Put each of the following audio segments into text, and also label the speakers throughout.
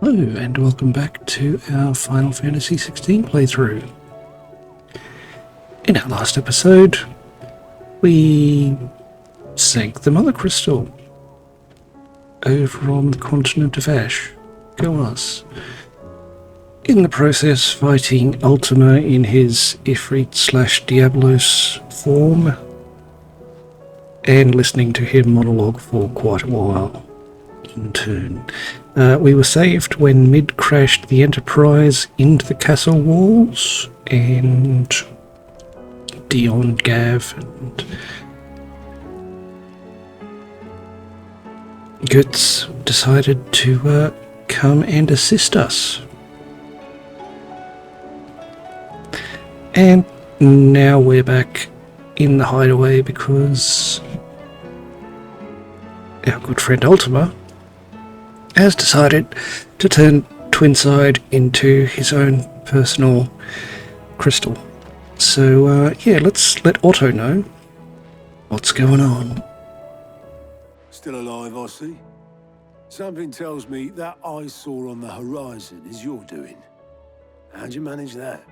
Speaker 1: Hello, and welcome back to our Final Fantasy XVI playthrough. In our last episode, we sank the Mother Crystal over on the continent of Ash. Go us. In the process, fighting Ultima in his Ifrit/Diablos form, and listening to him monologue for quite a while in turn. We were saved when Mid crashed the Enterprise into the castle walls, and Dion, Gav, and Götz decided to come and assist us. And now we're back in the hideaway because our good friend Ultima has decided to turn Twinside into his own personal crystal. So, yeah, let's let Otto know what's going on.
Speaker 2: Still alive, I see. Something tells me that eyesore on the horizon is your doing. How'd you manage that?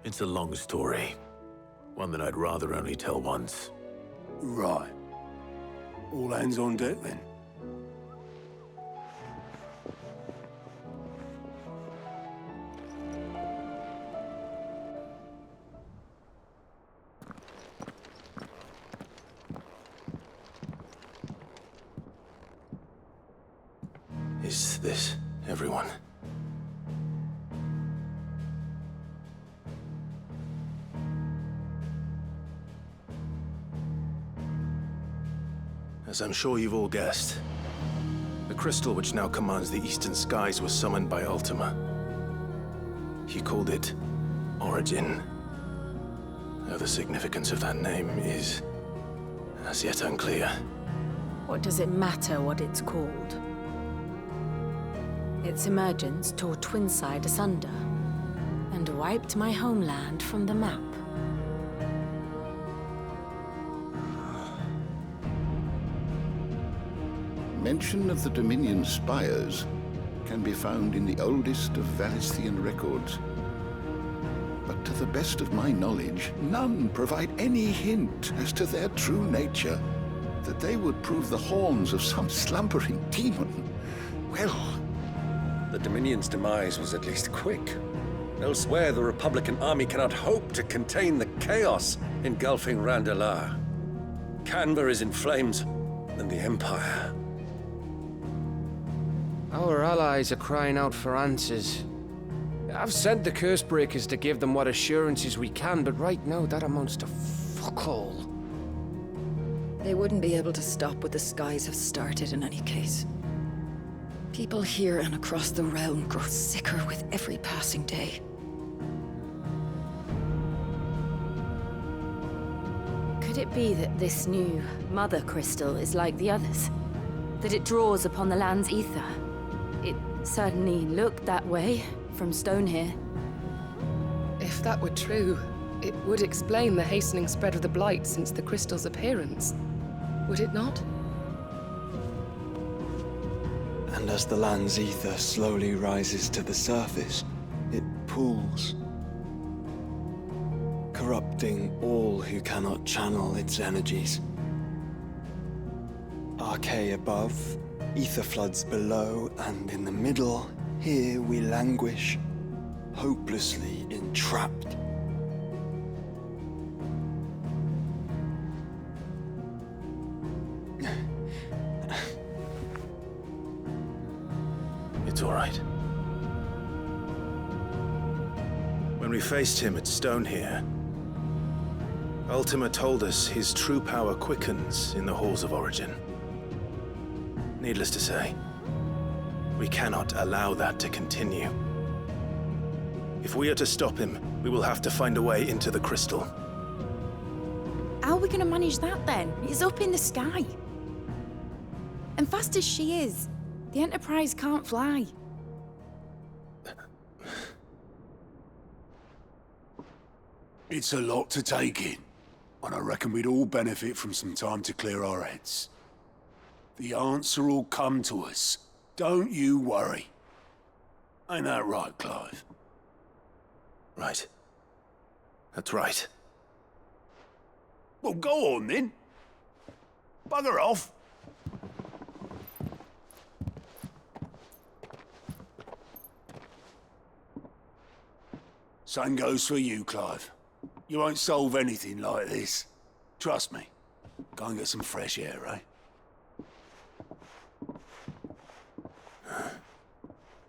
Speaker 3: It's a long story. One that I'd rather only tell once.
Speaker 2: Right. All hands on deck, then.
Speaker 3: Is this everyone? As I'm sure you've all guessed, the crystal which now commands the eastern skies was summoned by Ultima. He called it Origin. Though the significance of that name is as yet unclear.
Speaker 4: What does it matter what it's called? Its emergence tore Twinside asunder and wiped my homeland from the map.
Speaker 5: Mention of the Dominion spires can be found in the oldest of Valisthean records. But to the best of my knowledge, none provide any hint as to their true nature. That they would prove the horns of some slumbering demon. Well,
Speaker 6: the Dominion's demise was at least quick. Elsewhere, the Republican army cannot hope to contain the chaos engulfing Randalar. Canberra is in flames, and the Empire.
Speaker 7: Our allies are crying out for answers. I've sent the Cursebreakers to give them what assurances we can, but right now that amounts to fuck all.
Speaker 8: They wouldn't be able to stop what the skies have started in any case. People here and across the realm grow sicker with every passing day.
Speaker 4: Could it be that this new Mother Crystal is like the others? That it draws upon the land's ether? It certainly looked that way from stone here.
Speaker 9: If that were true, it would explain the hastening spread of the Blight since the crystal's appearance. Would it not?
Speaker 10: And as the land's ether slowly rises to the surface, it pools, corrupting all who cannot channel its energies. Archay above, ether floods below, and in the middle, here we languish, hopelessly entrapped.
Speaker 3: It's all right. When we faced him at Stone here, Ultima told us his true power quickens in the halls of Origin. Needless to say, we cannot allow that to continue. If we are to stop him, we will have to find a way into the crystal.
Speaker 4: How are we gonna manage that then? It's up in the sky. And fast as she is, the Enterprise can't fly.
Speaker 2: It's a lot to take in, and I reckon we'd all benefit from some time to clear our heads. The answer will come to us. Don't you worry. Ain't that right, Clive?
Speaker 3: Right. That's right.
Speaker 2: Well, go on then. Bugger off. Same goes for you, Clive. You won't solve anything like this. Trust me. Go and get some fresh air, eh?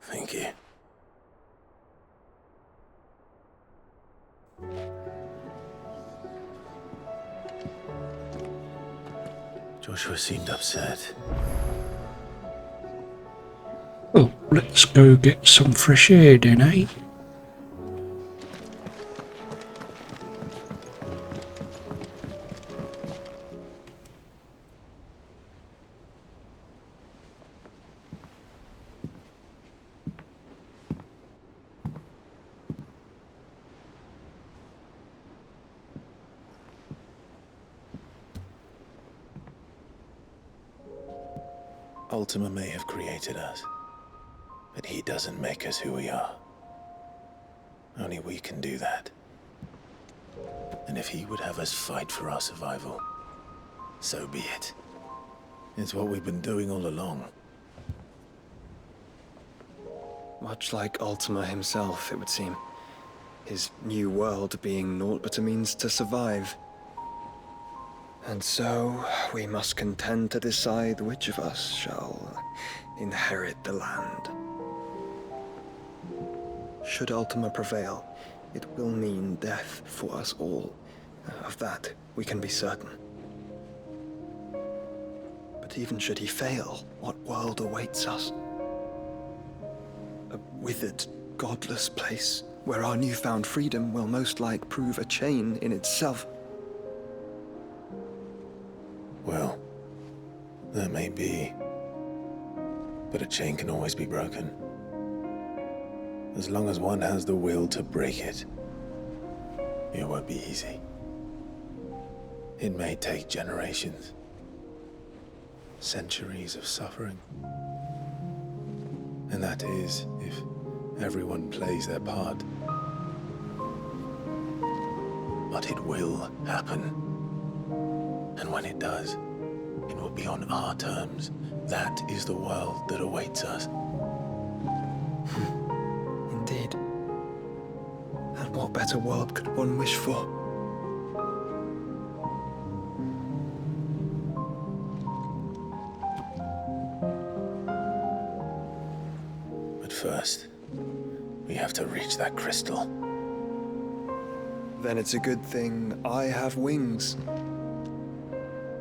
Speaker 3: Thank you. Joshua seemed upset.
Speaker 1: Well, let's go get some fresh air then, eh?
Speaker 3: Ultima may have created us, but he doesn't make us who we are. Only we can do that. And if he would have us fight for our survival, so be it. It's what we've been doing all along.
Speaker 10: Much like Ultima himself, it would seem. His new world being naught but a means to survive. And so, we must contend to decide which of us shall inherit the land. Should Ultima prevail, it will mean death for us all. Of that, we can be certain. But even should he fail, what world awaits us? A withered, godless place, where our newfound freedom will most like prove a chain in itself.
Speaker 3: Well, that may be. But a chain can always be broken. As long as one has the will to break it. It won't be easy. It may take generations. Centuries of suffering. And that is, if everyone plays their part. But it will happen. And when it does, it will be on our terms. That is the world that awaits us.
Speaker 10: Indeed. And what better world could one wish for?
Speaker 3: But first, we have to reach that crystal.
Speaker 10: Then it's a good thing I have wings.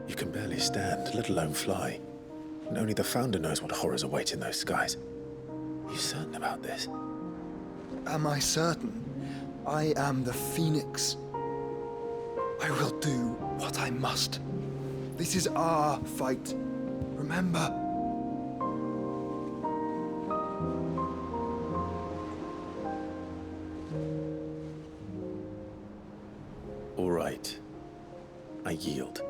Speaker 3: You can barely stand, let alone fly. And only the Founder knows what horrors await in those skies. Are you certain about this?
Speaker 10: Am I certain? I am the Phoenix. I will do what I must. This is our fight. Remember?
Speaker 3: All right. I yield.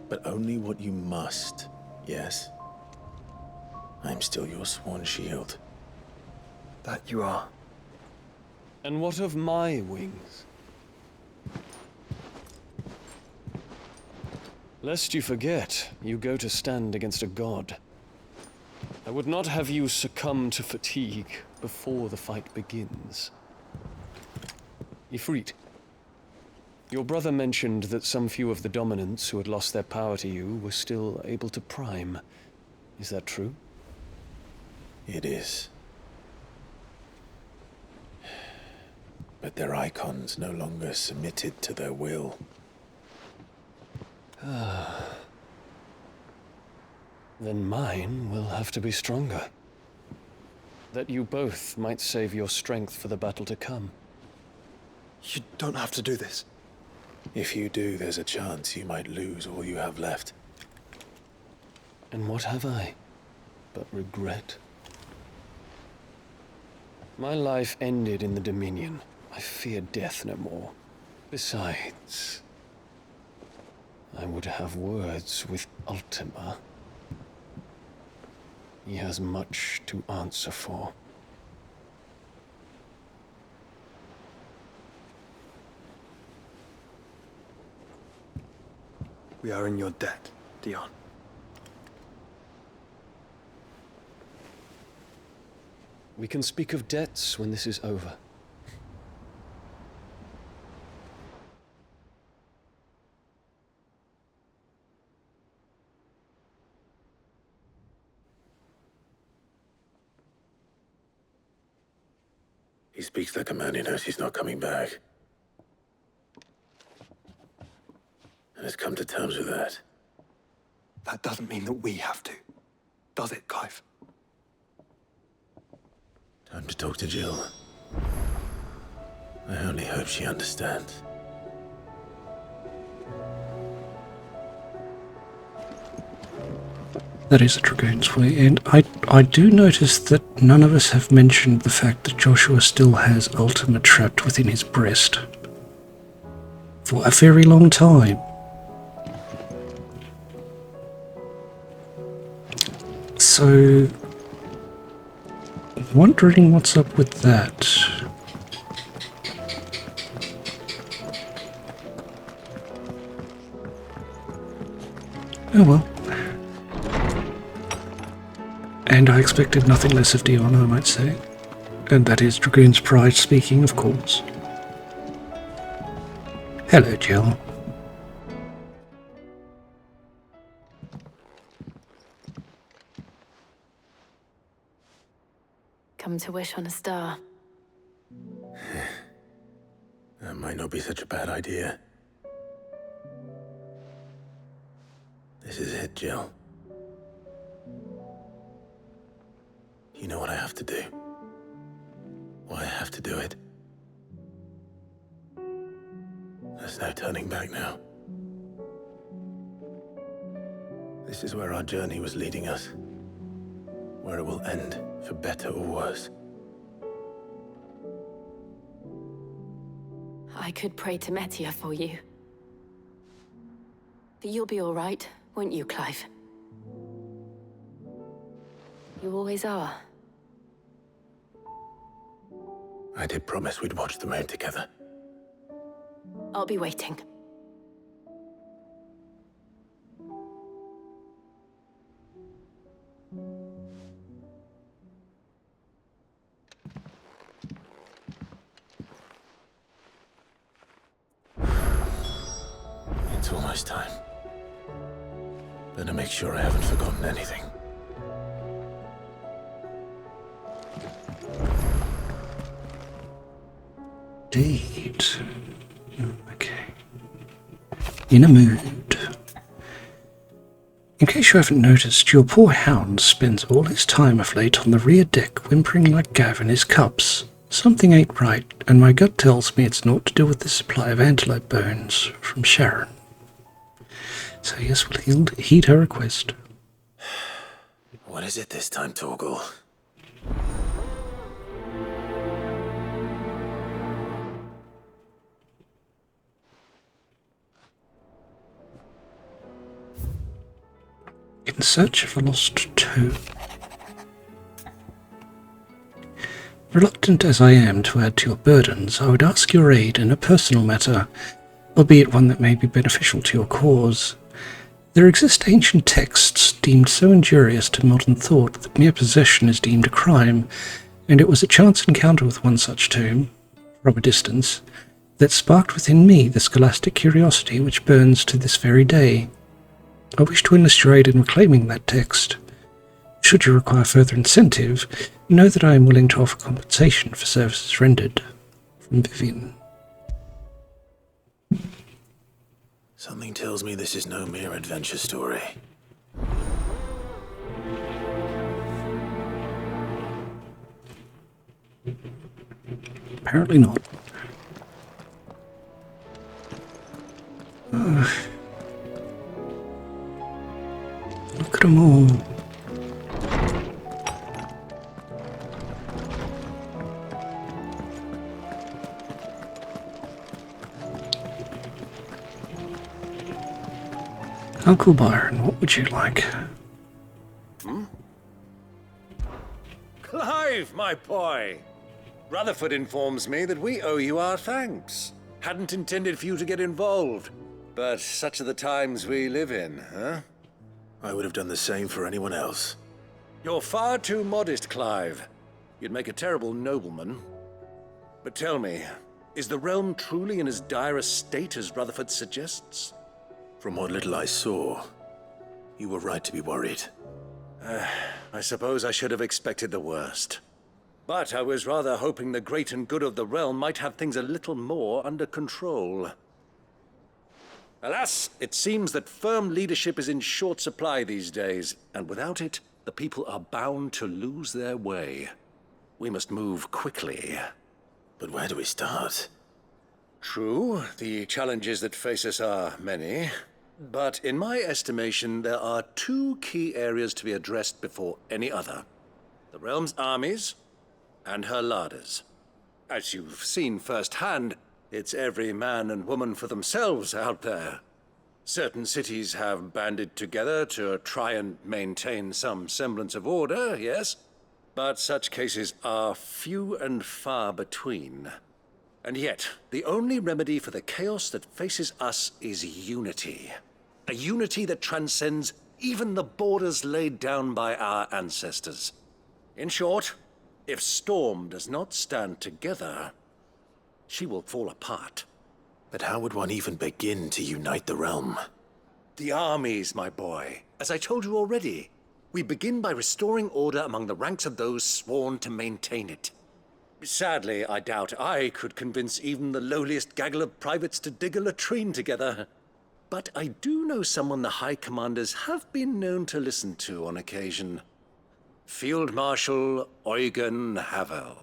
Speaker 3: But only what you must, yes? I'm still your sworn shield.
Speaker 10: That you are.
Speaker 11: And what of my wings? Lest you forget, you go to stand against a god. I would not have you succumb to fatigue before the fight begins. Ifrit, your brother mentioned that some few of the dominants who had lost their power to you were still able to prime. Is that true?
Speaker 3: It is. But their icons no longer submitted to their will.
Speaker 11: Then mine will have to be stronger. That you both might save your strength for the battle to come.
Speaker 10: You don't have to do this.
Speaker 3: If you do, there's a chance you might lose all you have left.
Speaker 11: And what have I but regret? My life ended in the Dominion. I fear death no more. Besides, I would have words with Ultima. He has much to answer for.
Speaker 10: We are in your debt, Dion.
Speaker 11: We can speak of debts when this is over.
Speaker 3: He speaks like a man who knows he's not coming back. And has come to terms with that.
Speaker 10: That doesn't mean that we have to, does it, Clive?
Speaker 3: Time to talk to Jill. I only hope she understands.
Speaker 1: That is a Dragoon's way, and I do notice that none of us have mentioned the fact that Joshua still has Ultima trapped within his breast. For a very long time. So, wondering what's up with that. Oh well. And I expected nothing less of Dion, I might say. And that is Dragoon's Pride speaking, of course. Hello, Jill.
Speaker 4: Come to wish on a star.
Speaker 3: That might not be such a bad idea. This is it, Jill. You know what I have to do. Why I have to do it. There's no turning back now. This is where our journey was leading us. Where it will end, for better or worse.
Speaker 4: I could pray to Metia for you. But you'll be all right, won't you, Clive? You always are.
Speaker 3: I did promise we'd watch the moon together.
Speaker 4: I'll be waiting.
Speaker 3: It's almost time. Better make sure I haven't forgotten anything.
Speaker 1: Indeed. Okay. In a mood. In case you haven't noticed, your poor hound spends all his time of late on the rear deck whimpering like Gav in his cups. Something ain't right, and my gut tells me it's naught to do with the supply of antelope bones from Sharon. So yes, we'll heed her request.
Speaker 3: What is it this time, Torgal?
Speaker 1: In search of a lost toe. Reluctant as I am to add to your burdens, I would ask your aid in a personal matter, albeit one that may be beneficial to your cause. There exist ancient texts deemed so injurious to modern thought that mere possession is deemed a crime, and it was a chance encounter with one such tome, from a distance, that sparked within me the scholastic curiosity which burns to this very day. I wish to enlist your aid in reclaiming that text. Should you require further incentive, know that I am willing to offer compensation for services rendered. From Vivian.
Speaker 3: Something tells me this is no mere adventure story.
Speaker 1: Apparently not. Look at them all. Uncle Byron, what would you like?
Speaker 6: Clive, my boy! Rutherford informs me that we owe you our thanks. Hadn't intended for you to get involved. But such are the times we live in, huh?
Speaker 3: I would have done the same for anyone else.
Speaker 6: You're far too modest, Clive. You'd make a terrible nobleman. But tell me, is the realm truly in as dire a state as Rutherford suggests?
Speaker 3: From what little I saw, you were right to be worried.
Speaker 6: I suppose I should have expected the worst. But I was rather hoping the great and good of the realm might have things a little more under control. Alas, it seems that firm leadership is in short supply these days, and without it, the people are bound to lose their way. We must move quickly.
Speaker 3: But where do we start?
Speaker 6: True, the challenges that face us are many. But in my estimation, there are two key areas to be addressed before any other. The realm's armies and her larders. As you've seen firsthand, it's every man and woman for themselves out there. Certain cities have banded together to try and maintain some semblance of order, yes? But such cases are few and far between. And yet, the only remedy for the chaos that faces us is unity. A unity that transcends even the borders laid down by our ancestors. In short, if Storm does not stand together, she will fall apart.
Speaker 3: But how would one even begin to unite the realm?
Speaker 6: The armies, my boy. As I told you already, we begin by restoring order among the ranks of those sworn to maintain it. Sadly, I doubt I could convince even the lowliest gaggle of privates to dig a latrine together. But I do know someone the High Commanders have been known to listen to on occasion. Field Marshal Eugen Havel.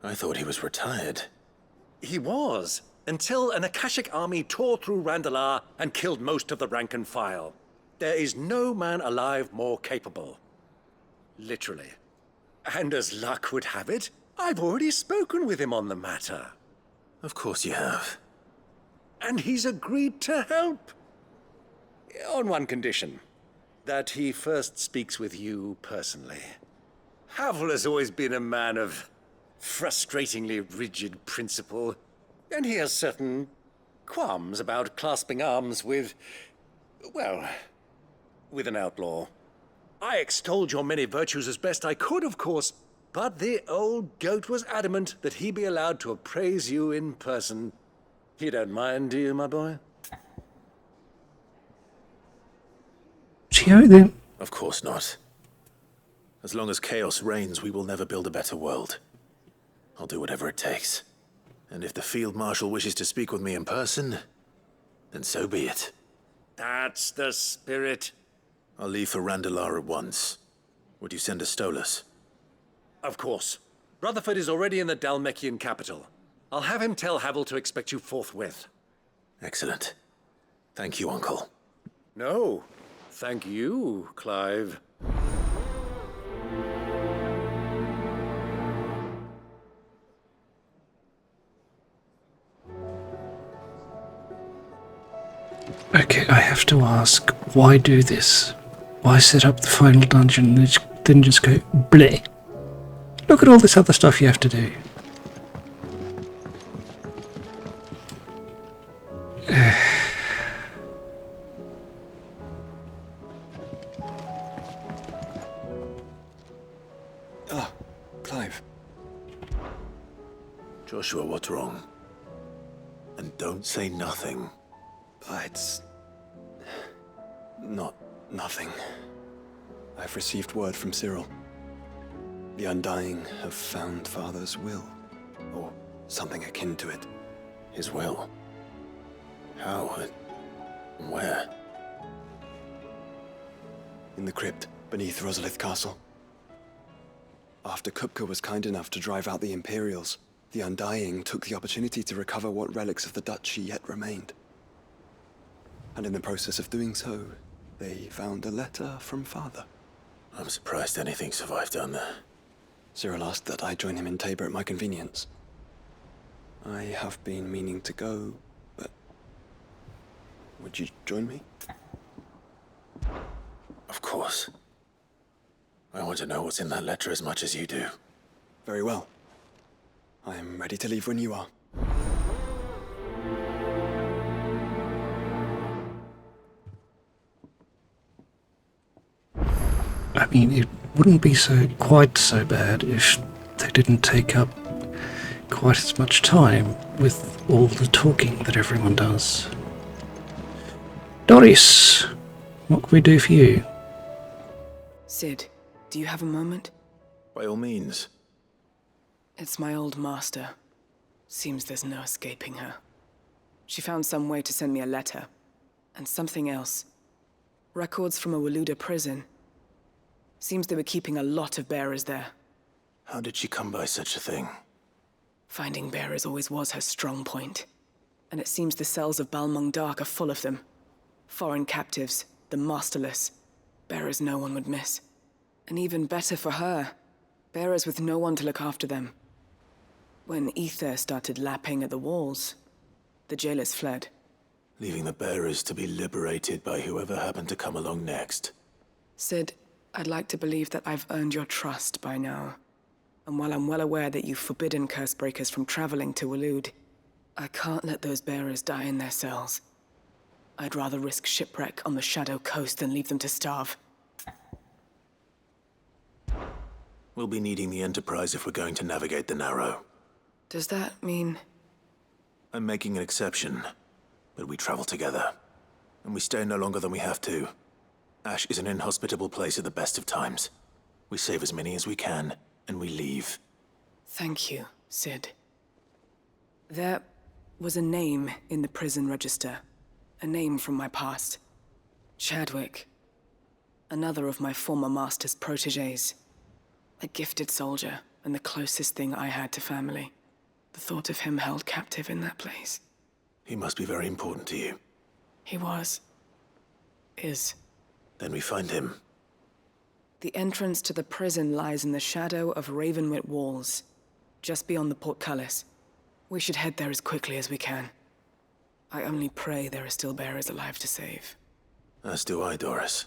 Speaker 3: I thought he was retired.
Speaker 6: He was, until an Akashic army tore through Randalar and killed most of the rank and file. There is no man alive more capable. Literally. And as luck would have it, I've already spoken with him on the matter.
Speaker 3: Of course you have.
Speaker 6: And he's agreed to help. On one condition. That he first speaks with you personally. Havel has always been a man of frustratingly rigid principle, and he has certain qualms about clasping arms with, well, with an outlaw. I extolled your many virtues as best I could, of course, but the old goat was adamant that he be allowed to appraise you in person. You don't mind, do you, my boy?
Speaker 1: Cheerio then.
Speaker 3: Of course not. As long as chaos reigns, we will never build a better world. I'll do whatever it takes. And if the Field Marshal wishes to speak with me in person, then so be it.
Speaker 6: That's the spirit.
Speaker 3: I'll leave for Randalar at once. Would you send a Stolas?
Speaker 6: Of course. Rutherford is already in the Dalmekian capital. I'll have him tell Havel to expect you forthwith.
Speaker 3: Excellent. Thank you, Uncle.
Speaker 6: No, thank you, Clive.
Speaker 1: Okay, I have to ask, why do this? Why set up the final dungeon and then just go bleh? Look at all this other stuff you have to do.
Speaker 10: Clive.
Speaker 3: Joshua, what's wrong? And don't say nothing.
Speaker 10: It's not nothing. I've received word from Cyril. The Undying have found Father's will, or something akin to it.
Speaker 3: His will? How and where?
Speaker 10: In the crypt beneath Rosalith Castle. After Kupka was kind enough to drive out the Imperials, the Undying took the opportunity to recover what relics of the Duchy yet remained. And in the process of doing so, they found a letter from Father.
Speaker 3: I'm surprised anything survived down there.
Speaker 10: Cyril asked that I join him in Tabor at my convenience. I have been meaning to go, but would you join me?
Speaker 3: Of course. I want to know what's in that letter as much as you do.
Speaker 10: Very well. I am ready to leave when you are.
Speaker 1: mean, it wouldn't be quite so bad if they didn't take up quite as much time with all the talking that everyone does. Doris, what can we do for you?
Speaker 12: Sid, do you have a moment?
Speaker 3: By all means.
Speaker 12: It's my old master. Seems there's no escaping her. She found some way to send me a letter. And something else. Records from a Waluda prison. Seems they were keeping a lot of bearers there.
Speaker 3: How did she come by such a thing?
Speaker 12: Finding bearers always was her strong point. And it seems the cells of Balmung Dark are full of them. Foreign captives, the masterless. Bearers no one would miss. And even better for her, bearers with no one to look after them. When ether started lapping at the walls, the jailers fled.
Speaker 3: Leaving the bearers to be liberated by whoever happened to come along next.
Speaker 12: Sid, I'd like to believe that I've earned your trust by now. And while I'm well aware that you've forbidden Cursebreakers from traveling to Waloed, I can't let those bearers die in their cells. I'd rather risk shipwreck on the Shadow Coast than leave them to starve.
Speaker 3: We'll be needing the Enterprise if we're going to navigate the Narrow.
Speaker 12: Does that mean...
Speaker 3: I'm making an exception, but we travel together. And we stay no longer than we have to. Ash is an inhospitable place at the best of times. We save as many as we can, and we leave.
Speaker 12: Thank you, Sid. There was a name in the prison register. A name from my past. Chadwick. Another of my former master's protégés. A gifted soldier, and the closest thing I had to family. The thought of him held captive in that place.
Speaker 3: He must be very important to you.
Speaker 12: He was. Is.
Speaker 3: Then we find him.
Speaker 12: The entrance to the prison lies in the shadow of Ravenwit Walls, just beyond the portcullis. We should head there as quickly as we can. I only pray there are still bearers alive to save.
Speaker 3: As do I, Doris.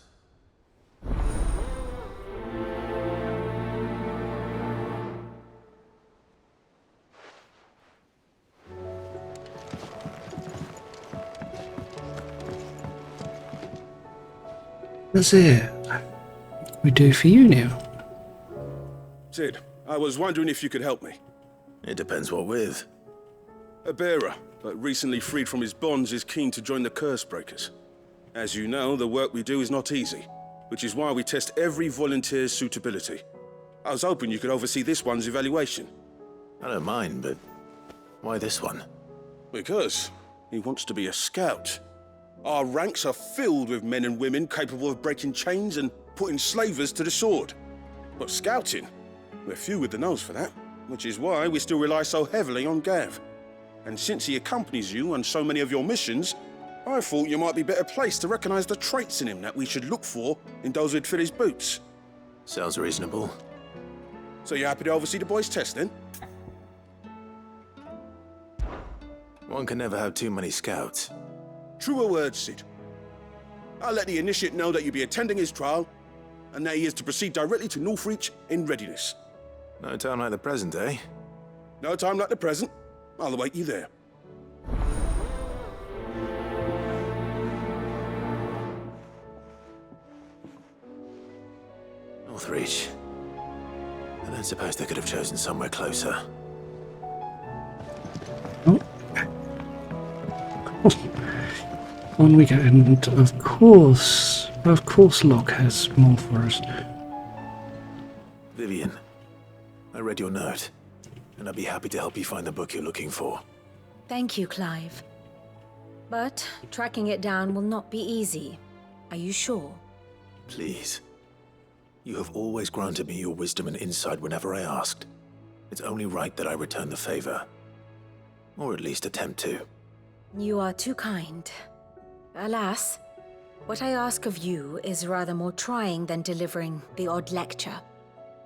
Speaker 1: That's it. What can we do for you now?
Speaker 13: Sid, I was wondering if you could help me.
Speaker 3: It depends what with.
Speaker 13: A bearer, but recently freed from his bonds, is keen to join the Cursebreakers. As you know, the work we do is not easy, which is why we test every volunteer's suitability. I was hoping you could oversee this one's evaluation.
Speaker 3: I don't mind, but why this one?
Speaker 13: Because he wants to be a scout. Our ranks are filled with men and women capable of breaking chains and putting slavers to the sword. But scouting, we're few with the nose for that, which is why we still rely so heavily on Gav. And since he accompanies you on so many of your missions, I thought you might be better placed to recognize the traits in him that we should look for in those who'd fill his boots.
Speaker 3: Sounds reasonable.
Speaker 13: So you're happy to oversee the boys' test, then?
Speaker 3: One can never have too many scouts.
Speaker 13: Truer words, Sid. I'll let the initiate know that you'll be attending his trial, and that he is to proceed directly to Northreach in readiness.
Speaker 3: No time like the present, eh?
Speaker 13: No time like the present. I'll await you there.
Speaker 3: Northreach. I don't suppose they could have chosen somewhere closer.
Speaker 1: Oh. On we go, and of course Locke has more for us.
Speaker 3: Vivian, I read your note, and I'd be happy to help you find the book you're looking for.
Speaker 14: Thank you, Clive. But tracking it down will not be easy. Are you sure?
Speaker 3: Please. You have always granted me your wisdom and insight whenever I asked. It's only right that I return the favor. Or at least attempt to.
Speaker 14: You are too kind. Alas, what I ask of you is rather more trying than delivering the odd lecture.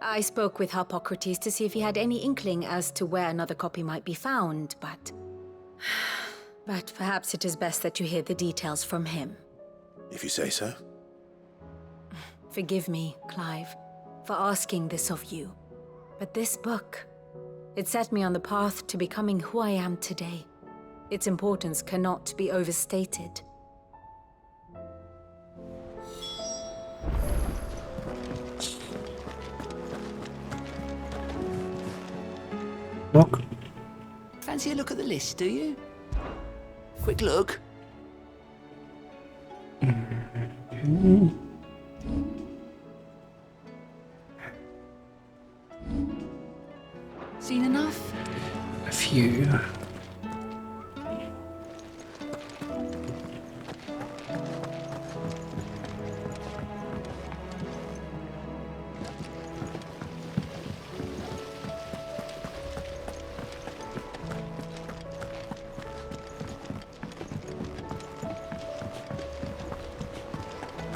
Speaker 14: I spoke with Harpocrates to see if he had any inkling as to where another copy might be found, but perhaps it is best that you hear the details from him.
Speaker 3: If you say so.
Speaker 14: Forgive me, Clive, for asking this of you. But this book, it set me on the path to becoming who I am today. Its importance cannot be overstated.
Speaker 1: Lock.
Speaker 15: Fancy a look at the list, do you? Quick look. Seen enough?
Speaker 1: A few.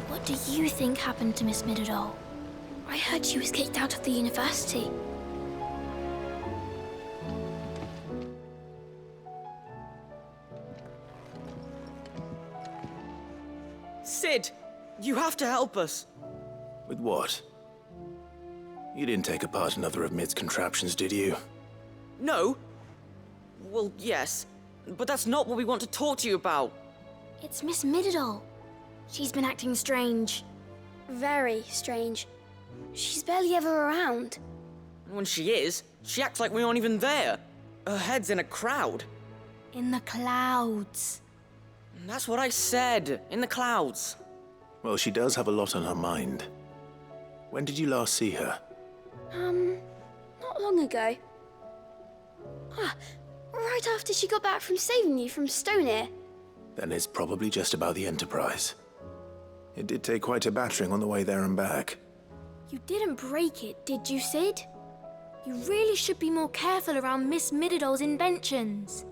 Speaker 16: What do you think happened to Miss Middledore? I heard she was kicked out of the university.
Speaker 17: Sid, you have to help us.
Speaker 3: With what? You didn't take apart another of Mid's contraptions, did you?
Speaker 17: No. Well, yes. But that's not what we want to talk to you about.
Speaker 16: It's Miss Middledore. She's been acting strange. Very strange. She's barely ever around.
Speaker 17: When she is, she acts like we aren't even there. Her head's in a crowd.
Speaker 16: In the clouds.
Speaker 17: That's what I said. In the clouds.
Speaker 3: Well, she does have a lot on her mind. When did you last see her?
Speaker 16: Not long ago. Right after she got back from saving you from Stoneir.
Speaker 3: Then it's probably just about the Enterprise. It did take quite a battering on the way there and back.
Speaker 16: You didn't break it, did you, Sid? You really should be more careful around Miss Middeldore's inventions.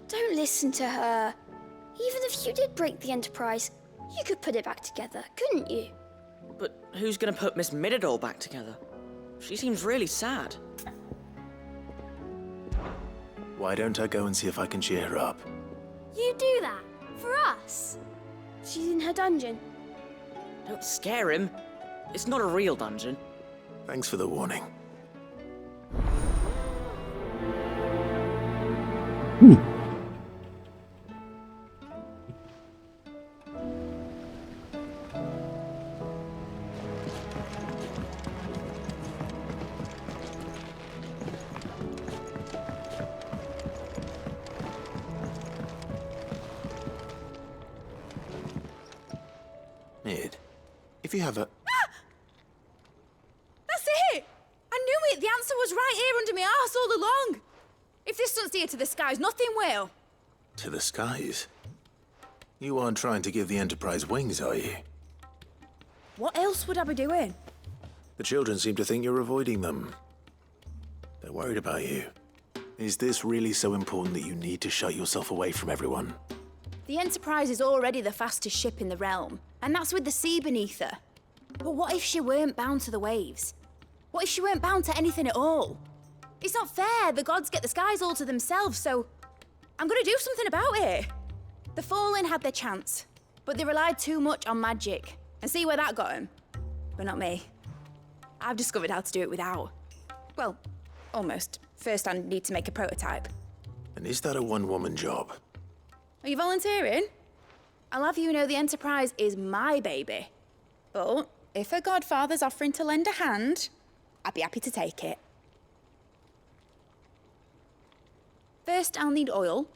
Speaker 16: Don't listen to her. Even if you did break the Enterprise, you could put it back together, couldn't you?
Speaker 17: But who's gonna put Miss Middledore back together? She seems really sad.
Speaker 3: Why don't I go and see if I can cheer her up?
Speaker 16: You do that? For us? She's in her dungeon.
Speaker 17: Don't scare him. It's not a real dungeon.
Speaker 3: Thanks for the warning. Mid, if you have a...
Speaker 18: That's it! I knew it! The answer was right here under my arse all along! If this doesn't steer to the skies, nothing will!
Speaker 3: To the skies? You aren't trying to give the Enterprise wings, are you?
Speaker 18: What else would I be doing?
Speaker 3: The children seem to think you're avoiding them. They're worried about you. Is this really so important that you need to shut yourself away from everyone?
Speaker 18: The Enterprise is already the fastest ship in the realm, and that's with the sea beneath her. But what if she weren't bound to the waves? What if she weren't bound to anything at all? It's not fair. The gods get the skies all to themselves, so I'm gonna do something about it. The Fallen had their chance, but they relied too much on magic. And see where that got them? But not me. I've discovered how to do it without. Well, almost. First I need to make a prototype.
Speaker 3: And is that a one-woman job?
Speaker 18: Are you volunteering? I'll have you know the Enterprise is my baby. But if a godfather's offering to lend a hand, I'd be happy to take it. First, I'll need oil,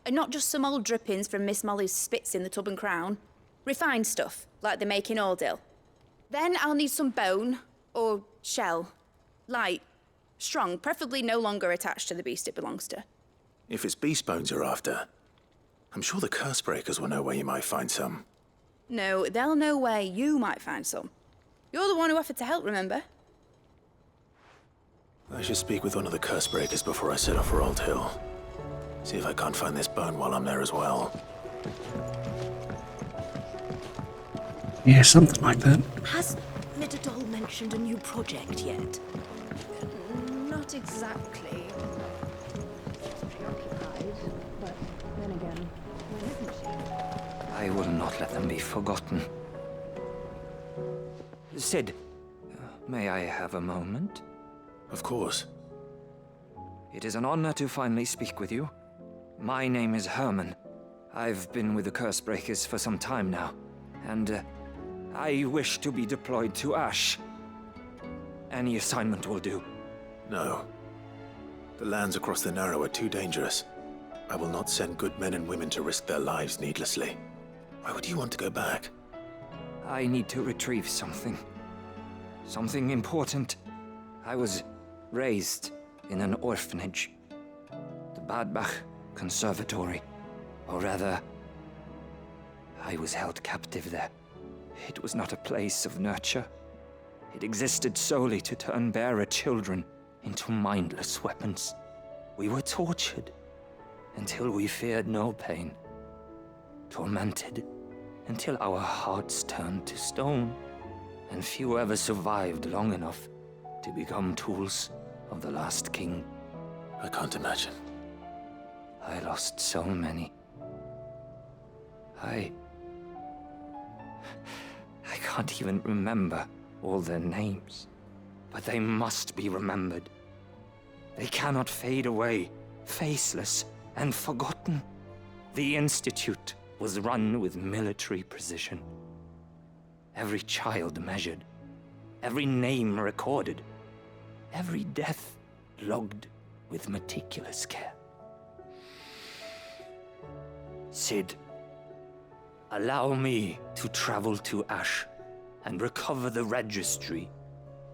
Speaker 18: and not just some old drippings from Miss Molly's spits in the Tub and Crown. Refined stuff, like they make in Ordil. Then I'll need some bone, or shell. Light, strong, preferably no longer attached to the beast it belongs to.
Speaker 3: If it's beast bones you're after, I'm sure the curse breakers will know where you might find some.
Speaker 18: No, they'll know where you might find some. You're the one who offered to help, remember?
Speaker 3: I should speak with one of the curse breakers before I set off for Old Hill. See if I can't find this bone while I'm there as well.
Speaker 1: Yeah, something like that.
Speaker 19: Has Middledore mentioned a new project yet?
Speaker 18: Not exactly.
Speaker 19: She's preoccupied, but then again, when isn't she?
Speaker 15: I will not let them be forgotten. Sid, may I have a moment?
Speaker 3: Of course.
Speaker 15: It is an honor to finally speak with you. My name is Herman. I've been with the Cursebreakers for some time now, and I wish to be deployed to Ash. Any assignment will do.
Speaker 3: No. The lands across the Narrow are too dangerous. I will not send good men and women to risk their lives needlessly. Why would you want to go back?
Speaker 15: I need to retrieve something. Something important. I was raised in an orphanage. The Badbach Conservatory. Or rather, I was held captive there. It was not a place of nurture. It existed solely to turn bearer children into mindless weapons. We were tortured until we feared no pain. Tormented until our hearts turned to stone, and few ever survived long enough to become tools of the last king.
Speaker 3: I can't imagine.
Speaker 15: I lost so many. I can't even remember all their names, but they must be remembered. They cannot fade away, faceless and forgotten. The Institute was run with military precision. Every child measured, every name recorded, every death logged with meticulous care. Cid, allow me to travel to Ash and recover the registry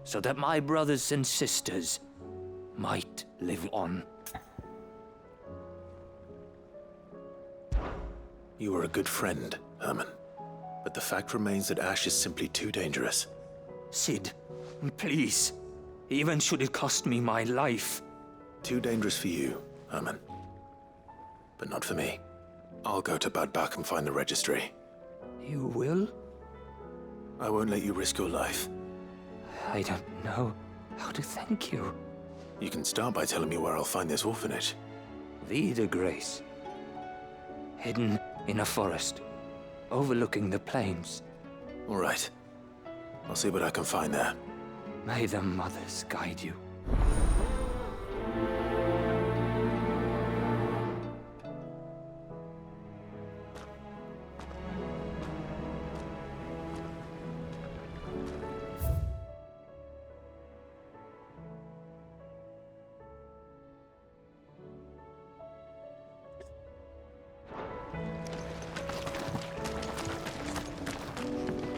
Speaker 15: so that my brothers and sisters might live on.
Speaker 3: You were a good friend, Herman. But the fact remains that Ash is simply too dangerous.
Speaker 15: Cid, please. Even should it cost me my life.
Speaker 3: Too dangerous for you, Herman. But not for me. I'll go to Bad Bach and find the registry.
Speaker 15: You will?
Speaker 3: I won't let you risk your life.
Speaker 15: I don't know how to thank you.
Speaker 3: You can start by telling me where I'll find this orphanage.
Speaker 15: Vida Grace. Hidden in a forest, overlooking the plains.
Speaker 3: All right. I'll see what I can find there.
Speaker 15: May the mothers guide you.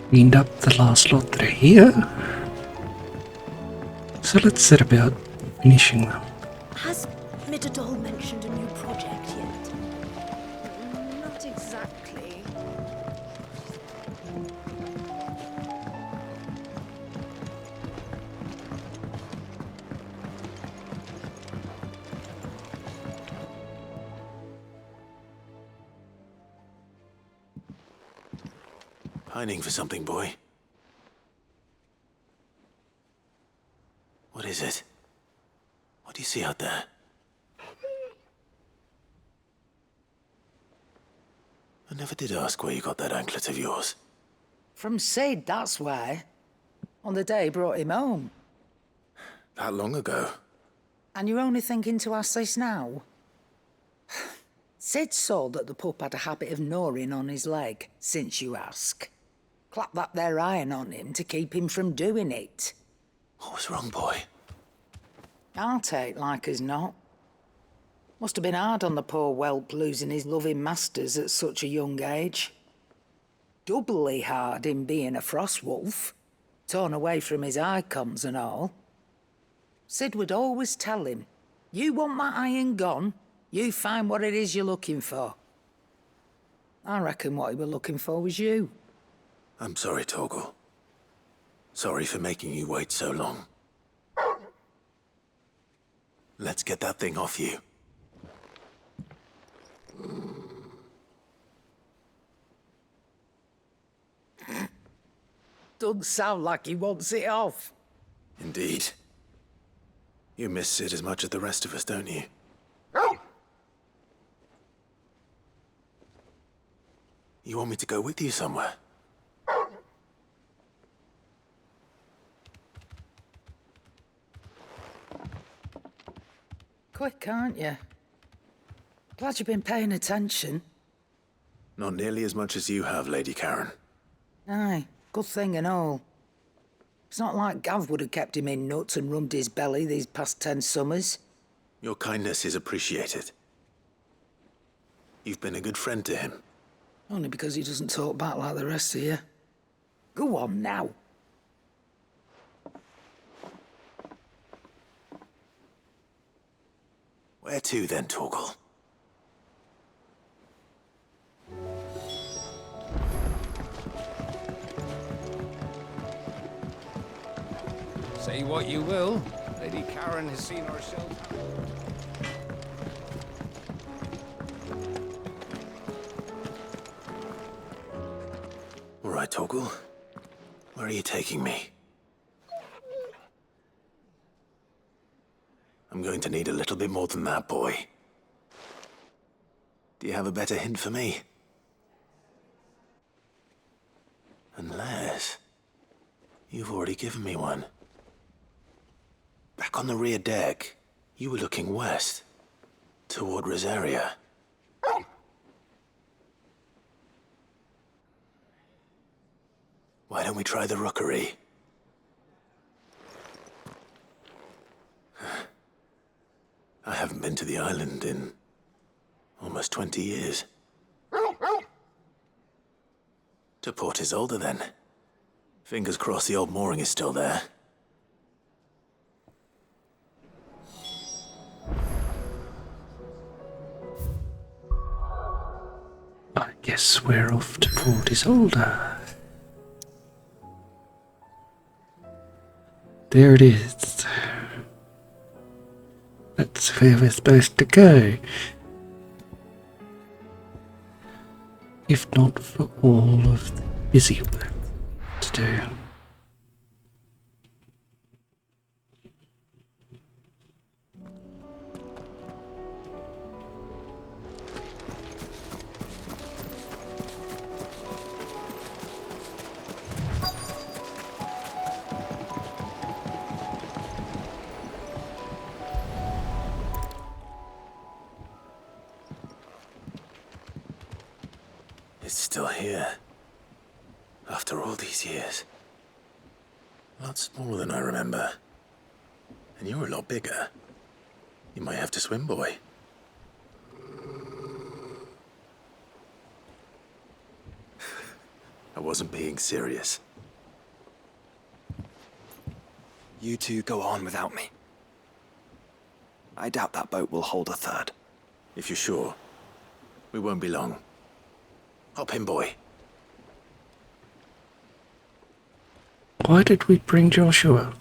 Speaker 1: Cleaned up the last lot that are here. So let's set about finishing them.
Speaker 19: Has Midadol mentioned a new project yet?
Speaker 9: Not exactly.
Speaker 3: Pining for something, boy. What is it? What do you see out there? I never did ask where you got that anklet of yours.
Speaker 20: From Cid, that's why. On the day he brought him home.
Speaker 3: That long ago?
Speaker 20: And you're only thinking to ask this now? Cid saw that the pup had a habit of gnawing on his leg, since you ask. Clap that there iron on him to keep him from doing it.
Speaker 3: What was wrong, boy?
Speaker 20: I'll take like as not. Must have been hard on the poor whelp losing his loving masters at such a young age. Doubly hard in being a frost wolf, torn away from his icons and all. Cid would always tell him, you want my iron gone, you find what it is you're looking for. I reckon what he were looking for was you.
Speaker 3: I'm sorry, Torgal. Sorry for making you wait so long. Let's get that thing off you.
Speaker 20: Doesn't sound like he wants it off.
Speaker 3: Indeed. You miss Cid as much as the rest of us, don't you? You want me to go with you somewhere?
Speaker 20: Quick, aren't you? Glad you've been paying attention.
Speaker 3: Not nearly as much as you have, Lady Karen.
Speaker 20: Aye, good thing and all. It's not like Gav would have kept him in nuts and rubbed his belly these past 10 summers.
Speaker 3: Your kindness is appreciated. You've been a good friend to him.
Speaker 20: Only because he doesn't talk back like the rest of you. Go on now.
Speaker 3: Where to then, Torgal?
Speaker 7: Say what you will, Lady Karen has seen herself.
Speaker 3: All right, Torgal. Where are you taking me? I'm going to need a little bit more than that, boy. Do you have a better hint for me? Unless... you've already given me one. Back on the rear deck, you were looking west, toward Rosaria. Why don't we try the rookery? I haven't been to the island in almost 20 years. To Port Isolde, then. Fingers crossed the old mooring is still there.
Speaker 1: I guess we're off to Port Isolde. There it is. That's where we're supposed to go. If not for all of the busy work to do.
Speaker 3: It's still here. After all these years. A lot smaller than I remember. And you're a lot bigger. You might have to swim, boy. I wasn't being serious.
Speaker 10: You two go on without me. I doubt that boat will hold a third.
Speaker 3: If you're sure, we won't be long. Hop in, boy.
Speaker 1: Why did we bring Joshua?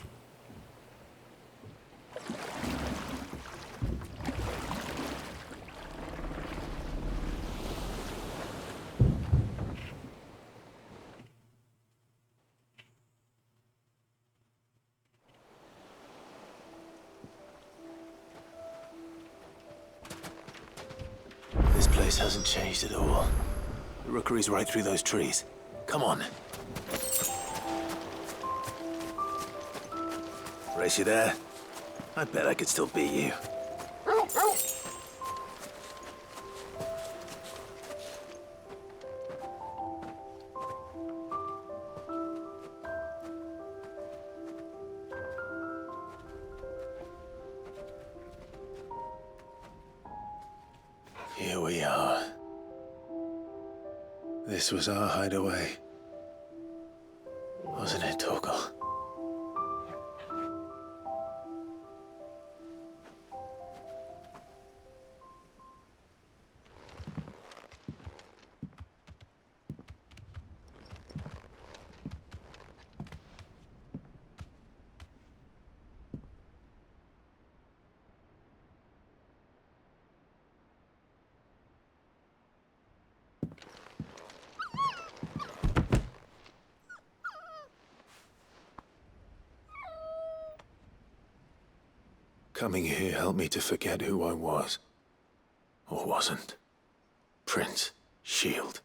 Speaker 3: This place hasn't changed at all. The rookery's right through those trees. Come on. Race you there? I bet I could still beat you. Here we are. This was our hideaway. Wasn't it, Torgal? Coming here helped me to forget who I was. Or wasn't. Prince, shield.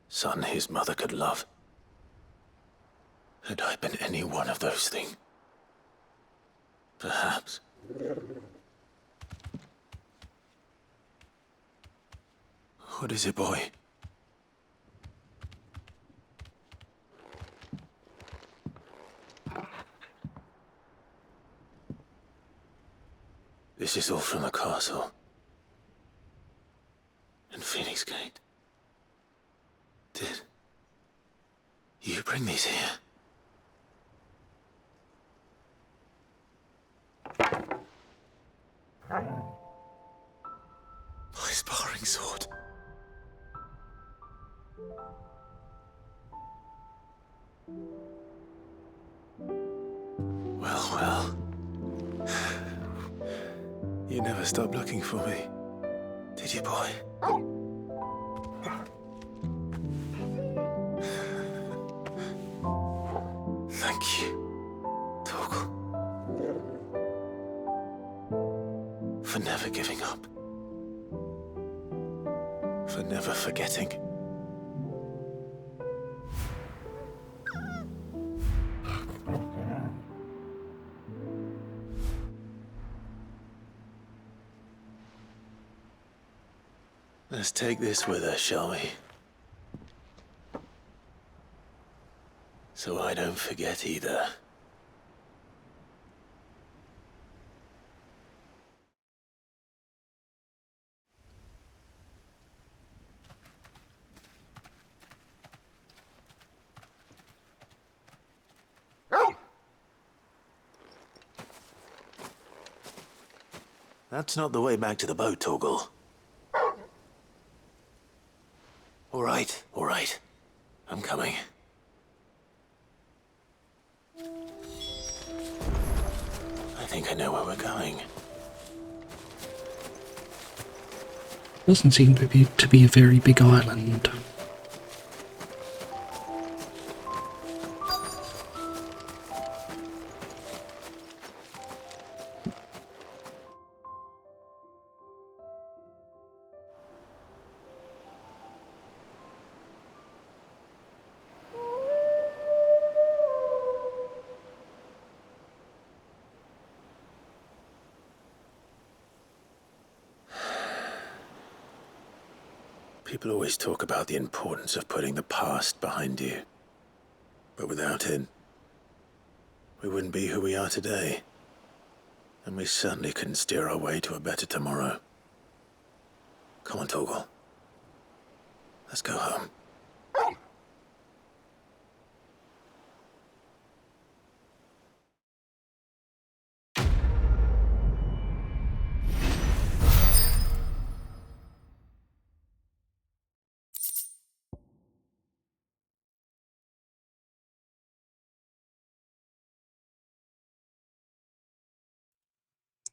Speaker 3: Son his mother could love. Had I been any one of those things? Perhaps. What is it, boy? This is all from the castle. And Phoenix Gate. Did you bring these here? My sparring sword. Well. You never stopped looking for me, did you, boy? Thank you, Torgal, for never giving up, for never forgetting. Let's take this with us, shall we? So I don't forget either. That's not the way back to the boat, Torgal. All right. I'm coming. I think I know where we're going.
Speaker 1: Doesn't seem to be a very big island.
Speaker 3: People always talk about the importance of putting the past behind you. But without it, we wouldn't be who we are today. And we certainly couldn't steer our way to a better tomorrow. Come on, Torgal. Let's go home.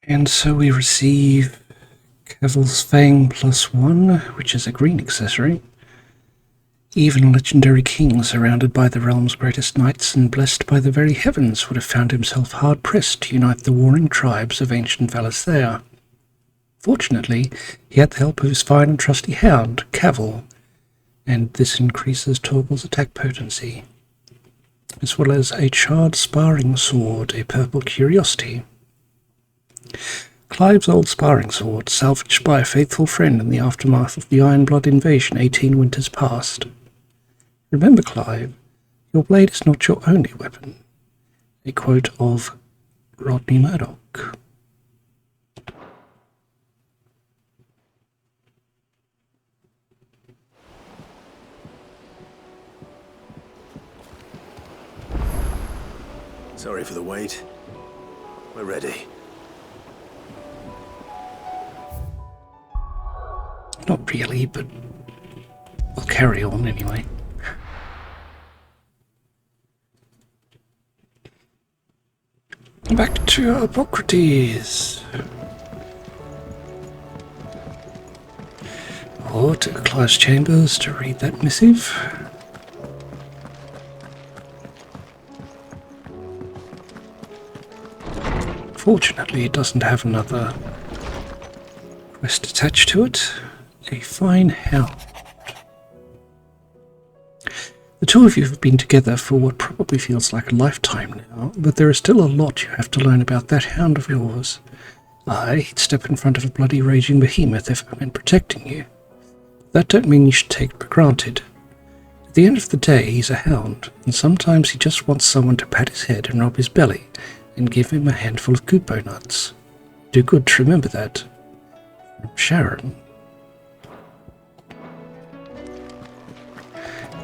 Speaker 1: And so we receive Cavil's Fang +1, which is a green accessory. Even a legendary king surrounded by the realm's greatest knights and blessed by the very heavens would have found himself hard-pressed to unite the warring tribes of ancient Valisthea. Fortunately, he had the help of his fine and trusty hound, Cavil, and this increases Torgal's attack potency, as well as a charred sparring sword, a purple curiosity. Clive's old sparring sword, salvaged by a faithful friend in the aftermath of the Ironblood invasion 18 winters past. Remember, Clive, your blade is not your only weapon. A quote of Rodney Murdoch.
Speaker 3: Sorry for the wait. We're ready.
Speaker 1: Not really, but we'll carry on anyway. Back to Hippocrates. Or to Clive's chambers to read that missive. Fortunately, it doesn't have another quest attached to it. A fine hound. The two of you have been together for what probably feels like a lifetime now, but there is still a lot you have to learn about that hound of yours. He'd step in front of a bloody raging behemoth if it meant protecting you. That don't mean you should take it for granted. At the end of the day, he's a hound, and sometimes he just wants someone to pat his head and rub his belly, and give him a handful of Kupo nuts. Do good to remember that. Sharon.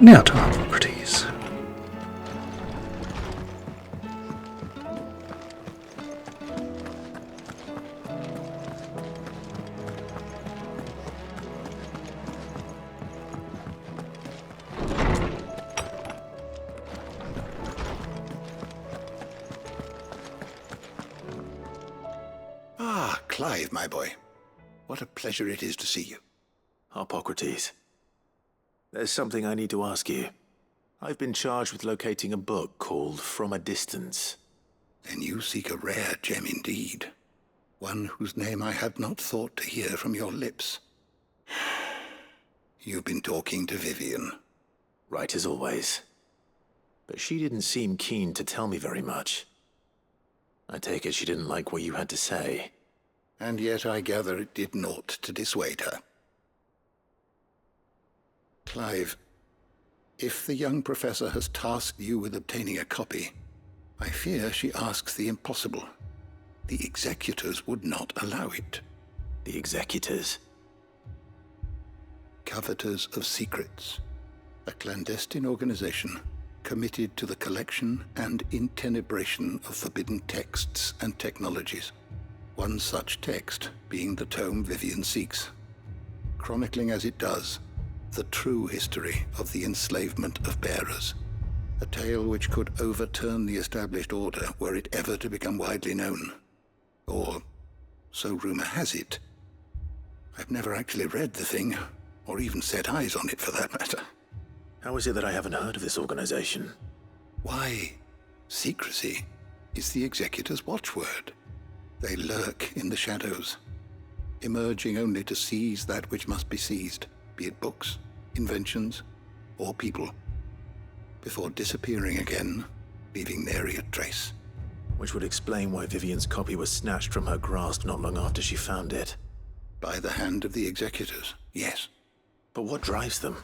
Speaker 1: Now to Hippocrates.
Speaker 5: Ah, Clive, my boy. What a pleasure it is to see you.
Speaker 3: Hippocrates. There's something I need to ask you. I've been charged with locating a book called From a Distance.
Speaker 5: Then you seek a rare gem indeed. One whose name I had not thought to hear from your lips. You've been talking to Vivian.
Speaker 3: Right as always. But she didn't seem keen to tell me very much. I take it she didn't like what you had to say.
Speaker 5: And yet I gather it did naught to dissuade her. Clive, if the young professor has tasked you with obtaining a copy, I fear she asks the impossible. The executors would not allow it.
Speaker 3: The executors?
Speaker 5: Coveters of Secrets, a clandestine organization committed to the collection and intenebration of forbidden texts and technologies. One such text being the tome Vivian seeks, chronicling as it does the true history of the enslavement of bearers, a tale which could overturn the established order were it ever to become widely known. Or, so rumor has it. I've never actually read the thing, or even set eyes on it for that matter.
Speaker 3: How is it that I haven't heard of this organization?
Speaker 5: Why, secrecy is the executor's watchword. They lurk in the shadows, emerging only to seize that which must be seized, be it books, inventions, or people, before disappearing again, leaving nary a trace.
Speaker 3: Which would explain why Vivian's copy was snatched from her grasp not long after she found it.
Speaker 5: By the hand of the executors, yes.
Speaker 3: But what drives them?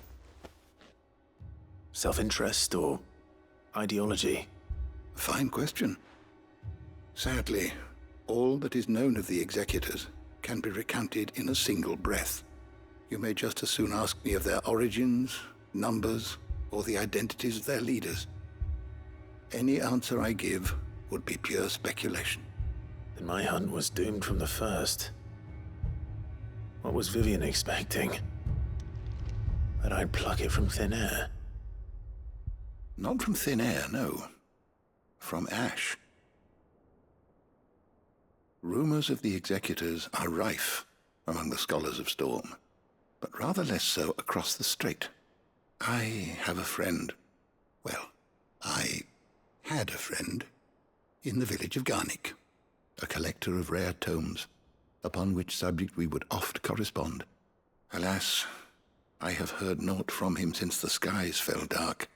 Speaker 3: Self-interest or ideology?
Speaker 5: Fine question. Sadly, all that is known of the executors can be recounted in a single breath. You may just as soon ask me of their origins, numbers, or the identities of their leaders. Any answer I give would be pure speculation.
Speaker 3: Then my hunt was doomed from the first. What was Vivian expecting? That I'd pluck it from thin air?
Speaker 5: Not from thin air, no. From ash. Rumors of the executors are rife among the scholars of Storm, but rather less so across the strait. I have a friend. Well, I had a friend in the village of Garnick, a collector of rare tomes, upon which subject we would oft correspond. Alas, I have heard naught from him since the skies fell dark.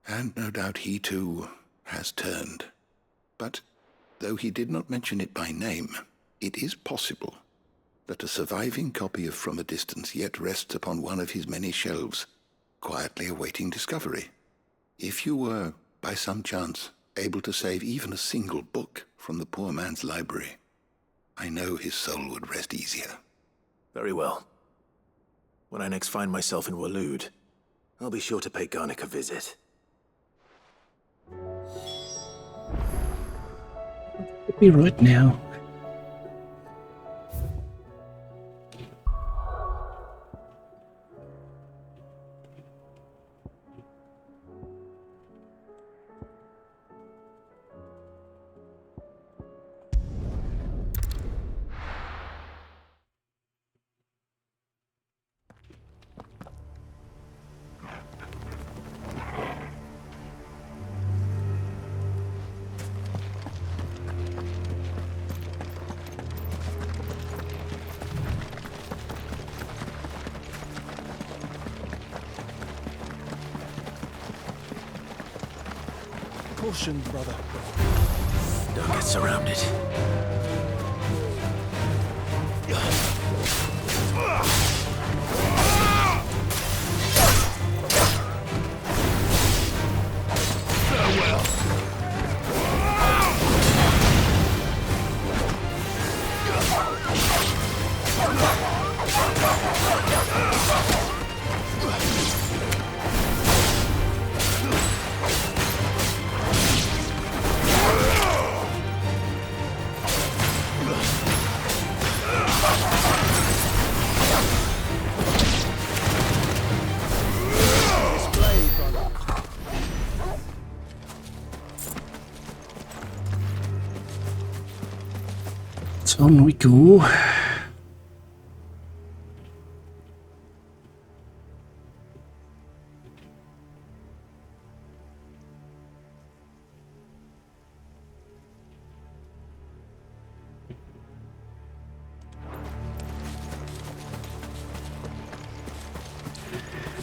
Speaker 5: And no doubt he too has turned. But though he did not mention it by name, it is possible that a surviving copy of From a Distance yet rests upon one of his many shelves, quietly awaiting discovery. If you were, by some chance, able to save even a single book from the poor man's library, I know his soul would rest easier.
Speaker 3: Very well. When I next find myself in Waloed, I'll be sure to pay Garnick a visit.
Speaker 1: It'll be right now.
Speaker 21: Caution, brother.
Speaker 3: Don't get surrounded.
Speaker 21: Farewell.
Speaker 1: So on we go.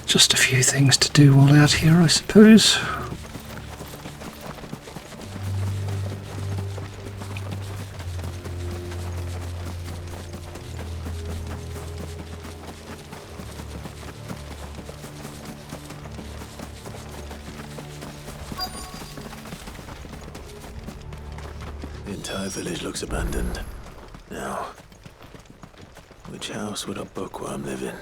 Speaker 1: Just a few things to do while out here, I suppose.
Speaker 3: The entire village looks abandoned. Now, which house would a bookworm live in?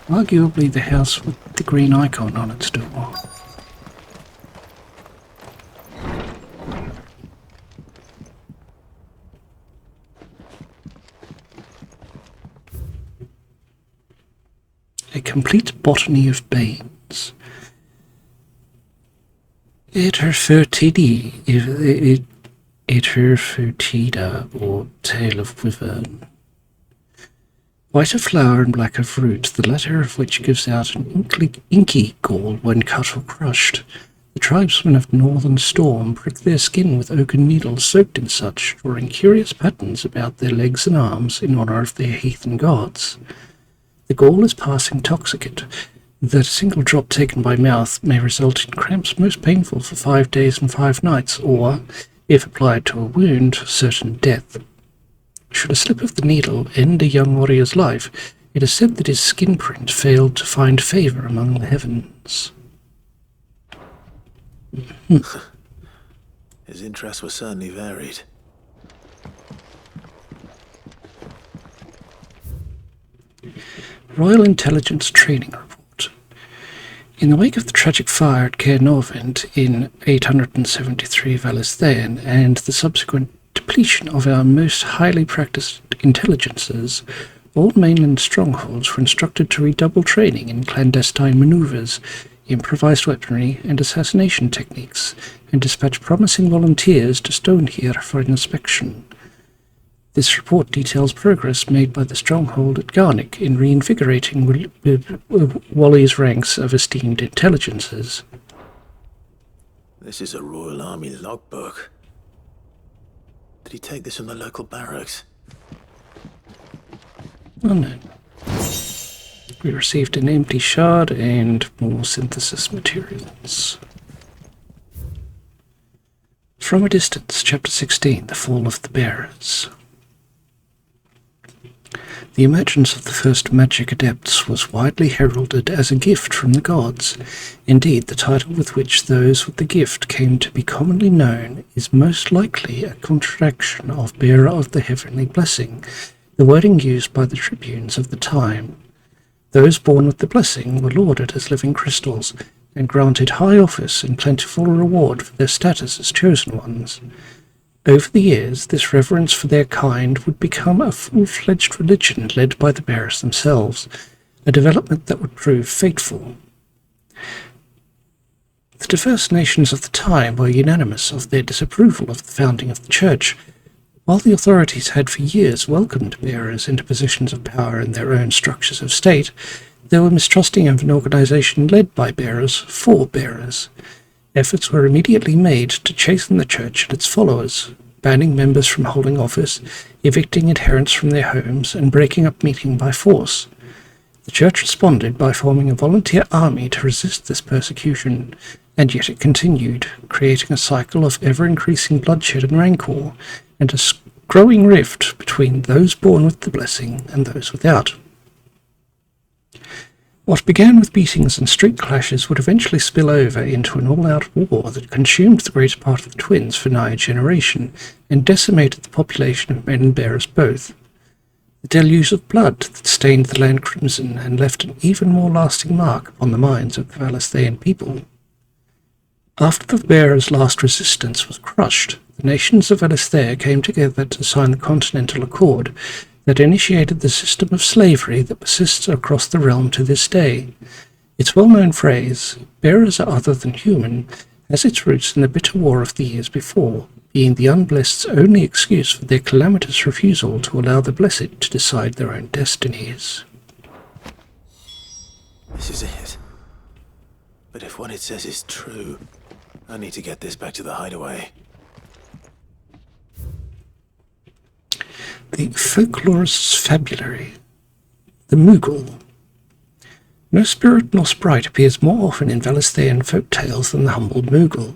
Speaker 1: Arguably the house with the green icon on its door. A complete botany of banes. Iterfertida, or tail of wyvern. White of flower and black of root, the latter of which gives out an inky gall when cut or crushed. The tribesmen of Northern Storm prick their skin with oaken needles soaked in such, drawing curious patterns about their legs and arms in honour of their heathen gods. The gall is passing toxicant, that a single drop taken by mouth may result in cramps most painful for 5 days and 5 nights, or, if applied to a wound, certain death. Should a slip of the needle end a young warrior's life, it is said that his skin print failed to find favour among the heavens.
Speaker 3: His interests were certainly varied.
Speaker 1: Royal Intelligence Training Report. In the wake of the tragic fire at Caernarvon in 873 Valisthea and the subsequent depletion of our most highly practiced intelligences, all mainland strongholds were instructed to redouble training in clandestine maneuvers, improvised weaponry, and assassination techniques, and dispatch promising volunteers to Stonehere for inspection. This report details progress made by the stronghold at Garnick in reinvigorating Wally's ranks of esteemed intelligences.
Speaker 3: This is a Royal Army logbook. Did he take this from the local barracks?
Speaker 1: Oh no. We received an empty shard and more synthesis materials. From a Distance, Chapter 16, The Fall of the Bearers. The emergence of the first magic adepts was widely heralded as a gift from the gods. Indeed, the title with which those with the gift came to be commonly known is most likely a contraction of bearer of the heavenly blessing, the wording used by the tribunes of the time. Those born with the blessing were lauded as living crystals, and granted high office and plentiful reward for their status as chosen ones. Over the years, this reverence for their kind would become a full-fledged religion led by the bearers themselves, a development that would prove fateful. The diverse nations of the time were unanimous of their disapproval of the founding of the Church. While the authorities had for years welcomed bearers into positions of power in their own structures of state, they were mistrusting of an organization led by bearers for bearers. Efforts were immediately made to chasten the Church and its followers, banning members from holding office, evicting adherents from their homes, and breaking up meeting by force. The Church responded by forming a volunteer army to resist this persecution, and yet it continued, creating a cycle of ever-increasing bloodshed and rancor, and a growing rift between those born with the blessing and those without. What began with beatings and street clashes would eventually spill over into an all-out war that consumed the greater part of the twins for nigh a generation, and decimated the population of men and bearers both. The deluge of blood that stained the land crimson and left an even more lasting mark upon the minds of the Valisthean people. After the bearers' last resistance was crushed, the nations of Valisthea came together to sign the Continental Accord, that initiated the system of slavery that persists across the realm to this day. Its well-known phrase, "bearers are other than human," has its roots in the bitter war of the years before, being the unblessed's only excuse for their calamitous refusal to allow the blessed to decide their own destinies.
Speaker 3: This is it. But if what it says is true, I need to get this back to the hideaway.
Speaker 1: The folklorist's fabulary. The Moogle. No spirit nor sprite appears more often in Valisthean folk tales than the humble Moogle.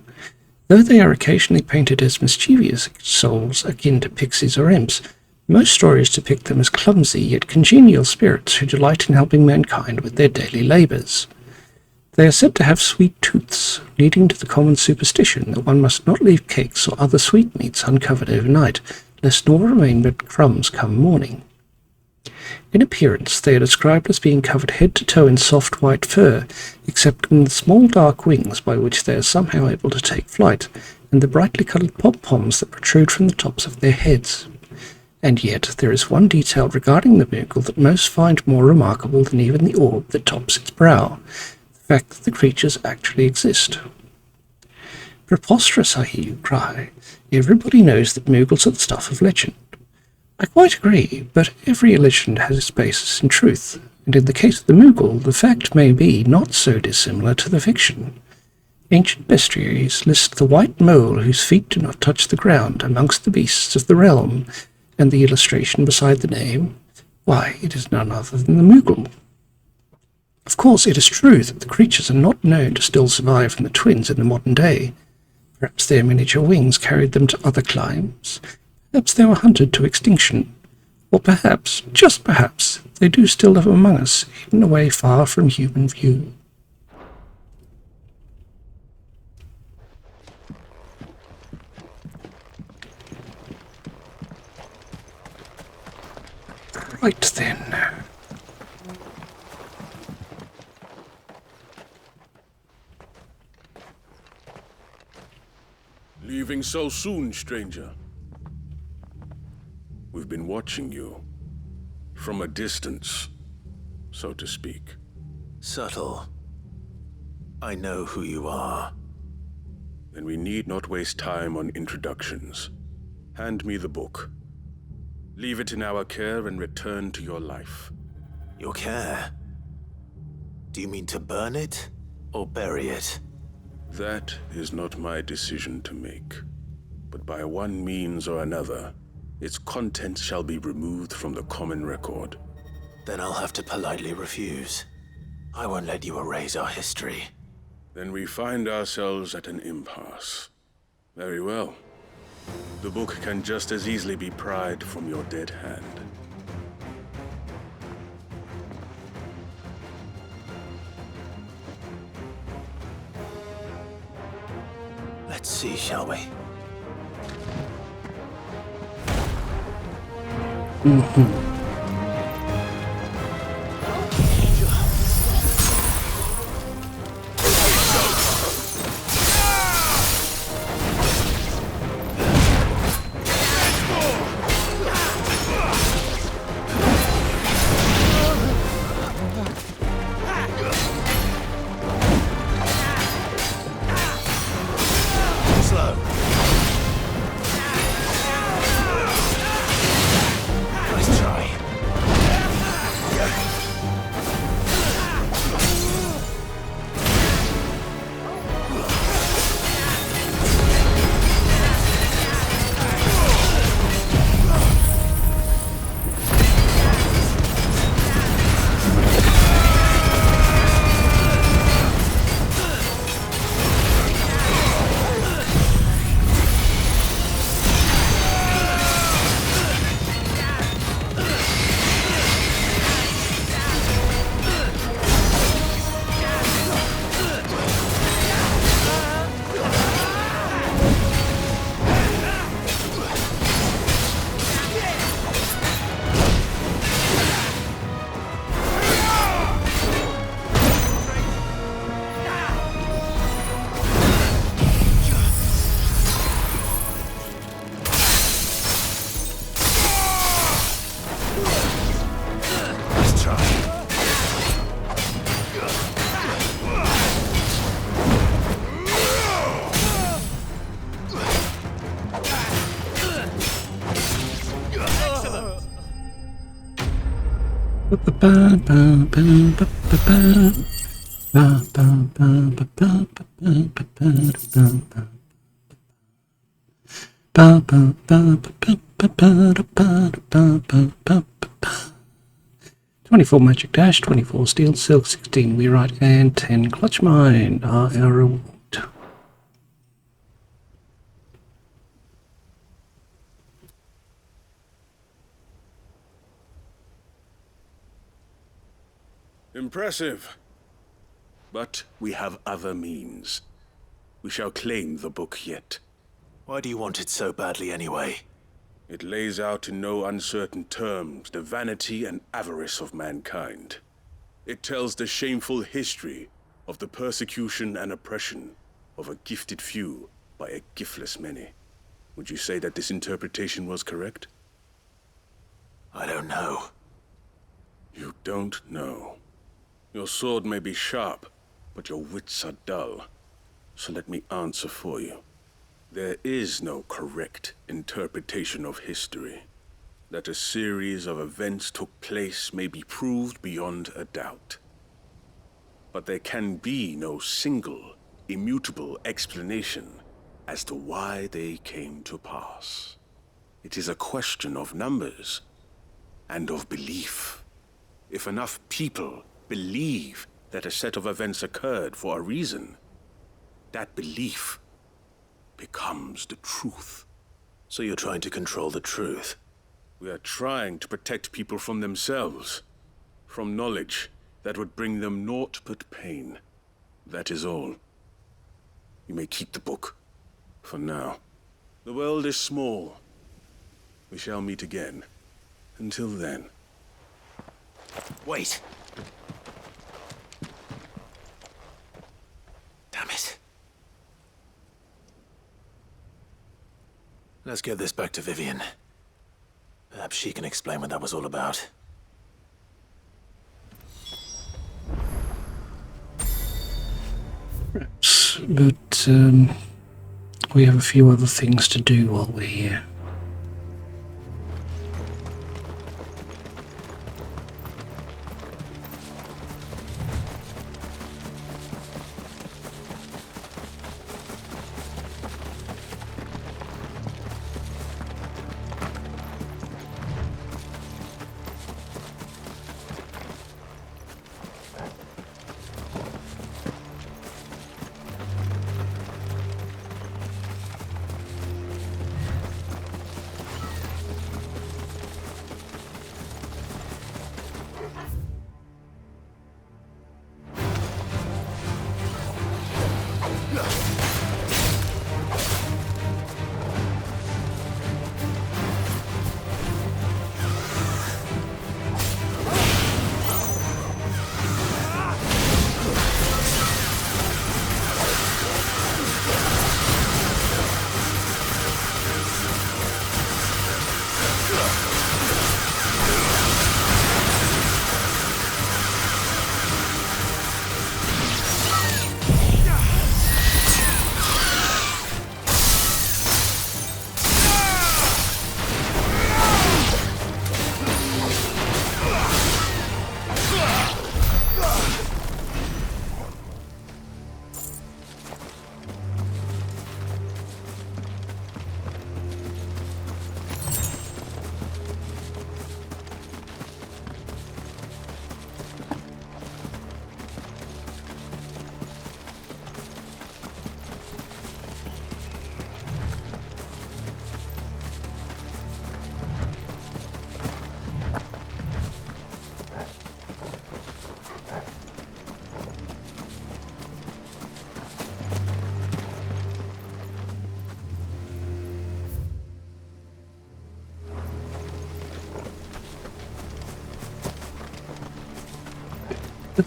Speaker 1: Though they are occasionally painted as mischievous souls akin to pixies or imps, most stories depict them as clumsy yet congenial spirits who delight in helping mankind with their daily labours. They are said to have sweet tooths, leading to the common superstition that one must not leave cakes or other sweetmeats uncovered overnight, lest all remain but crumbs come morning. In appearance, they are described as being covered head to toe in soft white fur, except in the small dark wings by which they are somehow able to take flight, and the brightly coloured pom-poms that protrude from the tops of their heads. And yet there is one detail regarding the Moogle that most find more remarkable than even the orb that tops its brow, the fact that the creatures actually exist. Preposterous, I hear you cry. Everybody knows that Moogles are the stuff of legend. I quite agree, but every legend has its basis in truth, and in the case of the Moogle, the fact may be not so dissimilar to the fiction. Ancient bestiaries list the white mole whose feet do not touch the ground amongst the beasts of the realm, and the illustration beside the name, why, it is none other than the Moogle. Of course, it is true that the creatures are not known to still survive from the twins in the modern day. Perhaps their miniature wings carried them to other climes. Perhaps they were hunted to extinction. Or perhaps, just perhaps, they do still live among us, hidden away far from human view. Right then.
Speaker 13: Leaving so soon, stranger? We've been watching you. From a distance, so to speak.
Speaker 3: Subtle. I know who you are.
Speaker 13: Then we need not waste time on introductions. Hand me the book. Leave it in our care and return to your life.
Speaker 3: Your care? Do you mean to burn it, or bury it?
Speaker 13: That is not my decision to make. But by one means or another, its contents shall be removed from the common record.
Speaker 3: Then I'll have to politely refuse. I won't let you erase our history.
Speaker 13: Then we find ourselves at an impasse. Very well. The book can just as easily be pried from your dead hand.
Speaker 3: Let's see, shall we? Slow. Nice try.
Speaker 1: $24 magic dash, 24 steel silk, 16 wheelwright, and 10 clutch mine are our reward.
Speaker 13: Impressive. But we have other means. We shall claim the book yet.
Speaker 3: Why do you want it so badly anyway?
Speaker 13: It lays out in no uncertain terms the vanity and avarice of mankind. It tells the shameful history of the persecution and oppression of a gifted few by a giftless many. Would you say that this interpretation was correct?
Speaker 3: I don't know.
Speaker 13: You don't know. Your sword may be sharp, but your wits are dull. So let me answer for you. There is no correct interpretation of history. That a series of events took place may be proved beyond a doubt. But there can be no single, immutable explanation as to why they came to pass. It is a question of numbers and of belief. If enough people believe that a set of events occurred for a reason, that belief becomes the truth.
Speaker 3: So you're trying to control the truth?
Speaker 13: We are trying to protect people from themselves, from knowledge that would bring them naught but pain. That is all. You may keep the book, for now. The world is small. We shall meet again. Until then.
Speaker 3: Wait! Damn it. Let's get this back to Vivian. Perhaps she can explain what that was all about.
Speaker 1: Perhaps, but we have a few other things to do while we're here.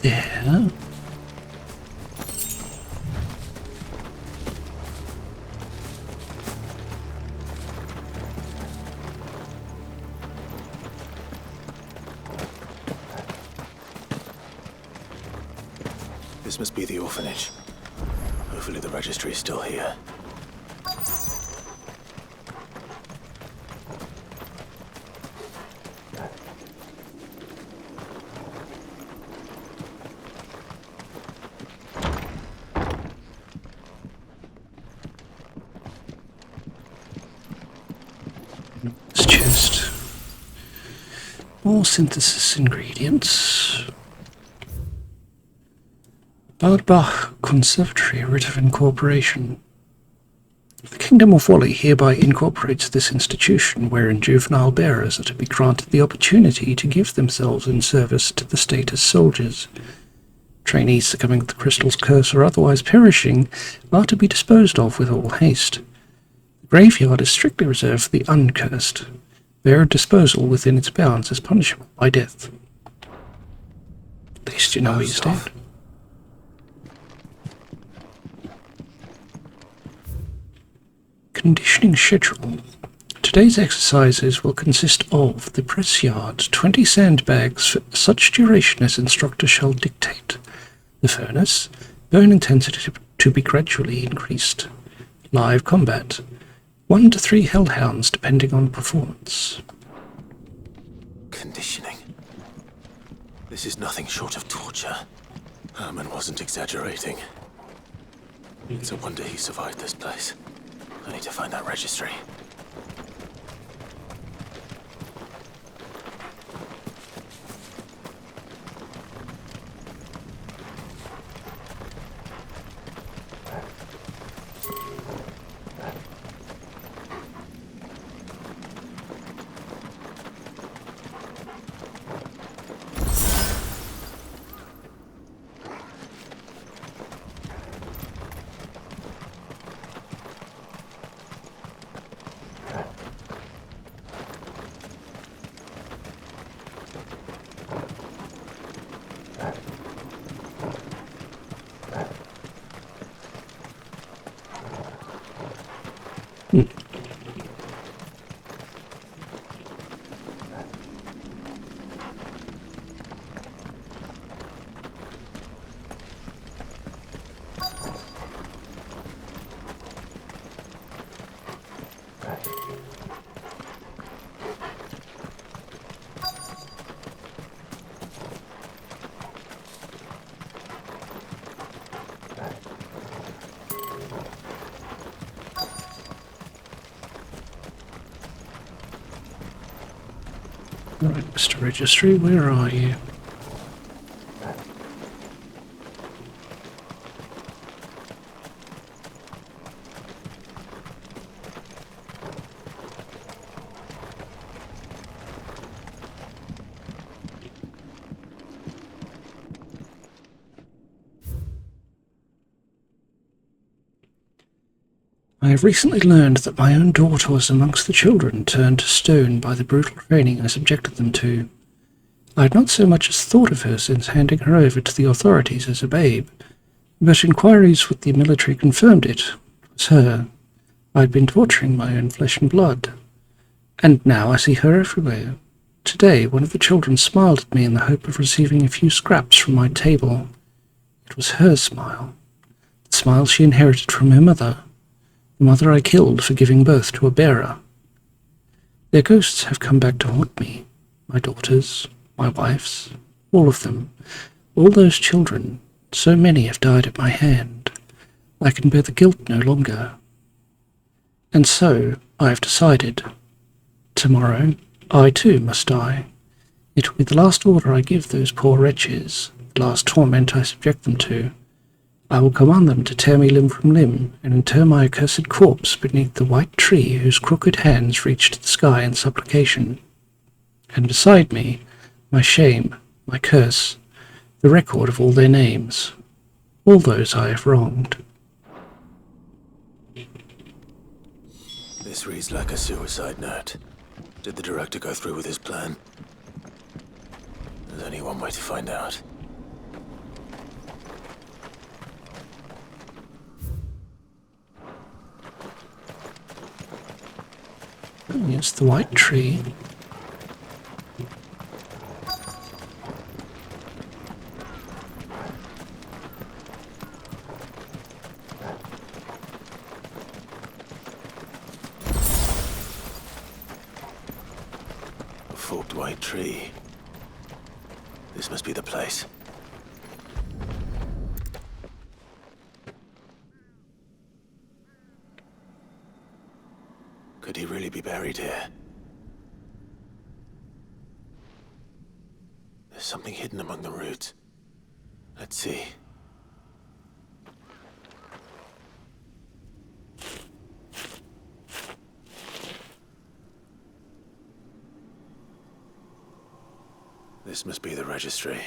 Speaker 1: There.
Speaker 3: This must be the orphanage. Hopefully the registry is still here.
Speaker 1: More synthesis ingredients. Bardbach Conservatory Writ of Incorporation. The Kingdom of Wally hereby incorporates this institution, wherein juvenile bearers are to be granted the opportunity to give themselves in service to the state as soldiers. Trainees succumbing to the crystal's curse or otherwise perishing are to be disposed of with all haste. The graveyard is strictly reserved for the uncursed. Their disposal within its bounds is punishable by death. At least you know he's dead. Conditioning schedule. Today's exercises will consist of the press yard, 20 sandbags for such duration as instructor shall dictate. The furnace, burn intensity to be gradually increased. Live combat, 1 to 3 hellhounds depending on performance.
Speaker 3: Conditioning. This is nothing short of torture. Herman wasn't exaggerating. It's a wonder he survived this place. I need to find that registry.
Speaker 1: Right, Mr. Registry, where are you? I have recently learned that my own daughter was amongst the children turned to stone by the brutal training I subjected them to. I had not so much as thought of her since handing her over to the authorities as a babe, but inquiries with the military confirmed it. It was her. I had been torturing my own flesh and blood. And now I see her everywhere. Today, one of the children smiled at me in the hope of receiving a few scraps from my table. It was her smile. The smile she inherited from her mother. The mother I killed for giving birth to a bearer. Their ghosts have come back to haunt me. My daughters, my wife's, all of them. All those children, so many have died at my hand. I can bear the guilt no longer. And so I have decided. Tomorrow, I too must die. It will be the last order I give those poor wretches, the last torment I subject them to. I will command them to tear me limb from limb, and inter my accursed corpse beneath the white tree whose crooked hands reach to the sky in supplication. And beside me, my shame, my curse, the record of all their names, all those I have wronged.
Speaker 3: This reads like a suicide note. Did the director go through with his plan? There's only one way to find out.
Speaker 1: Oh, yes, the white tree.
Speaker 3: A forked white tree. This must be the place. Could he really be buried here? There's something hidden among the roots. Let's see. This must be the registry.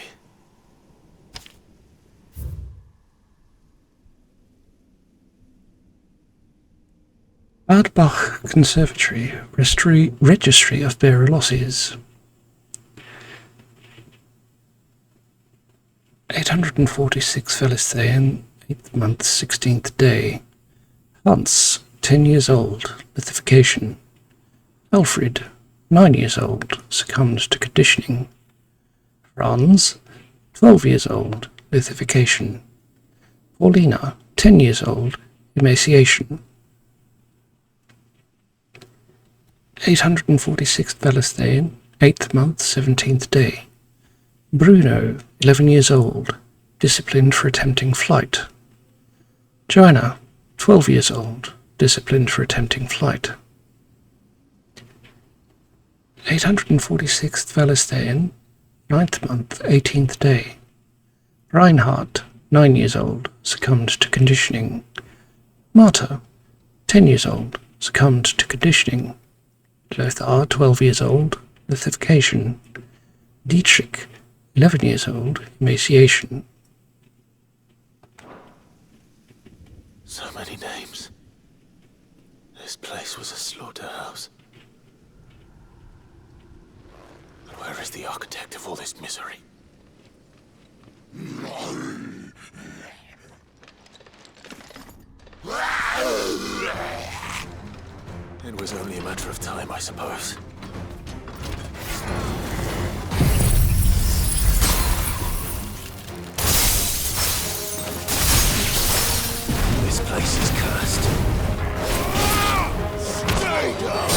Speaker 1: Ardbach Conservatory, Registry of Bearer Losses. 846 Valisthea, 8th month, 16th day. Hans, 10 years old, lithification. Alfred, 9 years old, succumbed to conditioning. Franz, 12 years old, lithification. Paulina, 10 years old, emaciation. 846th Valisthea, 8th month, 17th day. Bruno, 11 years old, disciplined for attempting flight. Joanna, 12 years old, disciplined for attempting flight. 846th Valisthea, 9th month, 18th day. Reinhardt, 9 years old, succumbed to conditioning. Marta, 10 years old, succumbed to conditioning. Lothar, 12 years old, lithification. Dietrich, 11 years old, emaciation.
Speaker 3: So many names. This place was a slaughterhouse. And where is the architect of all this misery? It was only a matter of time, I suppose. This place is cursed. Stay down!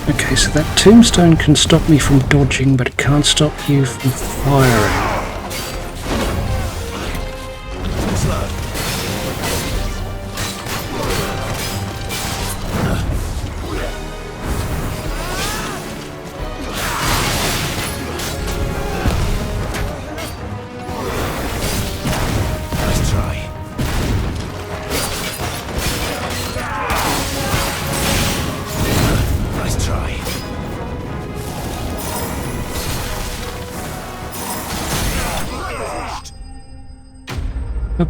Speaker 1: Okay, so that tombstone can stop me from dodging, but it can't stop you from firing. We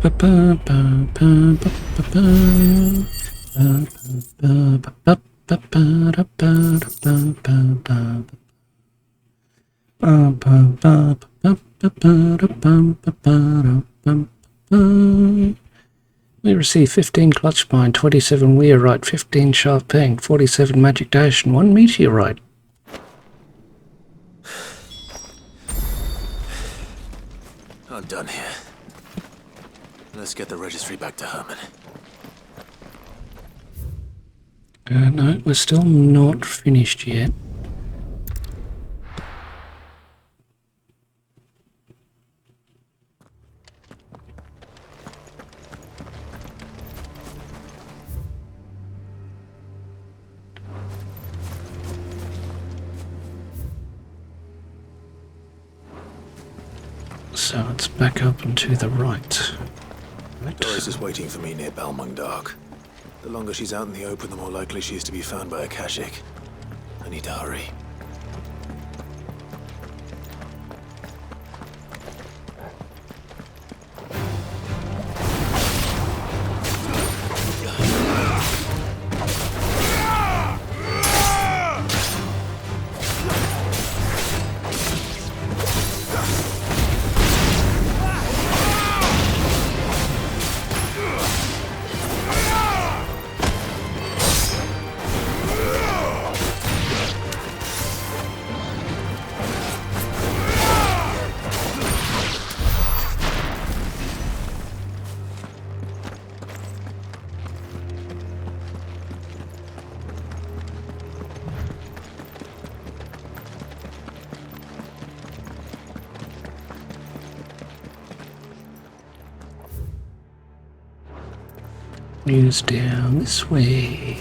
Speaker 1: receive 15 clutch spine, 27 weirite, 15 sharp pang, 47 magic dash, and 1 meteorite.
Speaker 3: I'm done here. Let's get the registry back to Herman.
Speaker 1: No, we're still not finished yet. So it's back up and to the right.
Speaker 3: Doris is waiting for me near Balmung Dark. The longer she's out in the open, the more likely she is to be found by a Kashik. I need to hurry.
Speaker 1: News down this way.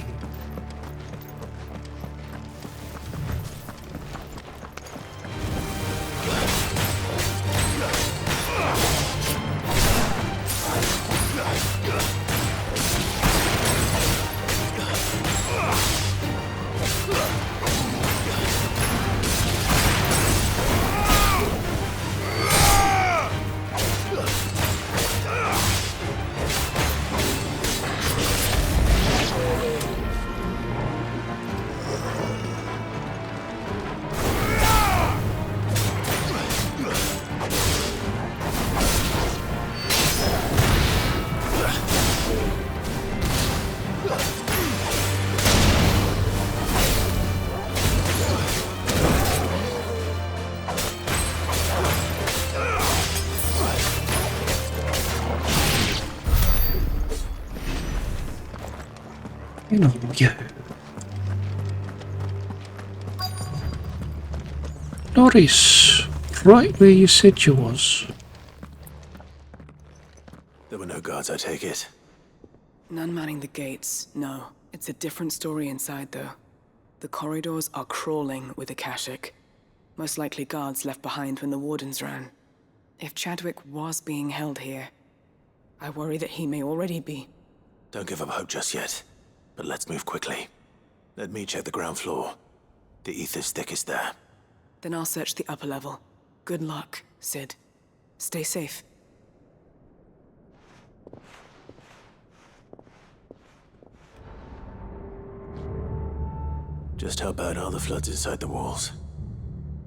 Speaker 1: In on you. Doris, right where you said you was.
Speaker 3: There were no guards, I take it.
Speaker 12: None manning the gates, no. It's a different story inside, though. The corridors are crawling with Akashic. Most likely guards left behind when the wardens ran. If Chadwick was being held here, I worry that he may already be.
Speaker 3: Don't give up hope just yet. But let's move quickly. Let me check the ground floor. The ether's thickest there.
Speaker 12: Then I'll search the upper level. Good luck, Sid. Stay safe.
Speaker 3: Just how bad are the floods inside the walls?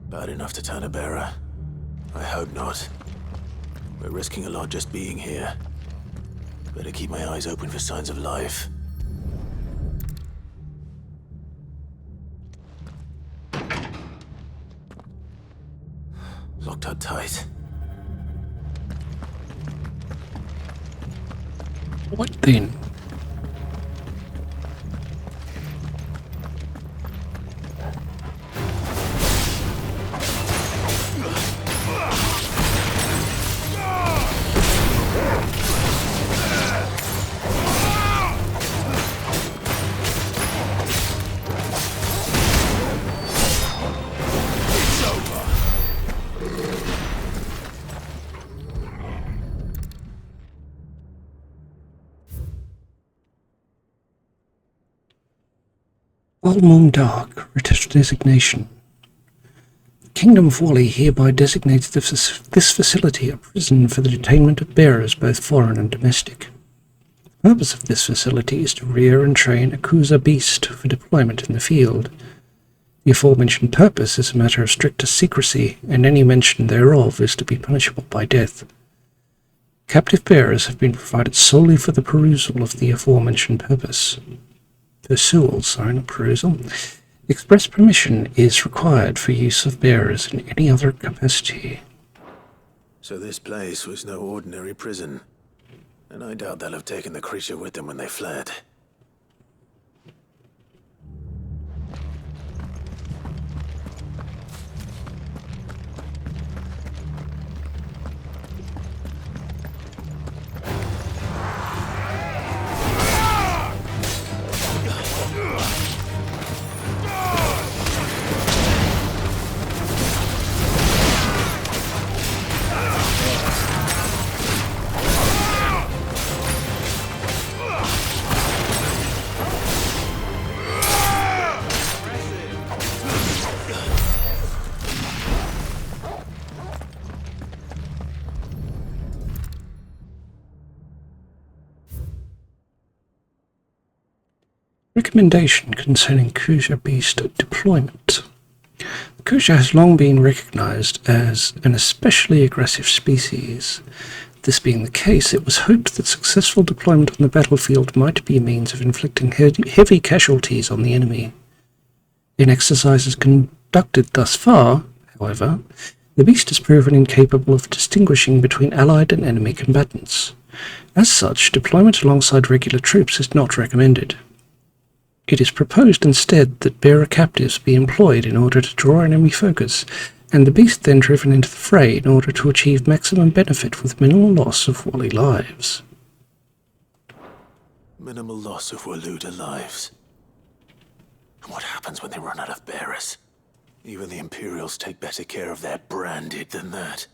Speaker 3: Bad enough to turn a bearer? I hope not. We're risking a lot just being here. Better keep my eyes open for signs of life. Locked up tight.
Speaker 1: What then? Balmung Dark, designation. Kingdom of Wally hereby designates this facility a prison for the detainment of bearers, both foreign and domestic. The purpose of this facility is to rear and train a Kuza beast for deployment in the field. The aforementioned purpose is a matter of strictest secrecy, and any mention thereof is to be punishable by death. Captive bearers have been provided solely for the perusal of the aforementioned purpose. Perusal. Express permission is required for use of bearers in any other capacity.
Speaker 3: So this place was no ordinary prison, and I doubt they'll have taken the creature with them when they fled.
Speaker 1: Recommendation concerning Kuja beast deployment. The Kuja has long been recognized as an especially aggressive species. This being the case, it was hoped that successful deployment on the battlefield might be a means of inflicting heavy casualties on the enemy. In exercises conducted thus far, however, the beast has proven incapable of distinguishing between allied and enemy combatants. As such, deployment alongside regular troops is not recommended. It is proposed instead that bearer captives be employed in order to draw enemy focus, and the beast then driven into the fray in order to achieve maximum benefit with minimal loss of Wally lives.
Speaker 3: Minimal loss of Waluda lives. And what happens when they run out of bearers? Even the Imperials take better care of their branded than that.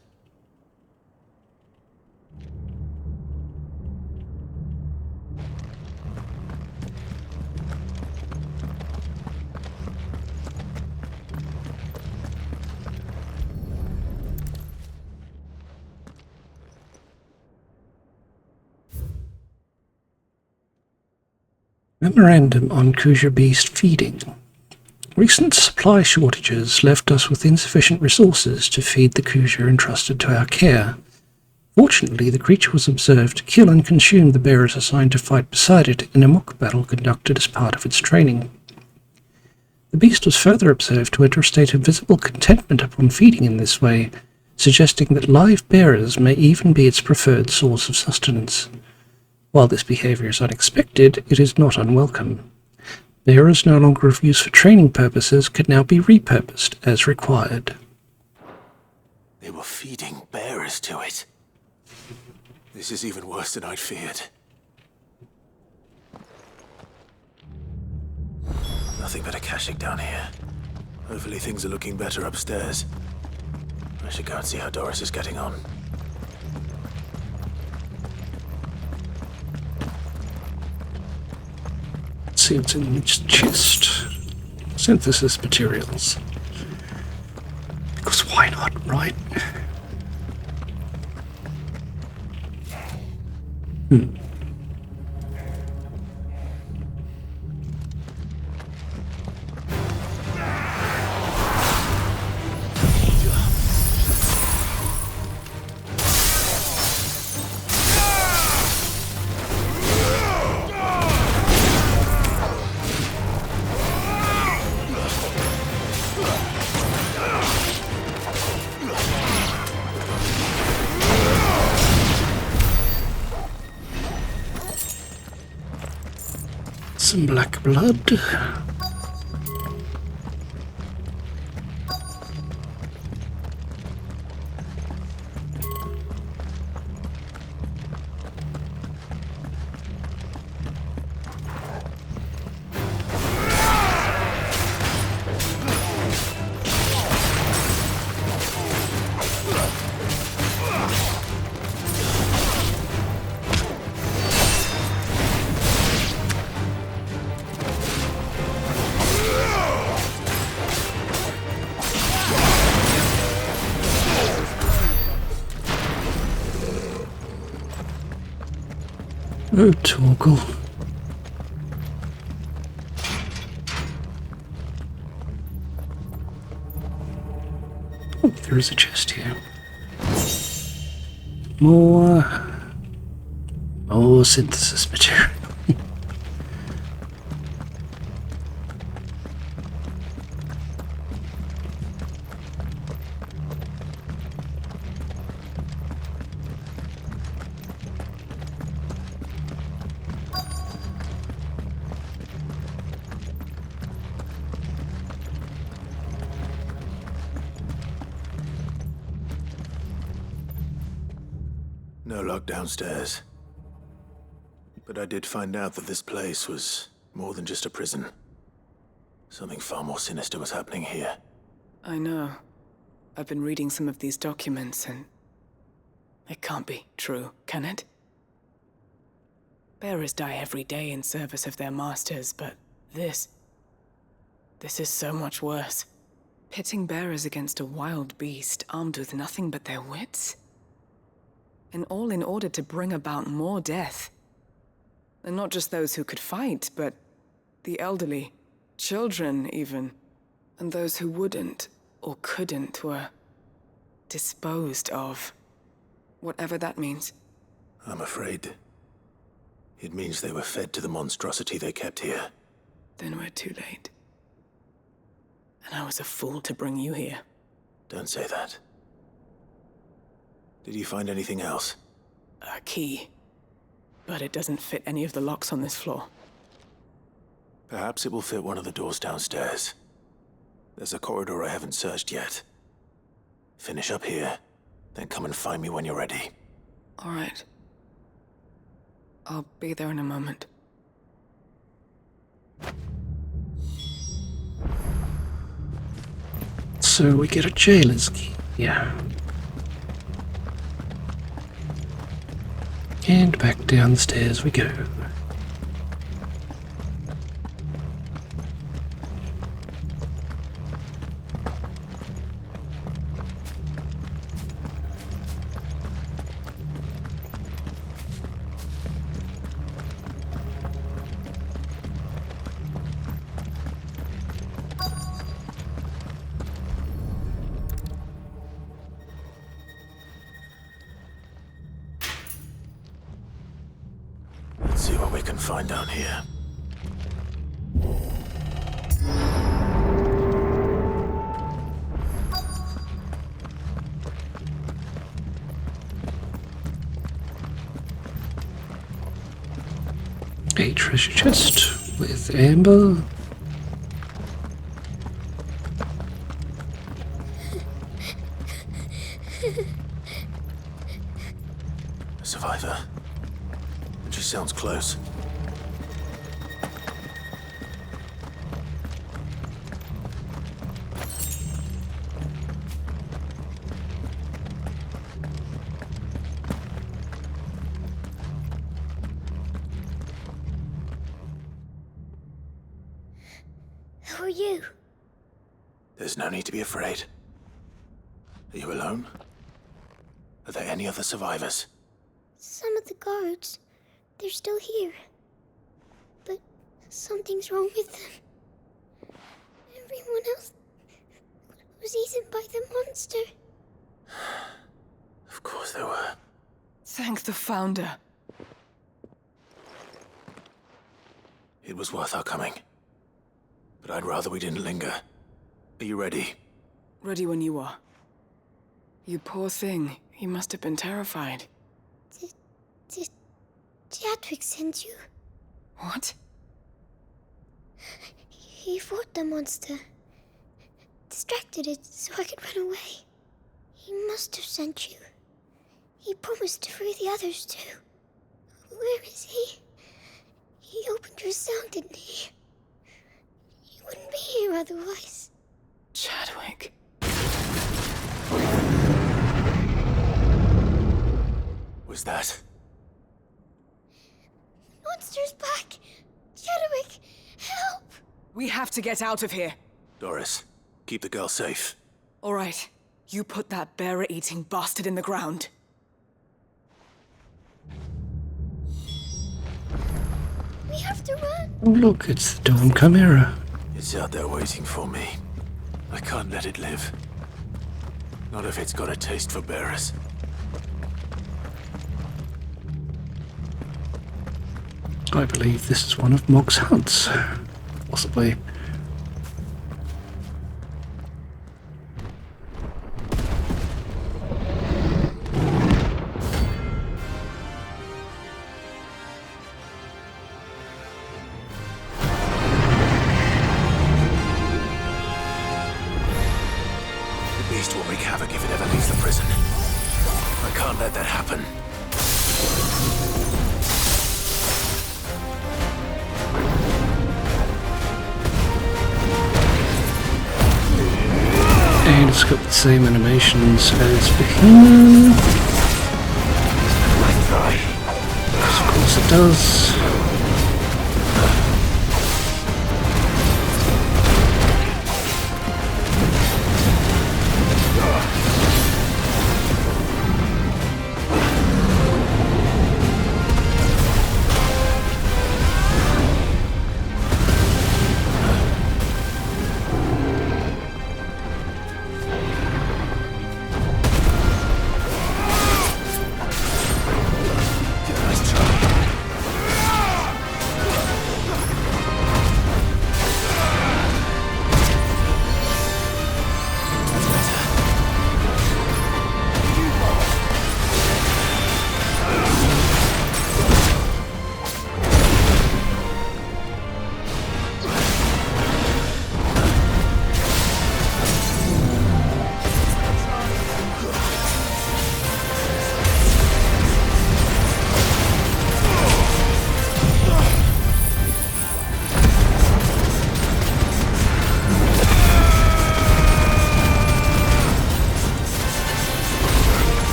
Speaker 1: Memorandum on Kuja beast feeding. Recent supply shortages left us with insufficient resources to feed the Kuja entrusted to our care. Fortunately, the creature was observed to kill and consume the bearers assigned to fight beside it in a mock battle conducted as part of its training. The beast was further observed to enter a state of visible contentment upon feeding in this way, suggesting that live bearers may even be its preferred source of sustenance. While this behavior is unexpected, it is not unwelcome. Bearers no longer of use for training purposes could now be repurposed as required.
Speaker 3: They were feeding bearers to it. This is even worse than I'd feared. Nothing but a Kashyyyk down here. Hopefully things are looking better upstairs. I should go and see how Doris is getting on.
Speaker 1: See what's in its chest. Synthesis materials. Because why not, right? Some black blood. Oh, Torgal. Oh, there is a chest here. More synthesis material.
Speaker 3: No lock downstairs. But I did find out that this place was more than just a prison. Something far more sinister was happening here.
Speaker 12: I know. I've been reading some of these documents and... it can't be true, can it? Bearers die every day in service of their masters, but this is so much worse. Pitting bearers against a wild beast armed with nothing but their wits? And all in order to bring about more death. And not just those who could fight, but the elderly, children even. And those who wouldn't or couldn't were disposed of. Whatever that means.
Speaker 3: I'm afraid it means they were fed to the monstrosity they kept here.
Speaker 12: Then we're too late. And I was a fool to bring you here.
Speaker 3: Don't say that. Did you find anything else?
Speaker 12: A key. But it doesn't fit any of the locks on this floor.
Speaker 3: Perhaps it will fit one of the doors downstairs. There's a corridor I haven't searched yet. Finish up here, then come and find me when you're ready.
Speaker 12: All right. I'll be there in a moment.
Speaker 1: So we get a jailer's key. Yeah. And back down the stairs we go.
Speaker 3: Let's see what we can find down here.
Speaker 1: A treasure chest with amber.
Speaker 3: A survivor. And she sounds close.
Speaker 16: Who are you?
Speaker 3: There's no need to be afraid. Are you alone? Are there any other survivors?
Speaker 16: Some of the guards. They're still here. But something's wrong with them. Everyone else was eaten by the monster.
Speaker 3: Of course there were.
Speaker 12: Thank the Founder.
Speaker 3: It was worth our coming. But I'd rather we didn't linger. Are you ready?
Speaker 12: Ready when you are. You poor thing. He must have been terrified.
Speaker 16: Did Chadwick send you?
Speaker 12: What?
Speaker 16: He fought the monster. Distracted it so I could run away. He must have sent you. He promised to free the others too. Where is he? He opened your cell, didn't he? He wouldn't be here otherwise.
Speaker 12: Chadwick.
Speaker 3: Was that?
Speaker 16: Monster's back! Chadwick, help!
Speaker 12: We have to get out of here.
Speaker 3: Doris, keep the girl safe.
Speaker 12: All right. You put that bearer-eating bastard in the ground.
Speaker 16: We have to run.
Speaker 1: Oh, look, it's the Dome Chimera.
Speaker 2: It's out there waiting for me. I can't let it live. Not if it's got a taste for bearers.
Speaker 1: I believe this is one of Mog's hunts. Possibly.
Speaker 2: The beast will wreak havoc if it ever leaves the prison. I can't let that happen.
Speaker 1: And it's got the same animations as for him. Yes, of course it does.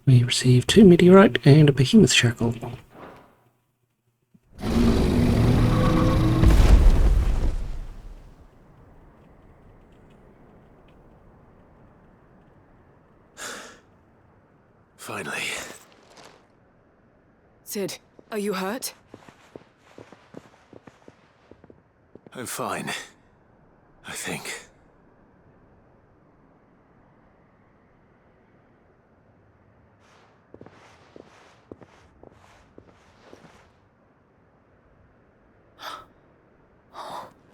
Speaker 1: We received 2 meteorite and a behemoth shackle.
Speaker 2: Finally.
Speaker 12: Sid, are you hurt?
Speaker 2: I'm fine. I think.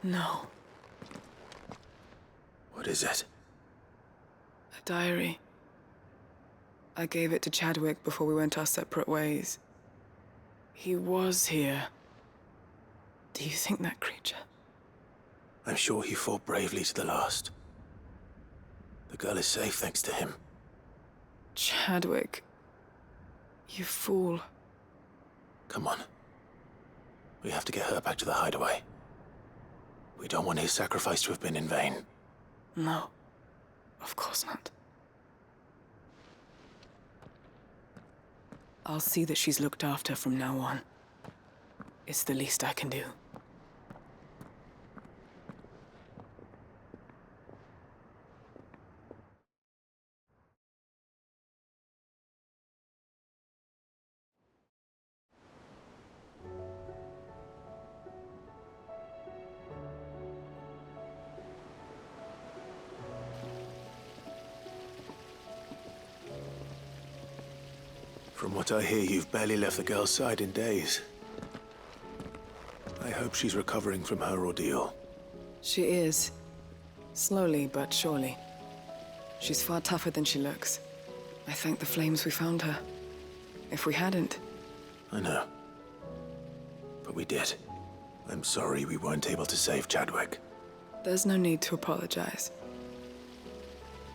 Speaker 12: No.
Speaker 3: What is it?
Speaker 12: A diary. I gave it to Chadwick before we went our separate ways. He was here. Do you think that creature?
Speaker 3: I'm sure he fought bravely to the last. The girl is safe thanks to him.
Speaker 12: Chadwick. You fool.
Speaker 3: Come on. We have to get her back to the hideaway. We don't want his sacrifice to have been in vain.
Speaker 12: No. Of course not. I'll see that she's looked after from now on. It's the least I can do.
Speaker 3: From what I hear, you've barely left the girl's side in days. I hope she's recovering from her ordeal.
Speaker 12: She is. Slowly but surely. She's far tougher than she looks. I thank the flames we found her. If we hadn't...
Speaker 3: I know. But we did. I'm sorry we weren't able to save Chadwick.
Speaker 12: There's no need to apologize.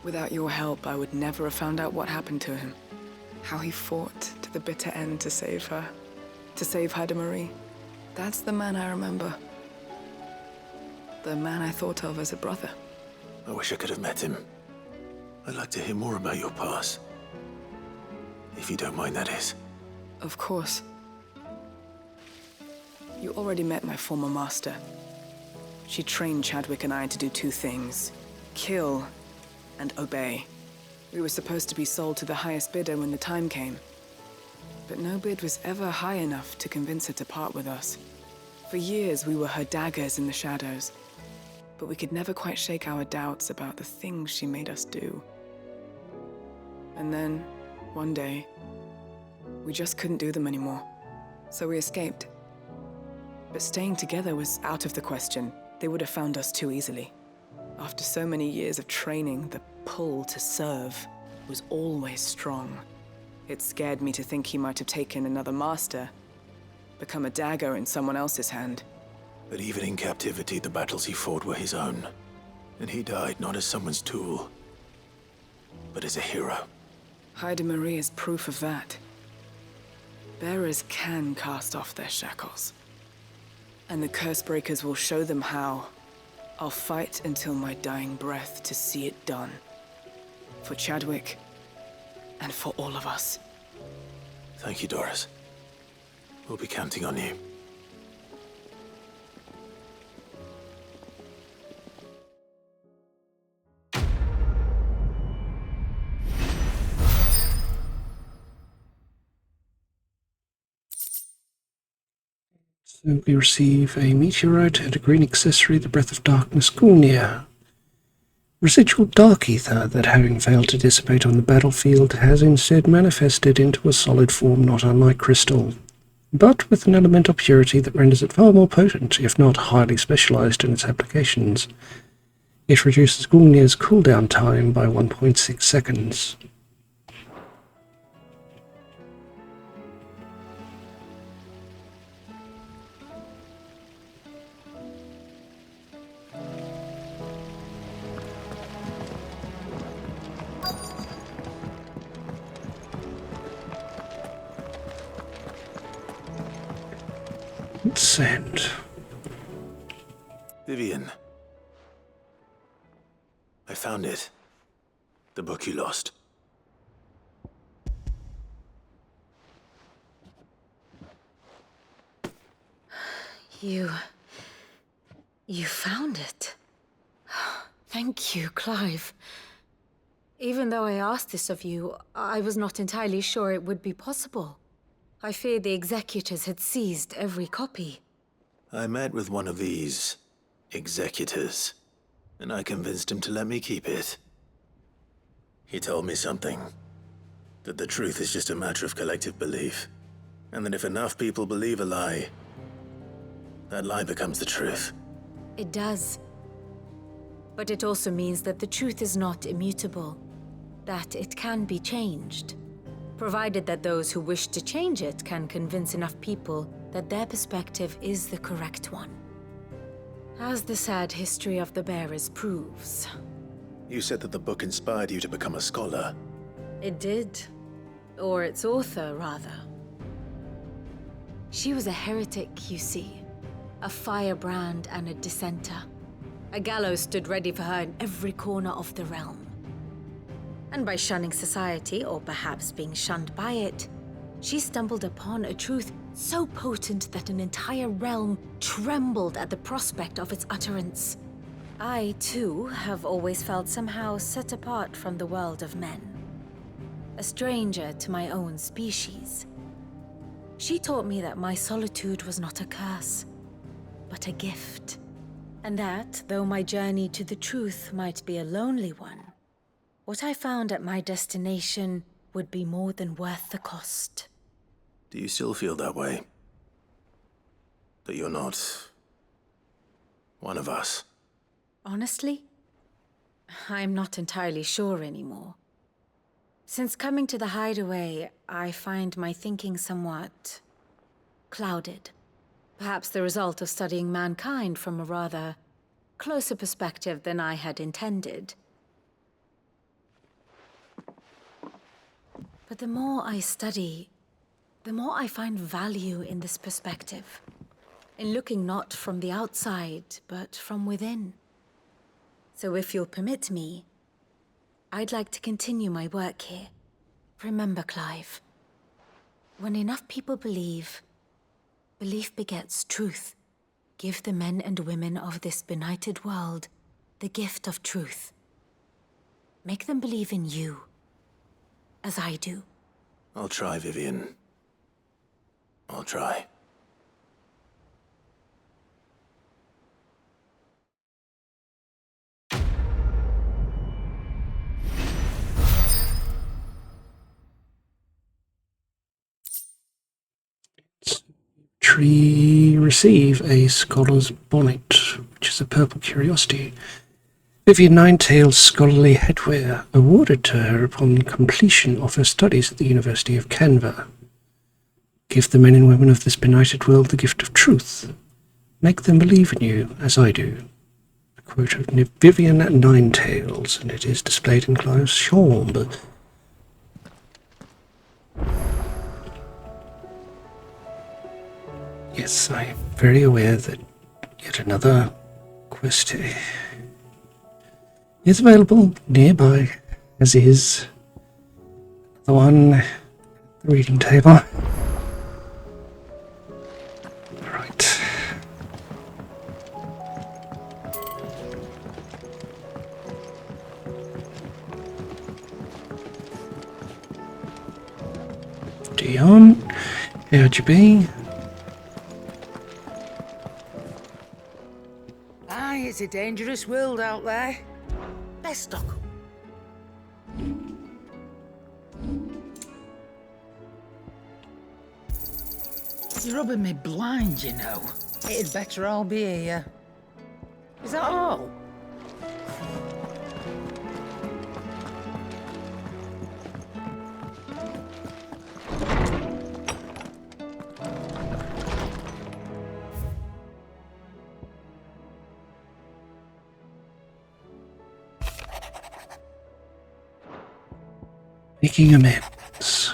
Speaker 12: Without your help, I would never have found out what happened to him. How he fought to the bitter end to save her. To save Haida Marie. That's the man I remember. The man I thought of as a brother.
Speaker 3: I wish I could have met him. I'd like to hear more about your past. If you don't mind, that is.
Speaker 12: Of course. You already met my former master. She trained Chadwick and I to do two things. Kill and obey. We were supposed to be sold to the highest bidder when the time came. But no bid was ever high enough to convince her to part with us. For years, we were her daggers in the shadows. But we could never quite shake our doubts about the things she made us do. And then, one day, we just couldn't do them anymore. So we escaped. But staying together was out of the question. They would have found us too easily. After so many years of training, the pull to serve was always strong. It scared me to think he might have taken another master, become a dagger in someone else's hand.
Speaker 3: But even in captivity, the battles he fought were his own. And he died not as someone's tool, but as a hero.
Speaker 12: Haida Marie is proof of that. Bearers can cast off their shackles. And the Cursebreakers will show them how. I'll fight until my dying breath to see it done. For Chadwick, and for all of us.
Speaker 3: Thank you, Doris. We'll be counting on you.
Speaker 1: So we receive a meteorite and a green accessory, the Breath of Darkness Gulnir. Residual dark ether that, having failed to dissipate on the battlefield, has instead manifested into a solid form not unlike crystal, but with an elemental purity that renders it far more potent, if not highly specialized in its applications. It reduces Gulnir's cooldown time by 1.6 seconds. Let's send.
Speaker 3: Vivian. I found it. The book you lost.
Speaker 14: You found it. Thank you, Clive. Even though I asked this of you, I was not entirely sure it would be possible. I feared the executors had seized every copy.
Speaker 3: I met with one of these executors, and I convinced him to let me keep it. He told me something. That the truth is just a matter of collective belief. And that if enough people believe a lie, that lie becomes the truth.
Speaker 14: It does. But it also means that the truth is not immutable, that it can be changed, provided that those who wish to change it can convince enough people that their perspective is the correct one. As the sad history of the bearers proves.
Speaker 3: You said that the book inspired you to become a scholar.
Speaker 14: It did. Or its author, rather. She was a heretic, you see. A firebrand and a dissenter. A gallows stood ready for her in every corner of the realm. And by shunning society, or perhaps being shunned by it, she stumbled upon a truth so potent that an entire realm trembled at the prospect of its utterance. I, too, have always felt somehow set apart from the world of men. A stranger to my own species. She taught me that my solitude was not a curse, but a gift. And that, though my journey to the truth might be a lonely one, what I found at my destination would be more than worth the cost.
Speaker 3: Do you still feel that way? That you're not one of us?
Speaker 14: Honestly, I'm not entirely sure anymore. Since coming to the hideaway, I find my thinking somewhat clouded. Perhaps the result of studying mankind from a rather closer perspective than I had intended. But the more I study, the more I find value in this perspective. In looking not from the outside, but from within. So if you'll permit me, I'd like to continue my work here. Remember, Clive, when enough people believe, belief begets truth. Give the men and women of this benighted world the gift of truth. Make them believe in you, as I do.
Speaker 3: I'll try, Vivian. I'll try.
Speaker 1: Receive a scholar's bonnet, which is a purple curiosity. Vivian Ninetail's scholarly headwear, awarded to her upon completion of her studies at the University of Canva. Give the men and women of this benighted world the gift of truth. Make them believe in you, as I do. A quote of Vivian Ninetails, and it is displayed in Clive's chambre. Yes, I am very aware that yet another quest is available nearby, as is the one at the reading table. Right. Dion, how'd you be?
Speaker 20: Aye, it's a dangerous world out there. Best stock up. You're rubbing me blind, you know. It'd better all be here. Is that all?
Speaker 1: Making amends.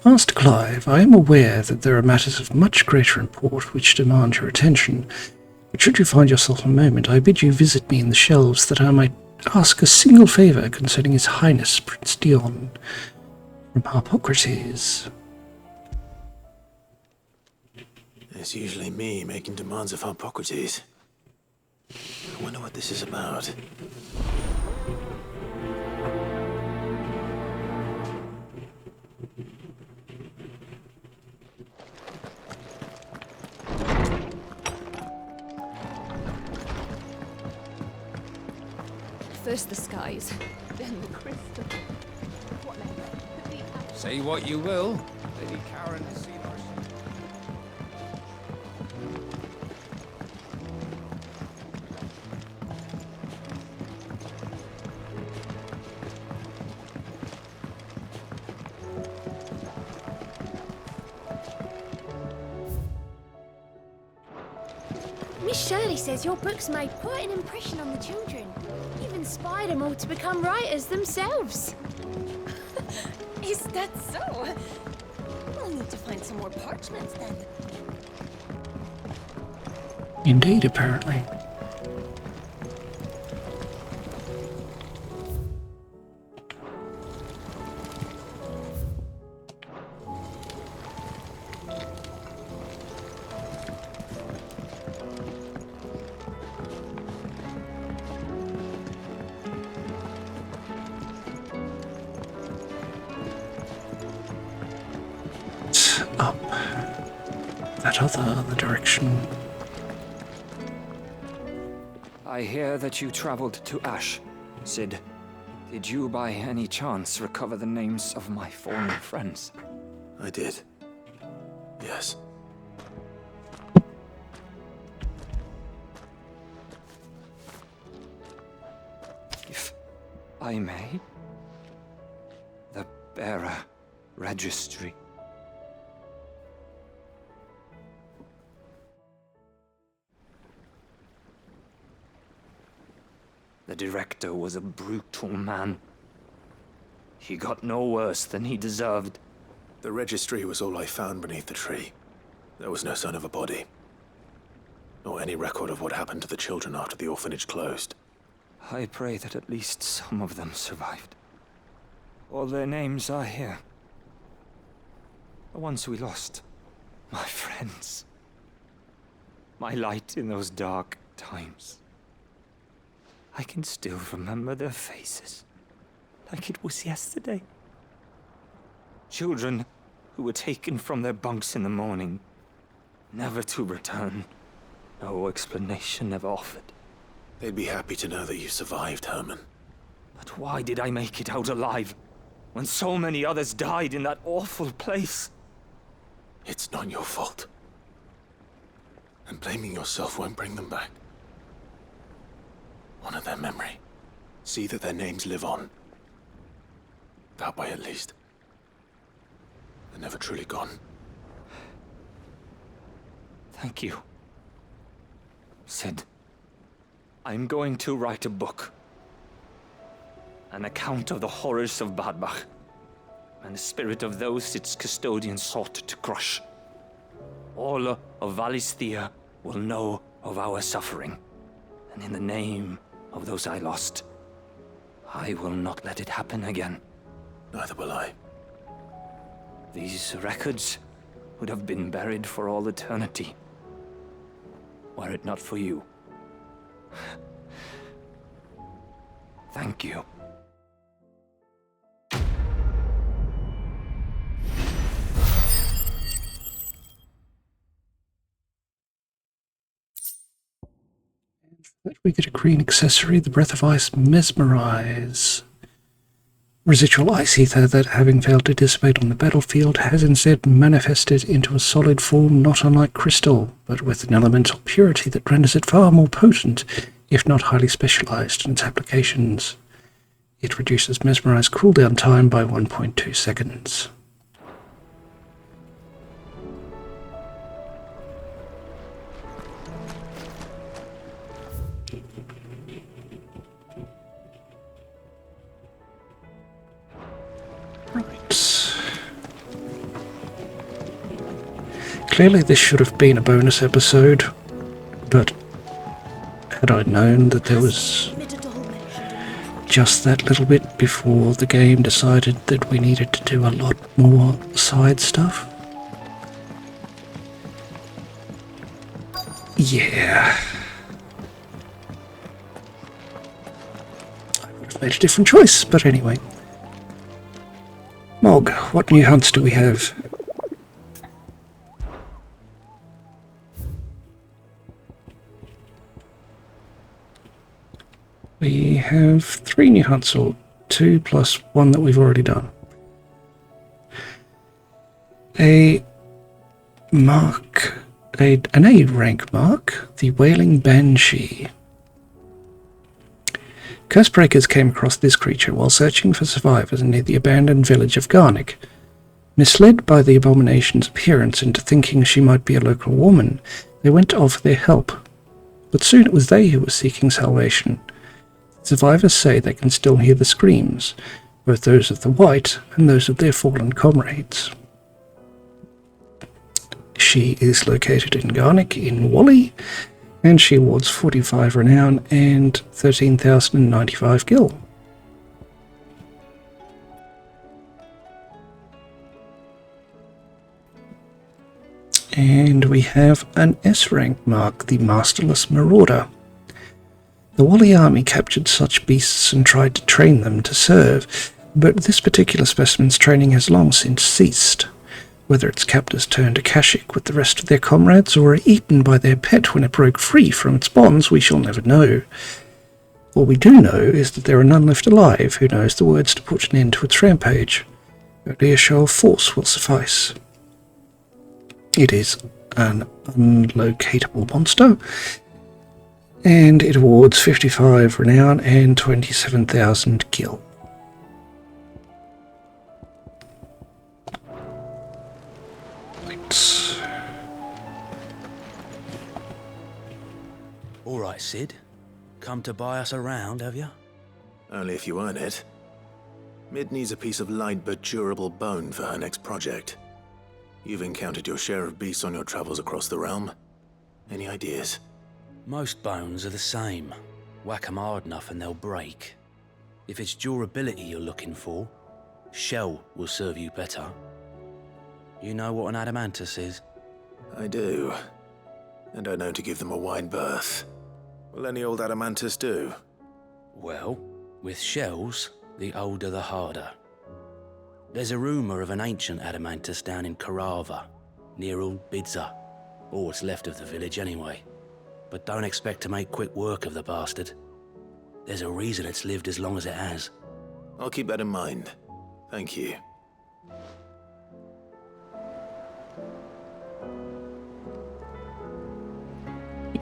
Speaker 1: Master Clive, I am aware that there are matters of much greater import which demand your attention, but should you find yourself a moment, I bid you visit me in the shelves that I might ask a single favour concerning His Highness Prince Dion from Harpocrates.
Speaker 3: It's usually me making demands of Harpocrates. I wonder what this is about.
Speaker 4: First the skies, then the crystal. What next?
Speaker 7: Say what you will, Lady Karen has seen
Speaker 16: Miss Shirley says your books made quite an impression on the children. Even inspired them all to become writers themselves.
Speaker 19: Is that so? We'll need to find some more parchments then.
Speaker 1: Indeed, apparently. Up that other direction.
Speaker 15: I hear that you traveled to Ash, Cid. Did you by any chance recover the names of my fallen friends?
Speaker 3: I did. Yes.
Speaker 15: If I may? The bearer registry. The director was a brutal man. He got no worse than he deserved.
Speaker 3: The registry was all I found beneath the tree. There was no sign of a body. Nor any record of what happened to the children after the orphanage closed.
Speaker 15: I pray that at least some of them survived. All their names are here. The ones we lost. My friends. My light in those dark times. I can still remember their faces, like it was yesterday. Children who were taken from their bunks in the morning, never to return. No explanation ever offered.
Speaker 3: They'd be happy to know that you survived, Herman.
Speaker 15: But why did I make it out alive, when so many others died in that awful place?
Speaker 3: It's not your fault. And blaming yourself won't bring them back. Honor their memory. See that their names live on. That way, at least. They're never truly gone.
Speaker 15: Thank you. Cid, I'm going to write a book. An account of the horrors of Badbach, and the spirit of those its custodians sought to crush. All of Valisthea will know of our suffering, and in the name of those I lost, I will not let it happen again.
Speaker 3: Neither will I.
Speaker 15: These records would have been buried for all eternity, were it not for you. Thank you.
Speaker 1: We get a green accessory, the Breath of Ice Mesmerize. Residual ice ether that, having failed to dissipate on the battlefield, has instead manifested into a solid form not unlike crystal, but with an elemental purity that renders it far more potent, if not highly specialized in its applications. It reduces Mesmerize cooldown time by 1.2 seconds. Clearly this should have been a bonus episode, but had I known that there was just that little bit before the game decided that we needed to do a lot more side stuff. Yeah. I would have made a different choice, but anyway. Mog, what new hunts do we have? We have 3 new hunts, or 2 plus 1 that we've already done. An A rank mark, the Wailing Banshee. Cursebreakers came across this creature while searching for survivors near the abandoned village of Garnick. Misled by the abomination's appearance into thinking she might be a local woman, they went to offer their help. but soon it was they who were seeking salvation. Survivors say they can still hear the screams, both those of the White and those of their fallen comrades. She is located in Garnick in Wally, and she awards 45 renown and 13,095 gil. And we have an S-rank mark, the Masterless Marauder. The Wally army captured such beasts and tried to train them to serve, but this particular specimen's training has long since ceased. Whether its captors turned Akashic with the rest of their comrades or are eaten by their pet when it broke free from its bonds, we shall never know. All we do know is that there are none left alive who knows the words to put an end to its rampage. Only a show of force will suffice. It is an unlocatable monster, and it awards 55 renown and 27,000 gil.
Speaker 8: All right, Sid. Come to buy us around, have you?
Speaker 3: Only if you earn it. Mid needs a piece of light but durable bone for her next project. You've encountered your share of beasts on your travels across the realm. Any ideas?
Speaker 8: Most bones are the same. Whack 'em hard enough and they'll break. If it's durability you're looking for, shell will serve you better. You know what an adamantus is?
Speaker 3: I do. And I know to give them a wide berth. Will any old adamantus do?
Speaker 8: Well, with shells, the older the harder. There's a rumour of an ancient adamantus down in Karava, near Old Bidza, or what's left of the village anyway. But don't expect to make quick work of the bastard. There's a reason it's lived as long as it has.
Speaker 3: I'll keep that in mind. Thank you.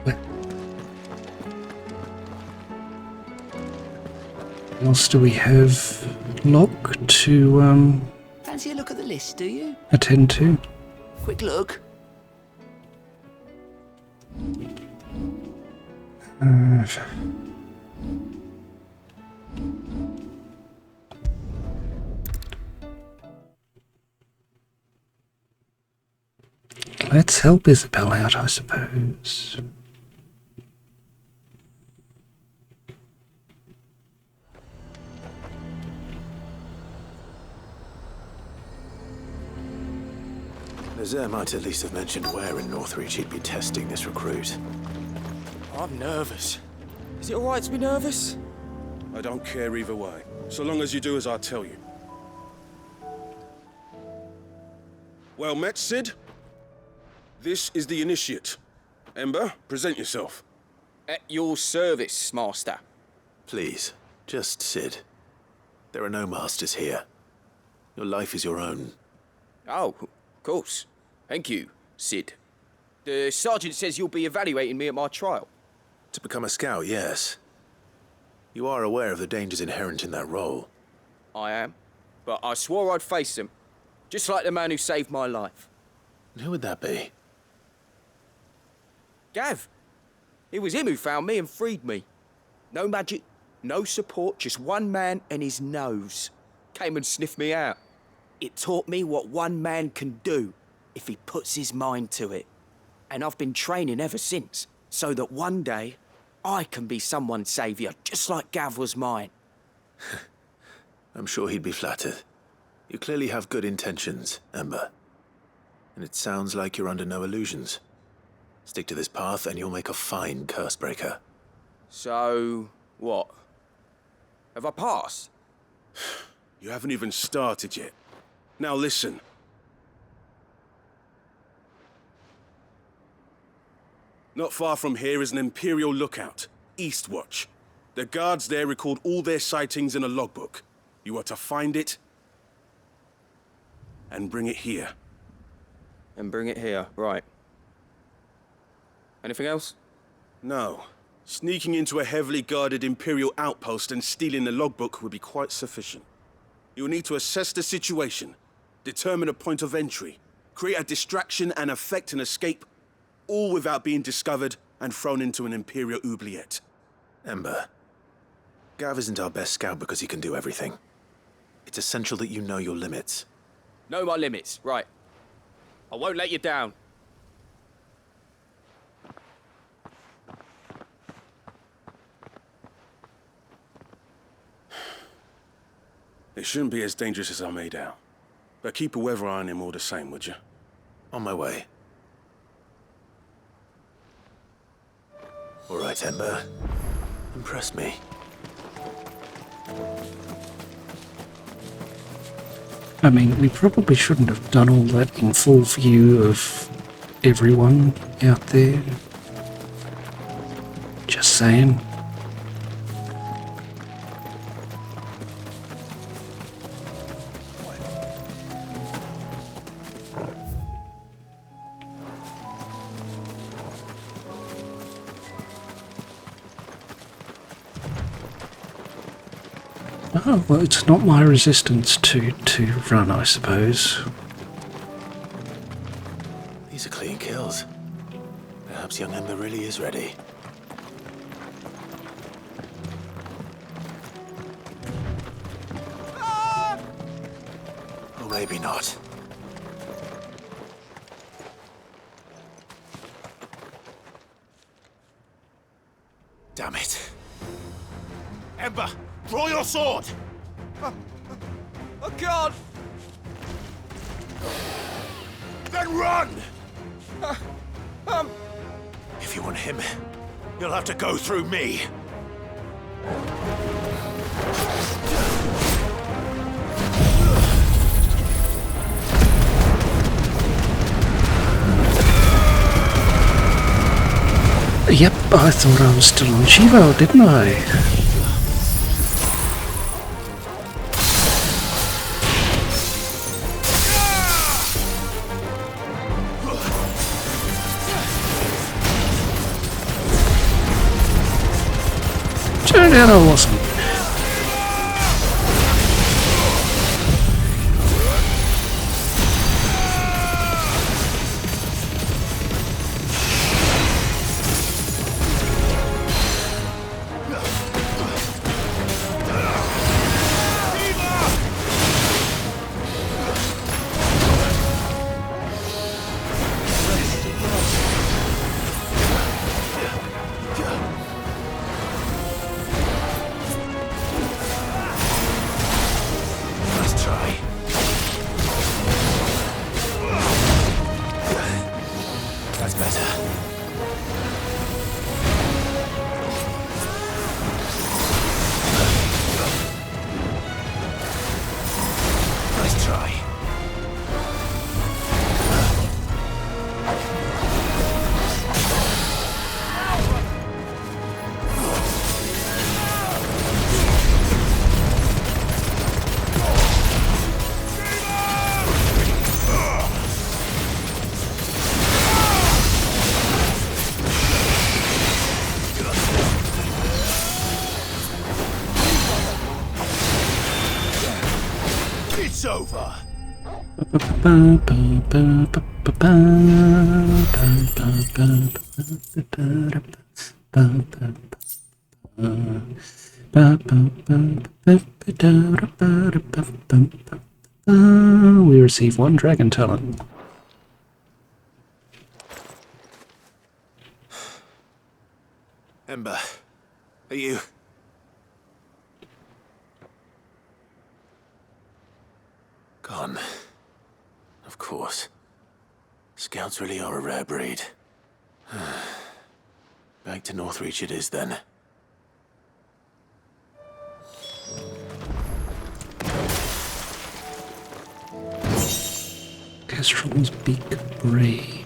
Speaker 1: What else do we have? Locke to
Speaker 8: Fancy a look at the list, do you?
Speaker 1: attend to.
Speaker 8: Quick look.
Speaker 1: Let's help Isabel out, I suppose.
Speaker 3: Nazaire might at least have mentioned where in Northreach he'd be testing this recruit.
Speaker 7: I'm nervous. Is it alright to be nervous?
Speaker 13: I don't care either way, so long as you do as I tell you. Well met, Sid. This is the initiate. Ember, present yourself.
Speaker 7: At your service, Master.
Speaker 3: Please, just Sid. There are no masters here. Your life is your own.
Speaker 7: Oh, of course. Thank you, Sid. The sergeant says you'll be evaluating me at my trial.
Speaker 3: To become a scout, yes. You are aware of the dangers inherent in that role.
Speaker 7: I am. But I swore I'd face them. Just like the man who saved my life.
Speaker 3: And who would that be?
Speaker 7: Gav. It was him who found me and freed me. No magic, no support, just one man and his nose. Came and sniffed me out. It taught me what one man can do if he puts his mind to it. And I've been training ever since, so that one day I can be someone's saviour, just like Gav was mine.
Speaker 3: I'm sure he'd be flattered. You clearly have good intentions, Ember. And it sounds like you're under no illusions. Stick to this path and you'll make a fine Cursebreaker.
Speaker 7: So, what? Have I passed?
Speaker 13: You haven't even started yet. Now listen. Not far from here is an Imperial lookout, Eastwatch. The guards there record all their sightings in a logbook. You are to find it and bring it here.
Speaker 7: And bring it here, right. Anything else?
Speaker 13: No. Sneaking into a heavily guarded Imperial outpost and stealing the logbook would be quite sufficient. You'll need to assess the situation, determine a point of entry, create a distraction and effect an escape, all without being discovered and thrown into an Imperial oubliette.
Speaker 3: Ember, Gav isn't our best scout because he can do everything. It's essential that you know your limits.
Speaker 7: Know my limits, right. I won't let you down.
Speaker 13: It shouldn't be as dangerous as I made out. But keep a weather eye on him all the same, would you?
Speaker 3: On my way. All right, Ember. Impress me.
Speaker 1: I mean, we probably shouldn't have done all that in full view of everyone out there. Just saying. Oh, well, it's not my resistance to run, I suppose.
Speaker 3: These are clean kills. Perhaps young Ember really is ready. Or maybe not. Damn it.
Speaker 13: Ember, draw your sword!
Speaker 7: I can't!
Speaker 13: Then run!
Speaker 3: If you want him, you'll have to go through me.
Speaker 1: Yep, I thought I was still on Shivo, didn't I? Turned out I wasn't.
Speaker 13: It's over.
Speaker 1: We receive 1 dragon talent.
Speaker 3: Ember, are you... Gone. Of course. Scouts really are a rare breed. Back to Northreach it is then.
Speaker 1: Kestrel's Beak Braid.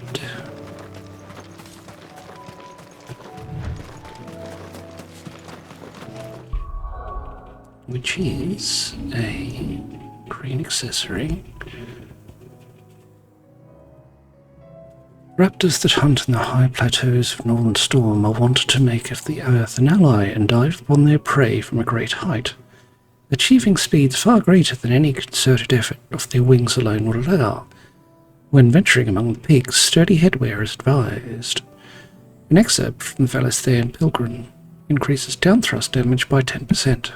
Speaker 1: Which is a green accessory. Raptors that hunt in the high plateaus of Northern Storm are wanted to make of the Earth an ally and dive upon their prey from a great height, achieving speeds far greater than any concerted effort of their wings alone would allow. When venturing among the peaks, sturdy headwear is advised. An excerpt from the Valisthea Pilgrim increases down thrust damage by 10%.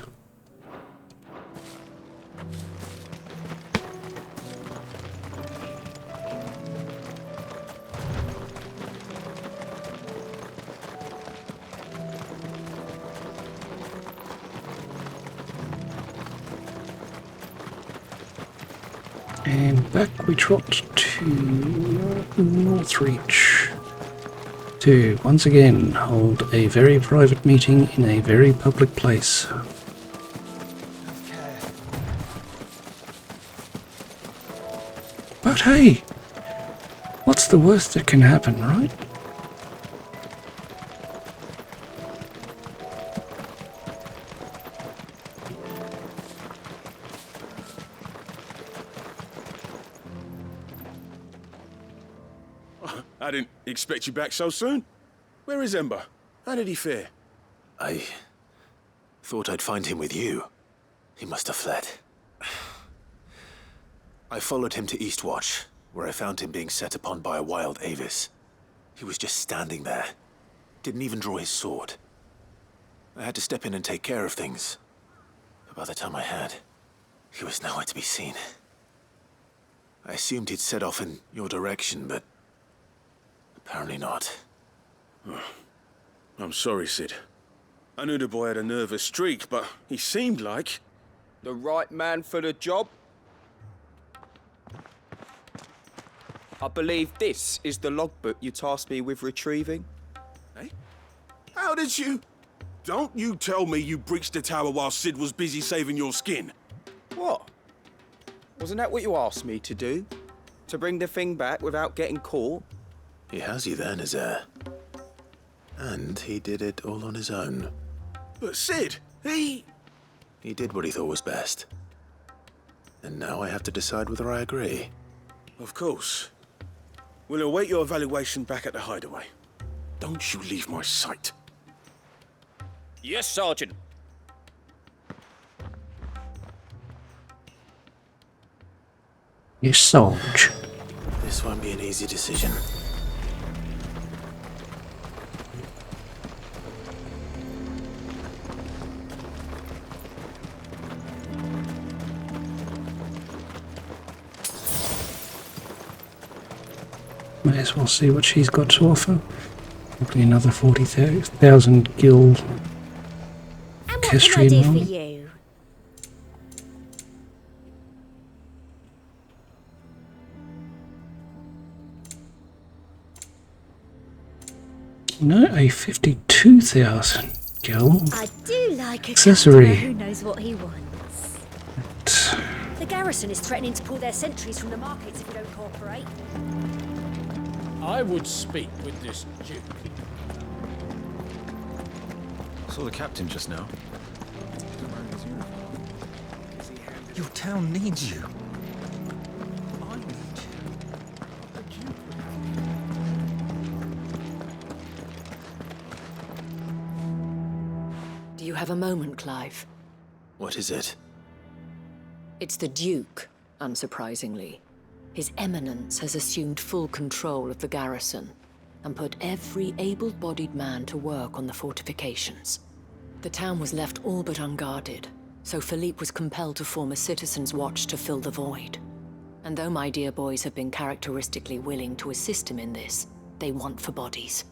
Speaker 1: And back we trot to Northreach to once again hold a very private meeting in a very public place. But hey, what's the worst that can happen, right?
Speaker 13: I didn't expect you back so soon. Where is Ember? How did he fare?
Speaker 3: I thought I'd find him with you. He must have fled. I followed him to Eastwatch, where I found him being set upon by a wild Avis. He was just standing there. Didn't even draw his sword. I had to step in and take care of things. But by the time I had, he was nowhere to be seen. I assumed he'd set off in your direction, but apparently not.
Speaker 13: I'm sorry, Sid. I knew the boy had a nervous streak, but he seemed like...
Speaker 7: The right man for the job? I believe this is the logbook you tasked me with retrieving.
Speaker 13: Eh? How did you... Don't you tell me you breached the tower while Sid was busy saving your skin.
Speaker 7: What? Wasn't that what you asked me to do? To bring the thing back without getting caught?
Speaker 3: He has you there, Nazaire. And he did it all on his own.
Speaker 13: But Sid, he
Speaker 3: did what he thought was best. And now I have to decide whether I agree.
Speaker 13: Of course. We'll await your evaluation back at the hideaway. Don't you leave my sight.
Speaker 7: Yes, Sergeant.
Speaker 1: Yes, Sarge.
Speaker 3: This won't be an easy decision.
Speaker 1: May as well see what she's got to offer. Probably another 40,000 gil Kestrian
Speaker 14: do for
Speaker 1: money.
Speaker 14: you?
Speaker 1: No, a 52,000 gil
Speaker 14: I do like a
Speaker 1: accessory.
Speaker 14: customer who knows what he wants. The garrison is threatening to pull their sentries from the markets if we don't cooperate.
Speaker 11: I would speak with this Duke.
Speaker 22: Saw the captain just now. Your town needs you. I need you.
Speaker 23: Do you have a moment, Clive?
Speaker 3: What is it?
Speaker 23: It's the Duke, unsurprisingly. His Eminence has assumed full control of the garrison and put every able-bodied man to work on the fortifications. The town was left all but unguarded, so Philippe was compelled to form a citizens' watch to fill the void. And though my dear boys have been characteristically willing to assist him in this, they want for bodies.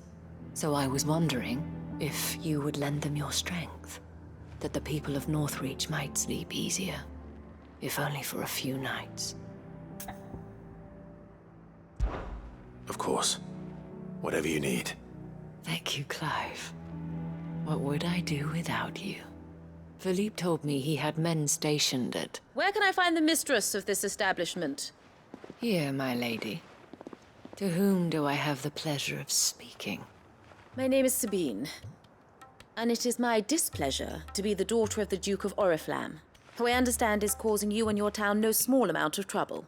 Speaker 23: So I was wondering if you would lend them your strength, that the people of Northreach might sleep easier, if only for a few nights.
Speaker 3: Of course. Whatever you need.
Speaker 23: Thank you, Clive. What would I do without you? Philippe told me he had men stationed at...
Speaker 24: Where can I find the mistress of this establishment?
Speaker 23: Here, my lady. To whom do I have the pleasure of speaking?
Speaker 24: My name is Sabine, and it is my displeasure to be the daughter of the Duke of Oriflamme, who I understand is causing you and your town no small amount of trouble.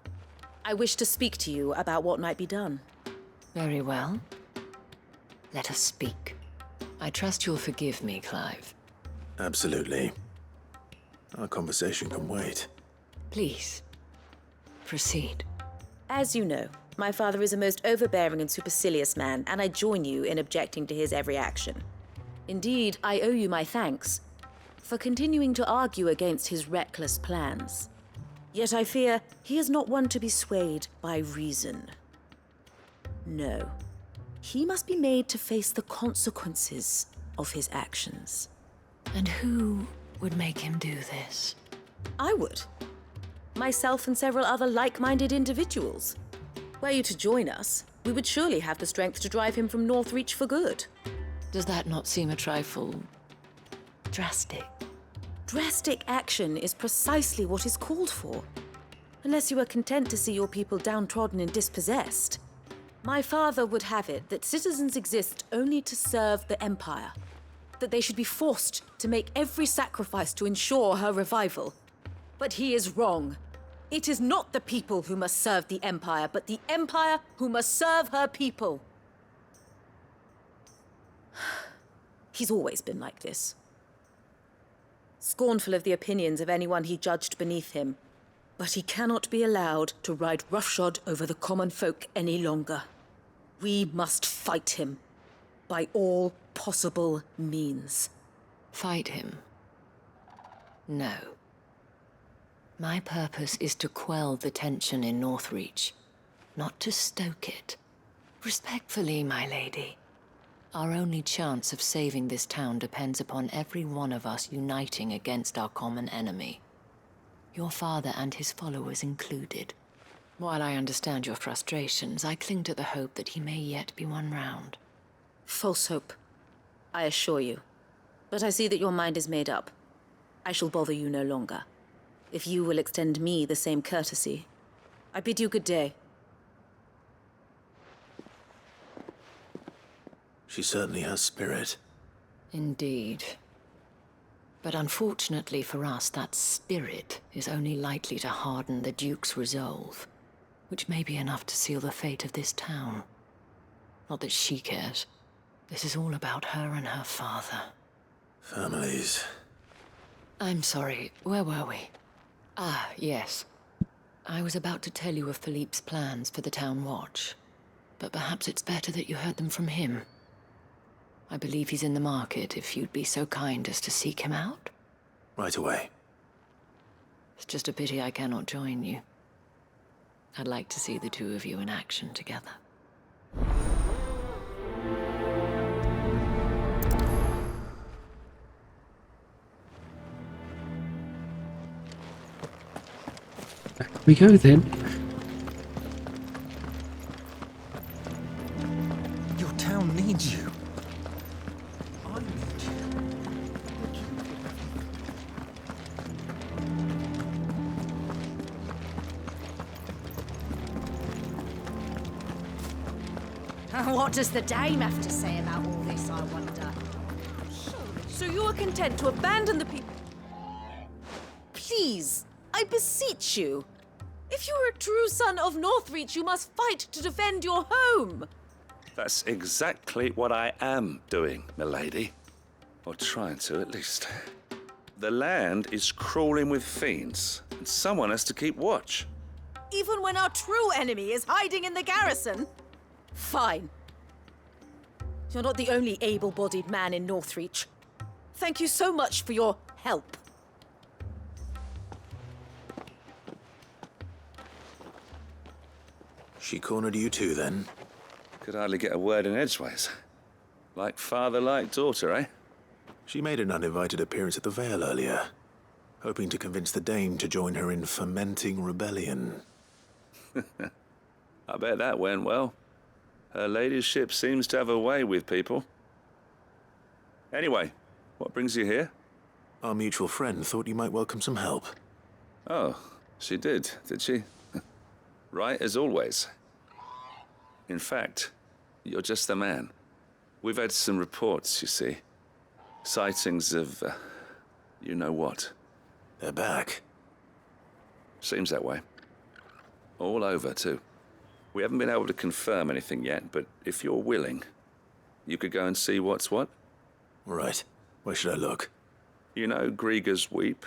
Speaker 24: I wish to speak to you about what might be done.
Speaker 23: Very well. Let us speak. I trust you'll forgive me, Clive.
Speaker 3: Absolutely. Our conversation can wait.
Speaker 23: Please, proceed.
Speaker 24: As you know, My father is a most overbearing and supercilious man, and I join you in objecting to his every action. Indeed, I owe you my thanks for continuing to argue against his reckless plans. Yet I fear he is not one to be swayed by reason. No. He must be made to face the consequences of his actions.
Speaker 23: And who would make him do this?
Speaker 24: I would. Myself and several other like-minded individuals. Were you to join us, we would surely have the strength to drive him from Northreach for good.
Speaker 23: Does that not seem a trifle drastic?
Speaker 24: Drastic action is precisely what is called for. Unless you are content to see your people downtrodden and dispossessed. My father would have it that citizens exist only to serve the Empire. That they should be forced to make every sacrifice to ensure her revival. But he is wrong. It is not the people who must serve the Empire, but the Empire who must serve her people. He's always been like this. Scornful of the opinions of anyone he judged beneath him. But he cannot be allowed to ride roughshod over the common folk any longer. We must fight him by all possible means.
Speaker 23: Fight him? No. My purpose is to quell the tension in Northreach, not to stoke it. Respectfully, my lady. Our only chance of saving this town depends upon every one of us uniting against our common enemy. Your father and his followers included. While I understand your frustrations, I cling to the hope that he may yet be won round.
Speaker 24: False hope, I assure you. But I see that your mind is made up. I shall bother you no longer. If you will extend me the same courtesy, I bid you good day.
Speaker 3: She certainly has spirit.
Speaker 23: Indeed. But unfortunately for us, that spirit is only likely to harden the Duke's resolve, which may be enough to seal the fate of this town. Not that she cares. This is all about her and her father.
Speaker 3: Families.
Speaker 23: I'm sorry, where were we? Ah, yes. I was about to tell you of Philippe's plans for the town watch, but perhaps it's better that you heard them from him. I believe he's in the market, if you'd be so kind as to seek him out.
Speaker 3: Right away.
Speaker 23: It's just a pity I cannot join you. I'd like to see the two of you in action together.
Speaker 1: Back we go then.
Speaker 22: Your town needs you. I need you.
Speaker 14: What does the dame have to say about all this, I wonder?
Speaker 24: So you are content to abandon the people? Please, I beseech you. If you are a true son of Northreach, you must fight to defend your home.
Speaker 6: That's exactly what I am doing, milady. Or trying to, at least. The land is crawling with fiends, and someone has to keep watch.
Speaker 24: Even when our true enemy is hiding in the garrison? Fine. You're not the only able-bodied man in Northreach. Thank you so much for your help.
Speaker 3: She cornered you too, then?
Speaker 6: Could hardly get a word in edgeways. Like father, like daughter, eh?
Speaker 3: She made an uninvited appearance at the Vale earlier, hoping to convince the Dame to join her in fomenting rebellion.
Speaker 6: I bet that went well. Her ladyship seems to have a way with people. Anyway, what brings you here?
Speaker 3: Our mutual friend thought you might welcome some help.
Speaker 6: Oh, she did she? Right as always. In fact, you're just the man. We've had some reports, you see. Sightings of, you know what.
Speaker 3: They're back.
Speaker 6: Seems that way. All over, too. We haven't been able to confirm anything yet, but if you're willing, you could go and see what's what.
Speaker 3: Right. Where should I look?
Speaker 6: You know Grieger's Weep?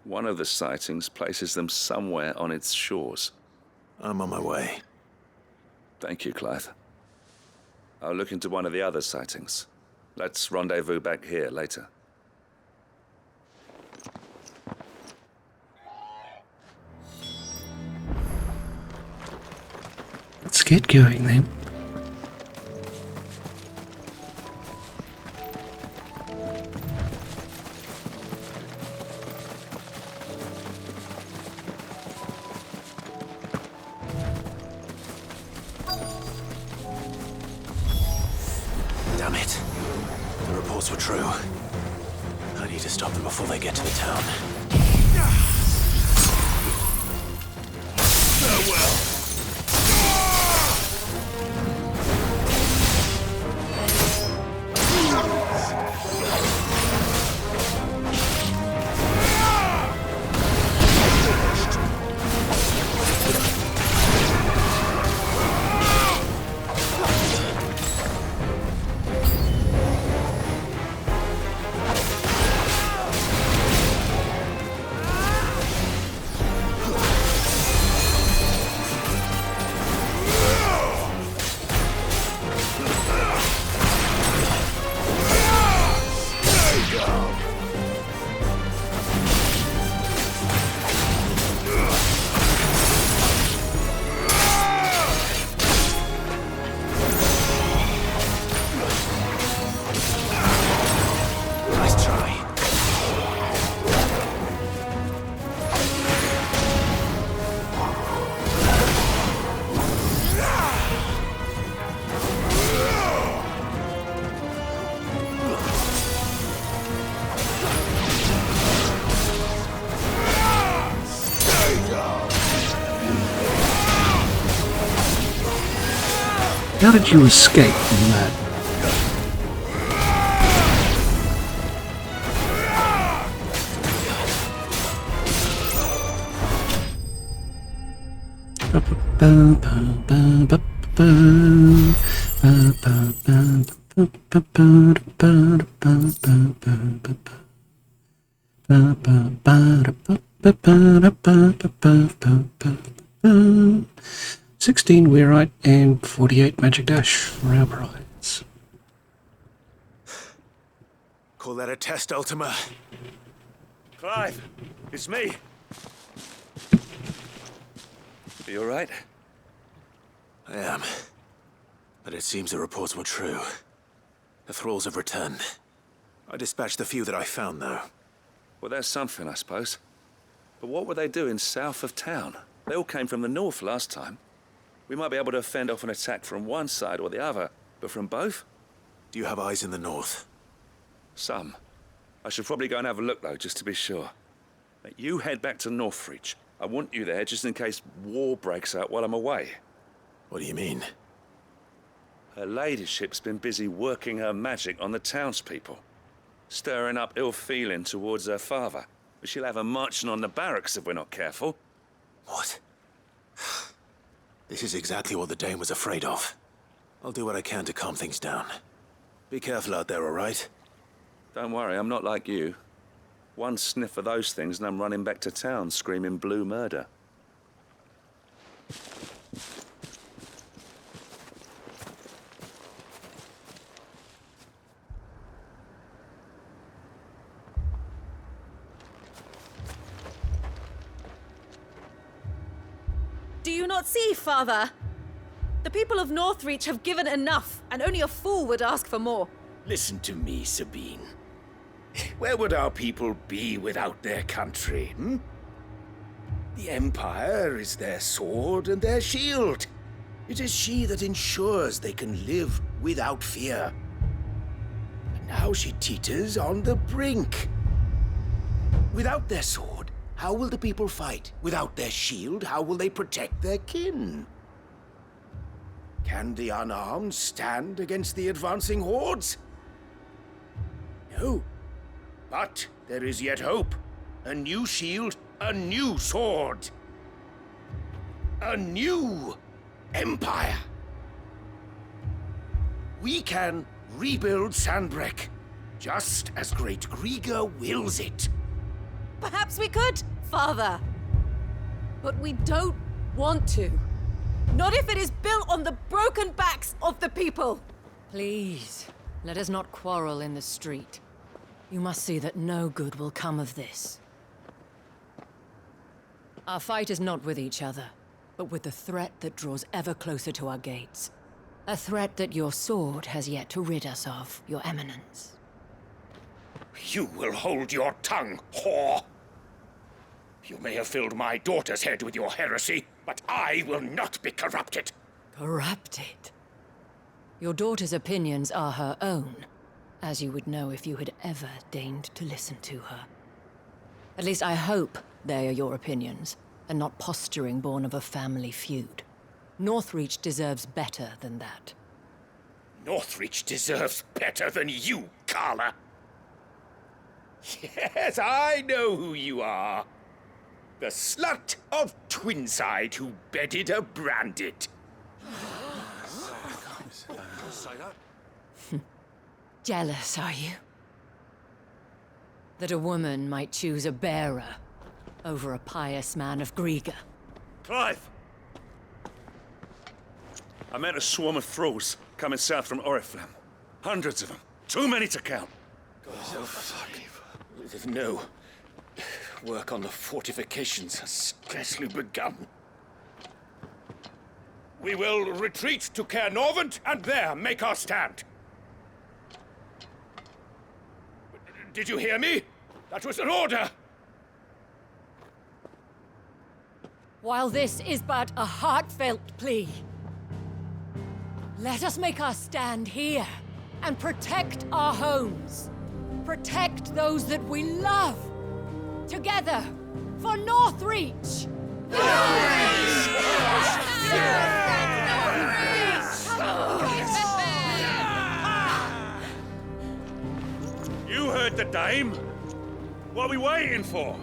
Speaker 6: One of the sightings places them somewhere on its shores.
Speaker 3: I'm on my way.
Speaker 6: Thank you, Clive. I'll look into one of the other sightings. Let's rendezvous back here later.
Speaker 1: Let's get going then.
Speaker 3: Damn it. The reports were true. I need to stop them before they get to the town. Farewell.
Speaker 1: How did you escape from that? $16 Weirite and 48 Magic Dash for our prize.
Speaker 3: Call that a test, Ultima?
Speaker 6: Clive, it's me. You all right?
Speaker 3: I am. But it seems the reports were true. The thralls have returned. I dispatched the few that I found, though.
Speaker 6: Well, there's something, I suppose. But what were they doing south of town? They all came from the north last time. We might be able to fend off an attack from one side or the other, but from both?
Speaker 3: Do you have eyes in the north?
Speaker 6: Some. I should probably go and have a look, though, just to be sure. You head back to Northreach. I want you there just in case war breaks out while I'm away.
Speaker 3: What do you mean?
Speaker 6: Her ladyship's been busy working her magic on the townspeople, stirring up ill feeling towards her father. But she'll have her marching on the barracks if we're not careful.
Speaker 3: What? This is exactly what the Dane was afraid of. I'll do what I can to calm things down. Be careful out there, all right?
Speaker 6: Don't worry, I'm not like you. One sniff of those things and I'm running back to town screaming blue murder.
Speaker 24: Do you not see, Father? The people of Northreach have given enough, and only a fool would ask for more.
Speaker 9: Listen to me, Sabine. Where would our people be without their country, hmm? The Empire is their sword and their shield. It is she that ensures they can live without fear. But now she teeters on the brink. Without their sword, how will the people fight? Without their shield, how will they protect their kin? Can the unarmed stand against the advancing hordes? No. But there is yet hope. A new shield, a new sword. A new empire. We can rebuild Sandbreck, just as Great Griga wills it.
Speaker 24: Perhaps we could, Father. But we don't want to. Not if it is built on the broken backs of the people!
Speaker 23: Please, let us not quarrel in the street. You must see that no good will come of this. Our fight is not with each other, but with the threat that draws ever closer to our gates. A threat that your sword has yet to rid us of, Your Eminence.
Speaker 9: You will hold your tongue, whore! You may have filled my daughter's head with your heresy, but I will not be corrupted!
Speaker 23: Corrupted? Your daughter's opinions are her own, as you would know if you had ever deigned to listen to her. At least I hope they are your opinions, and not posturing born of a family feud. Northreach deserves better than that.
Speaker 9: Northreach deserves better than you, Carla! Yes, I know who you are. The slut of Twinside who bedded a branded.
Speaker 23: Jealous, are you? That a woman might choose a bearer over a pious man of Griga.
Speaker 6: Clive! I met a swarm of thralls coming south from Oriflamme. Hundreds of them. Too many to count.
Speaker 9: Oh, fuck. No. Work on the fortifications has scarcely begun. We will retreat to Caer Norvent and there make our stand. Did you hear me? That was an order!
Speaker 23: While this is but a heartfelt plea, let us make our stand here and protect our homes. Protect those that we love. Together, for Northreach!
Speaker 6: You heard the dame. What are we waiting for?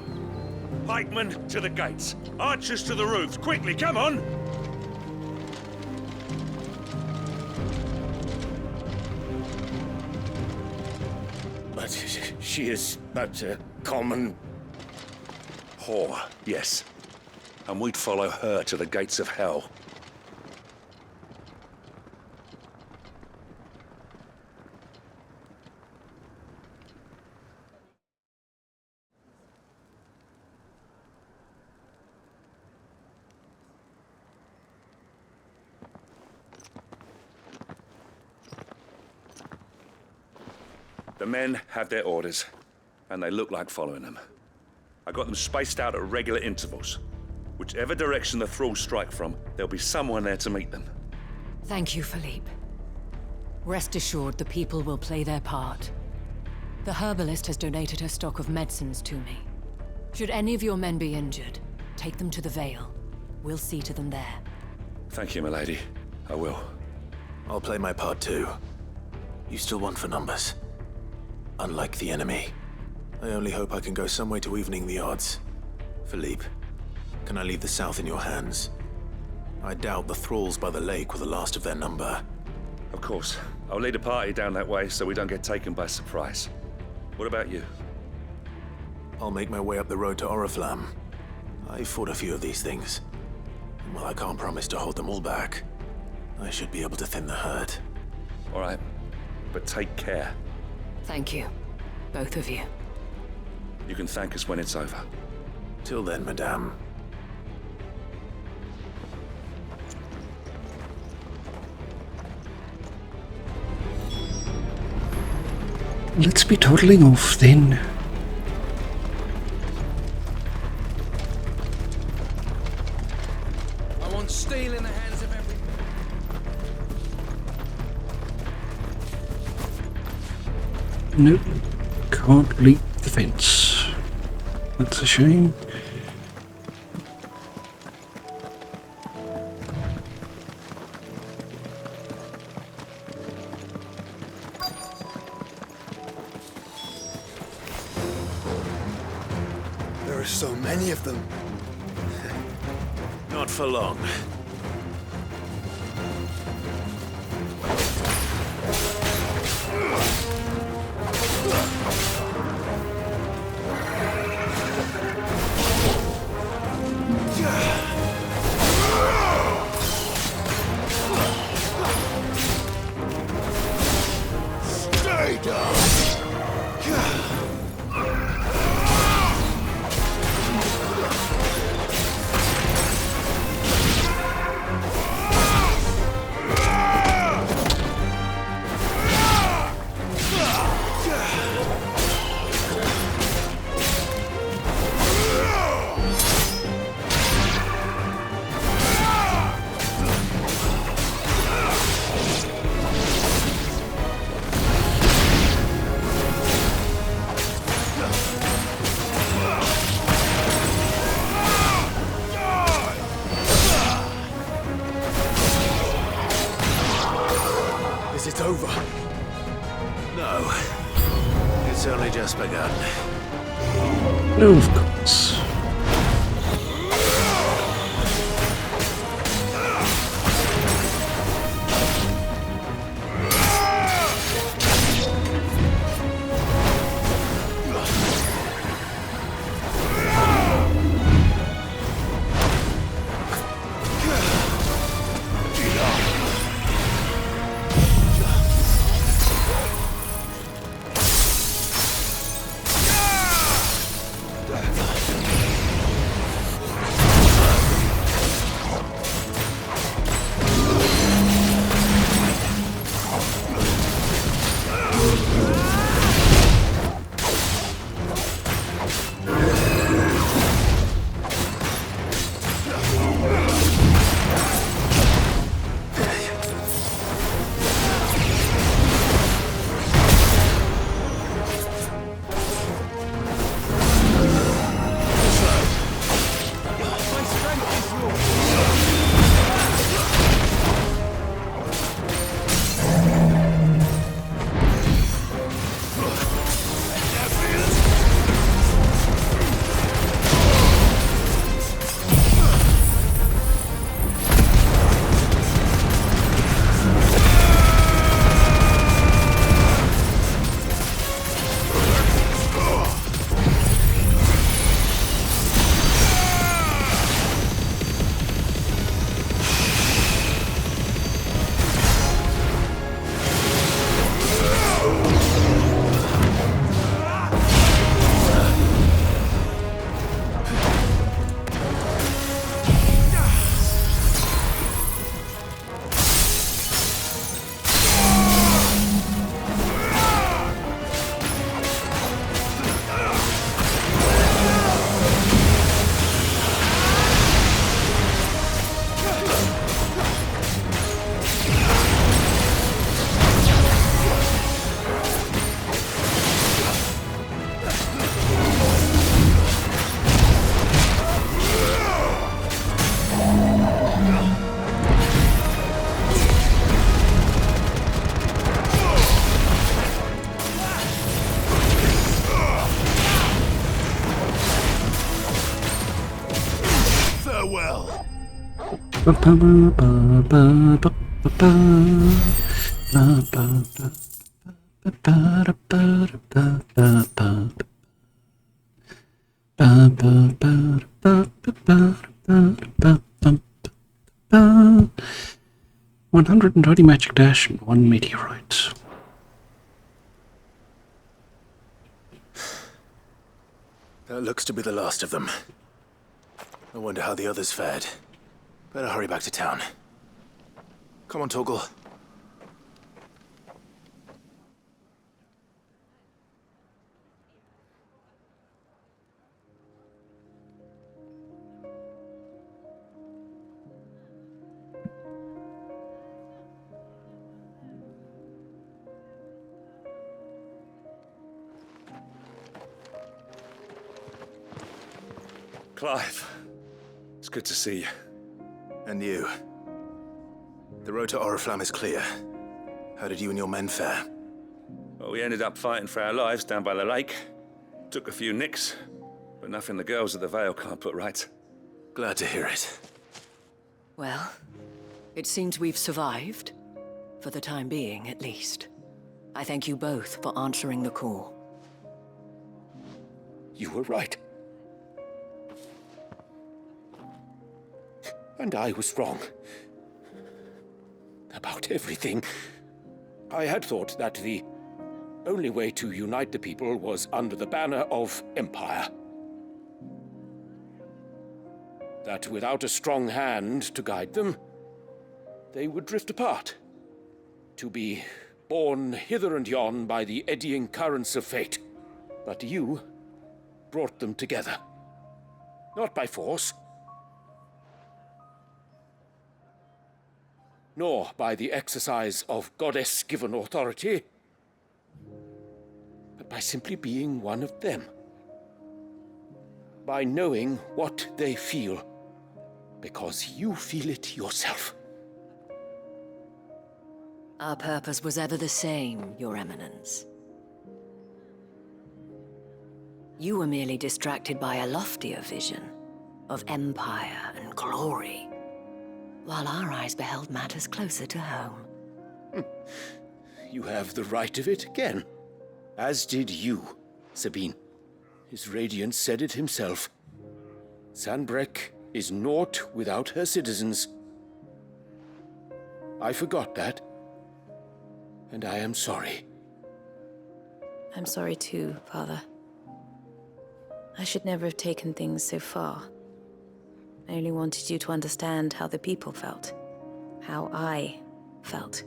Speaker 6: Pikemen to the gates. Archers to the roofs. Quickly, come on!
Speaker 9: But she is but a common...
Speaker 6: whore, yes. And we'd follow her to the gates of hell. The men have their orders, and they look like following them. I got them spaced out at regular intervals. Whichever direction the thralls strike from, there'll be someone there to meet them.
Speaker 23: Thank you, Philippe. Rest assured the people will play their part. The herbalist has donated her stock of medicines to me. Should any of your men be injured, take them to the Vale. We'll see to them there.
Speaker 6: Thank you, milady. I will.
Speaker 5: I'll play my part too. You still want for numbers. Unlike the enemy. I only hope I can go some way to evening the odds. Philippe, can I leave the south in your hands? I doubt the thralls by the lake were the last of their number.
Speaker 6: Of course. I'll lead a party down that way so we don't get taken by surprise. What about you?
Speaker 5: I'll make my way up the road to Oriflamme. I fought a few of these things. While I can't promise to hold them all back, I should be able to thin the herd.
Speaker 6: All right, but take care.
Speaker 23: Thank you, both of you.
Speaker 6: You can thank us when it's over.
Speaker 5: Till then, madame.
Speaker 1: Let's be toddling off then.
Speaker 7: I want steel in the hands of every...
Speaker 1: Nope, can't leap the fence. That's a shame.
Speaker 2: There are so many of them.
Speaker 5: Not for long.
Speaker 7: over.
Speaker 5: No. It's only just begun.
Speaker 1: Of course. $120 magic dash and 1 meteorite.
Speaker 5: That looks to be the last of them. I wonder how the others fared. Better hurry back to town. Come on, Torgal.
Speaker 6: Clive, it's good to see you.
Speaker 5: And you. The road to Oriflamme is clear. How did you and your men fare?
Speaker 6: Well, we ended up fighting for our lives down by the lake. Took a few nicks, but nothing the girls of the Vale can't put right.
Speaker 5: Glad to hear it.
Speaker 23: Well, it seems we've survived. For the time being, at least. I thank you both for answering the call.
Speaker 9: You were right. And I was wrong. About everything. I had thought that the only way to unite the people was under the banner of Empire. That without a strong hand to guide them, they would drift apart. To be borne hither and yon by the eddying currents of fate. But you brought them together. Not by force, nor by the exercise of goddess-given authority, but by simply being one of them. By knowing what they feel, because you feel it yourself.
Speaker 23: Our purpose was ever the same, Your Eminence. You were merely distracted by a loftier vision of empire and glory, while our eyes beheld matters closer to home.
Speaker 9: You have the right of it again. As did you, Sabine. His Radiance said it himself. Sanbreque is naught without her citizens. I forgot that. And I am sorry.
Speaker 24: I'm sorry too, Father. I should never have taken things so far. I only wanted you to understand how the people felt. How I felt.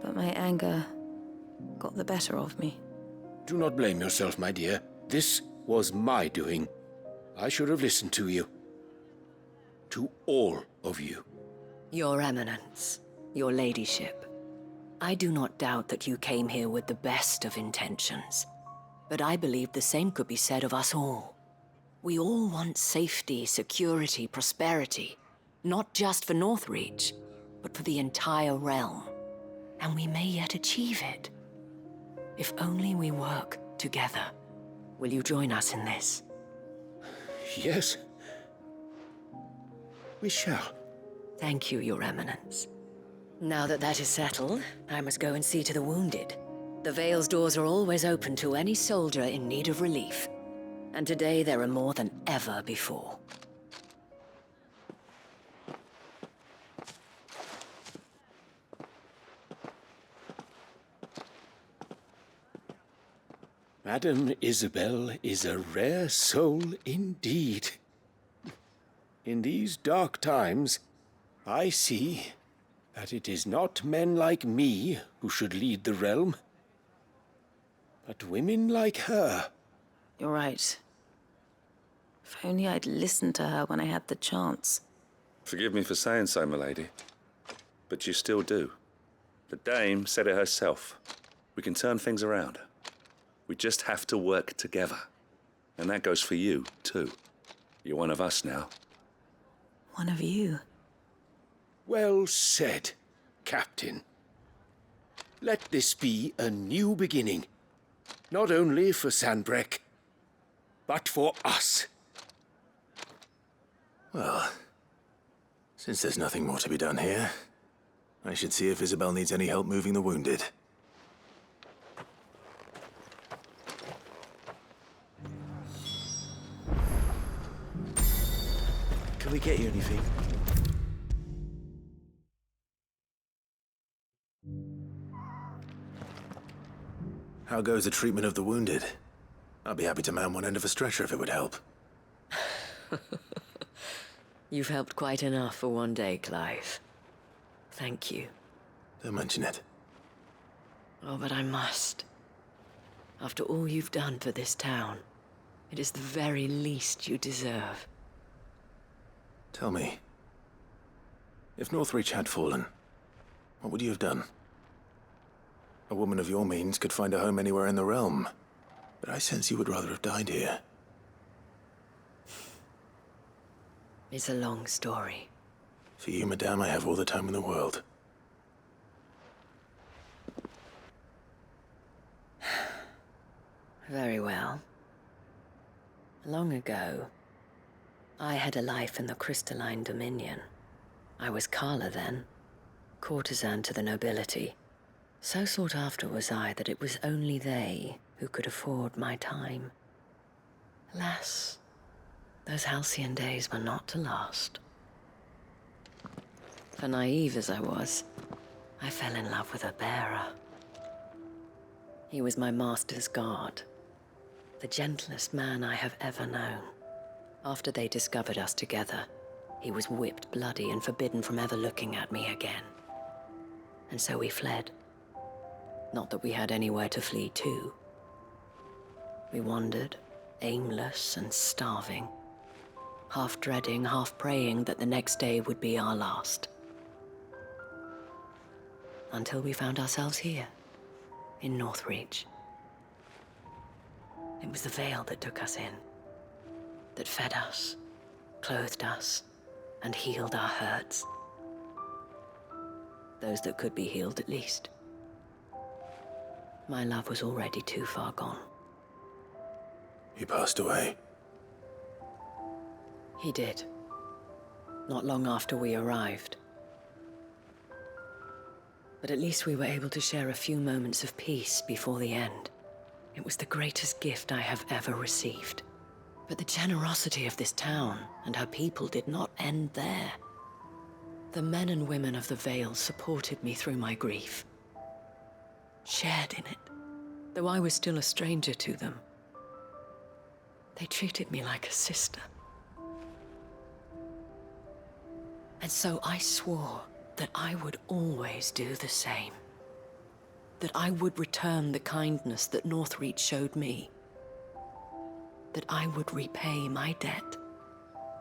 Speaker 24: But my anger got the better of me.
Speaker 9: Do not blame yourself, my dear. This was my doing. I should have listened to you. To all of you.
Speaker 23: Your Eminence, your Ladyship, I do not doubt that you came here with the best of intentions, but I believe the same could be said of us all. We all want safety, security, prosperity, not just for Northreach, but for the entire realm. And we may yet achieve it. If only we work together. Will you join us in this?
Speaker 9: Yes. We shall.
Speaker 23: Thank you, Your Eminence. Now that that is settled, I must go and see to the wounded. The Vale's doors are always open to any soldier in need of relief. And today there are more than ever before.
Speaker 9: Madame Isabel is a rare soul indeed. In these dark times, I see that it is not men like me who should lead the realm, but women like her.
Speaker 24: You're right. If only I'd listened to her when I had the chance.
Speaker 6: Forgive me for saying so, milady, but you still do. The Dame said it herself. We can turn things around. We just have to work together. And that goes for you, too. You're one of us now.
Speaker 24: One of you?
Speaker 9: Well said, Captain. Let this be a new beginning. Not only for Sanbreque, but for us.
Speaker 5: Well, since there's nothing more to be done here, I should see if Isabel needs any help moving the wounded.
Speaker 3: Can we get you anything?
Speaker 5: How goes the treatment of the wounded? I'd be happy to man one end of a stretcher if it would help.
Speaker 23: You've helped quite enough for one day, Clive. Thank you.
Speaker 5: Don't mention it.
Speaker 23: Oh, but I must. After all you've done for this town, it is the very least you deserve.
Speaker 5: Tell me, if Northreach had fallen, what would you have done? A woman of your means could find a home anywhere in the realm, but I sense you would rather have died here.
Speaker 23: It's a long story.
Speaker 5: For you, madame, I have all the time in the world.
Speaker 23: Very well. Long ago, I had a life in the Crystalline Dominion. I was Carla then, courtesan to the nobility. So sought after was I that it was only they who could afford my time. Alas, those halcyon days were not to last. For naive as I was, I fell in love with a bearer. He was my master's guard, the gentlest man I have ever known. After they discovered us together, he was whipped bloody and forbidden from ever looking at me again. And so we fled. Not that we had anywhere to flee to. We wandered, aimless and starving, half dreading, half praying that the next day would be our last. Until we found ourselves here, in Northreach. It was the Vale that took us in, that fed us, clothed us, and healed our hurts. those that could be healed at least. My love was already too far gone.
Speaker 5: He passed away.
Speaker 23: He did. Not long after we arrived. But at least we were able to share a few moments of peace before the end. It was the greatest gift I have ever received. But the generosity of this town and her people did not end there. The men and women of the Vale supported me through my grief. Shared in it, though I was still a stranger to them. They treated me like a sister. And so I swore that I would always do the same. That I would return the kindness that Northreach showed me. That I would repay my debt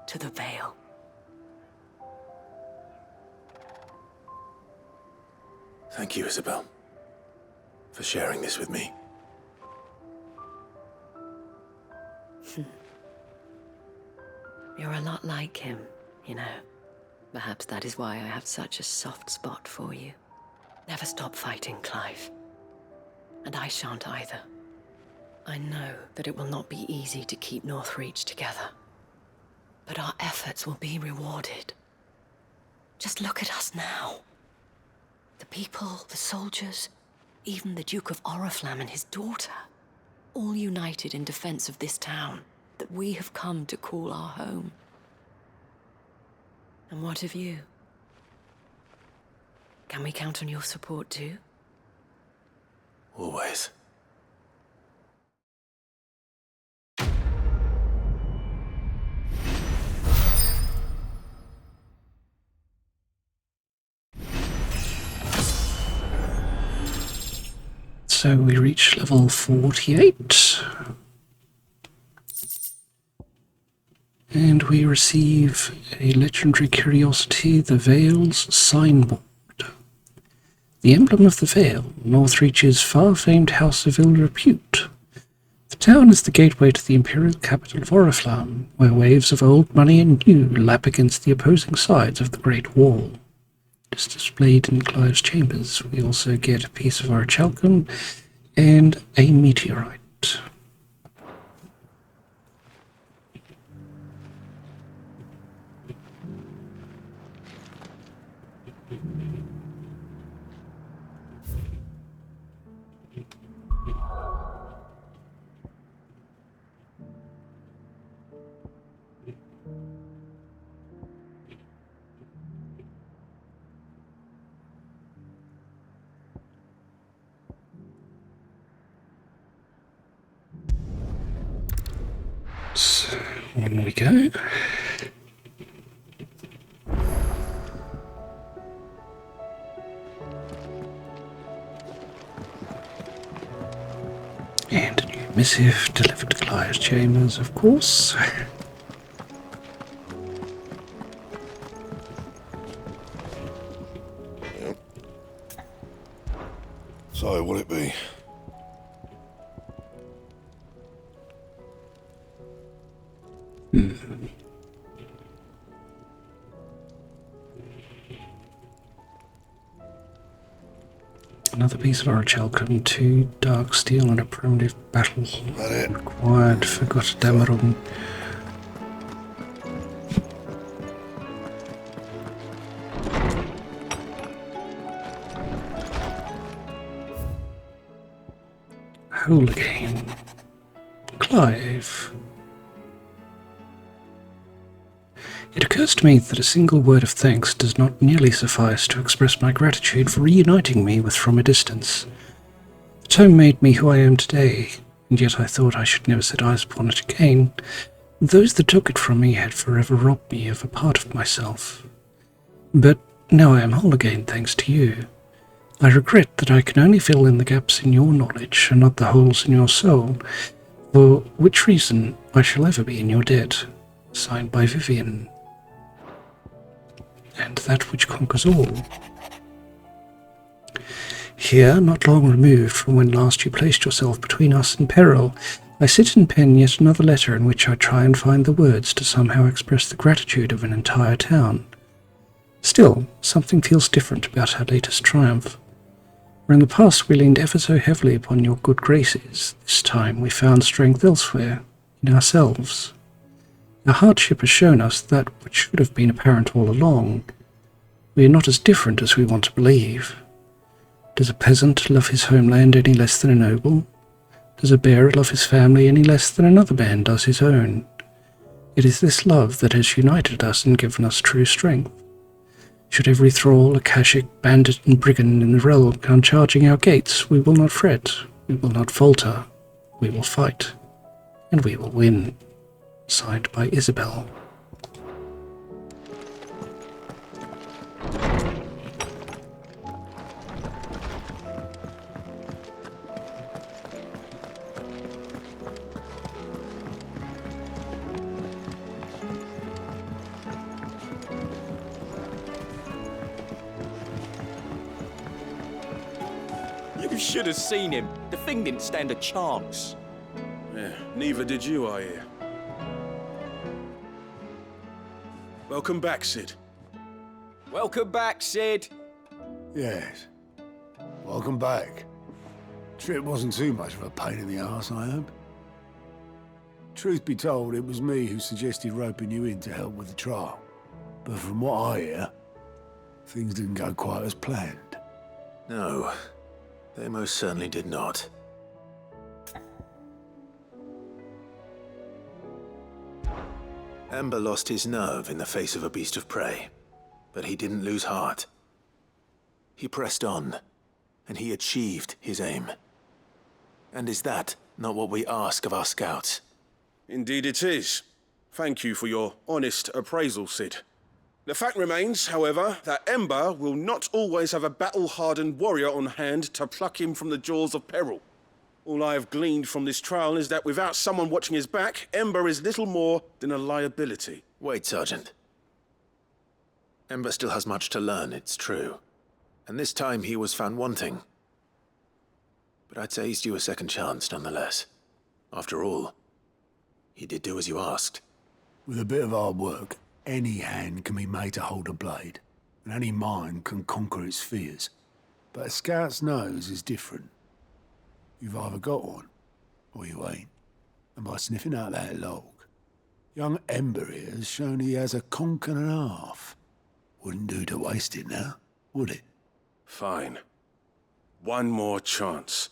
Speaker 23: to the Vale.
Speaker 5: Thank you, Isabel, for sharing this with me.
Speaker 23: You're a lot like him, you know. Perhaps that is why I have such a soft spot for you. Never stop fighting, Clive. And I shan't either. I know that it will not be easy to keep Northreach together. But our efforts will be rewarded. Just look at us now. The people, the soldiers, even the Duke of Oriflamme and his daughter, all united in defense of this town that we have come to call our home. And what of you? Can we count on your support too?
Speaker 5: Always.
Speaker 1: So we reach level 48. And we receive a legendary curiosity, the Vale's signboard. The emblem of the Vale, Northreach's far-famed house of ill repute. The town is the gateway to the imperial capital of Oriflamme, where waves of old money and new lap against the opposing sides of the Great Wall. It is displayed in Clive's chambers. We also get a piece of orichalcum and a meteorite. So, on we go. And a new missive delivered to Clive's chambers, of course.
Speaker 10: Yep. So, what'll it be?
Speaker 1: Another piece of orichalcum, 2 dark steel and a primitive battle required for Gotterdammerung. Whole again. Clive. It occurs to me that a single word of thanks does not nearly suffice to express my gratitude for reuniting me with from a distance. The tome made me who I am today, and yet I thought I should never set eyes upon it again. Those that took it from me had forever robbed me of a part of myself. But now I am whole again thanks to you. I regret that I can only fill in the gaps in your knowledge and not the holes in your soul, for which reason I shall ever be in your debt. Signed by Vivian. And that which conquers all. Here, not long removed from when last you placed yourself between us and peril, I sit and pen yet another letter in which I try and find the words to somehow express the gratitude of an entire town. Still, something feels different about our latest triumph. Where in the past we leaned ever so heavily upon your good graces, this time we found strength elsewhere, in ourselves. Our hardship has shown us that which should have been apparent all along. We are not as different as we want to believe. Does a peasant love his homeland any less than a noble? Does a bearer love his family any less than another man does his own? It is this love that has united us and given us true strength. Should every thrall, Akashic, bandit and brigand in the realm come charging our gates, we will not fret, we will not falter, we will fight, and we will win. Signed by Isabel.
Speaker 7: You should have seen him. The thing didn't stand a chance.
Speaker 13: Yeah, neither did you, I hear. Welcome back, Sid.
Speaker 7: Welcome back, Sid.
Speaker 2: Yes. Welcome back. Trip wasn't too much of a pain in the arse, I hope. Truth be told, it was me who suggested roping you in to help with the trial. But from what I hear, things didn't go quite as planned.
Speaker 5: No, they most certainly did not. Ember lost his nerve in the face of a beast of prey, but he didn't lose heart. He pressed on, and he achieved his aim. And is that not what we ask of our scouts?
Speaker 13: Indeed it is. Thank you for your honest appraisal, Sid. The fact remains, however, that Ember will not always have a battle-hardened warrior on hand to pluck him from the jaws of peril. All I have gleaned from this trial is that without someone watching his back, Ember is little more than a liability.
Speaker 5: Wait, Sergeant. Ember still has much to learn, it's true. And this time he was found wanting. But I'd say he's due a second chance, nonetheless. After all, he did do as you asked.
Speaker 2: With a bit of hard work, any hand can be made to hold a blade, and any mind can conquer its fears. But a scout's nose is different. You've either got one, or you ain't. And by sniffing out that log, young Ember here has shown he has a conch and a half. Wouldn't do to waste it now, would it?
Speaker 13: Fine. One more chance.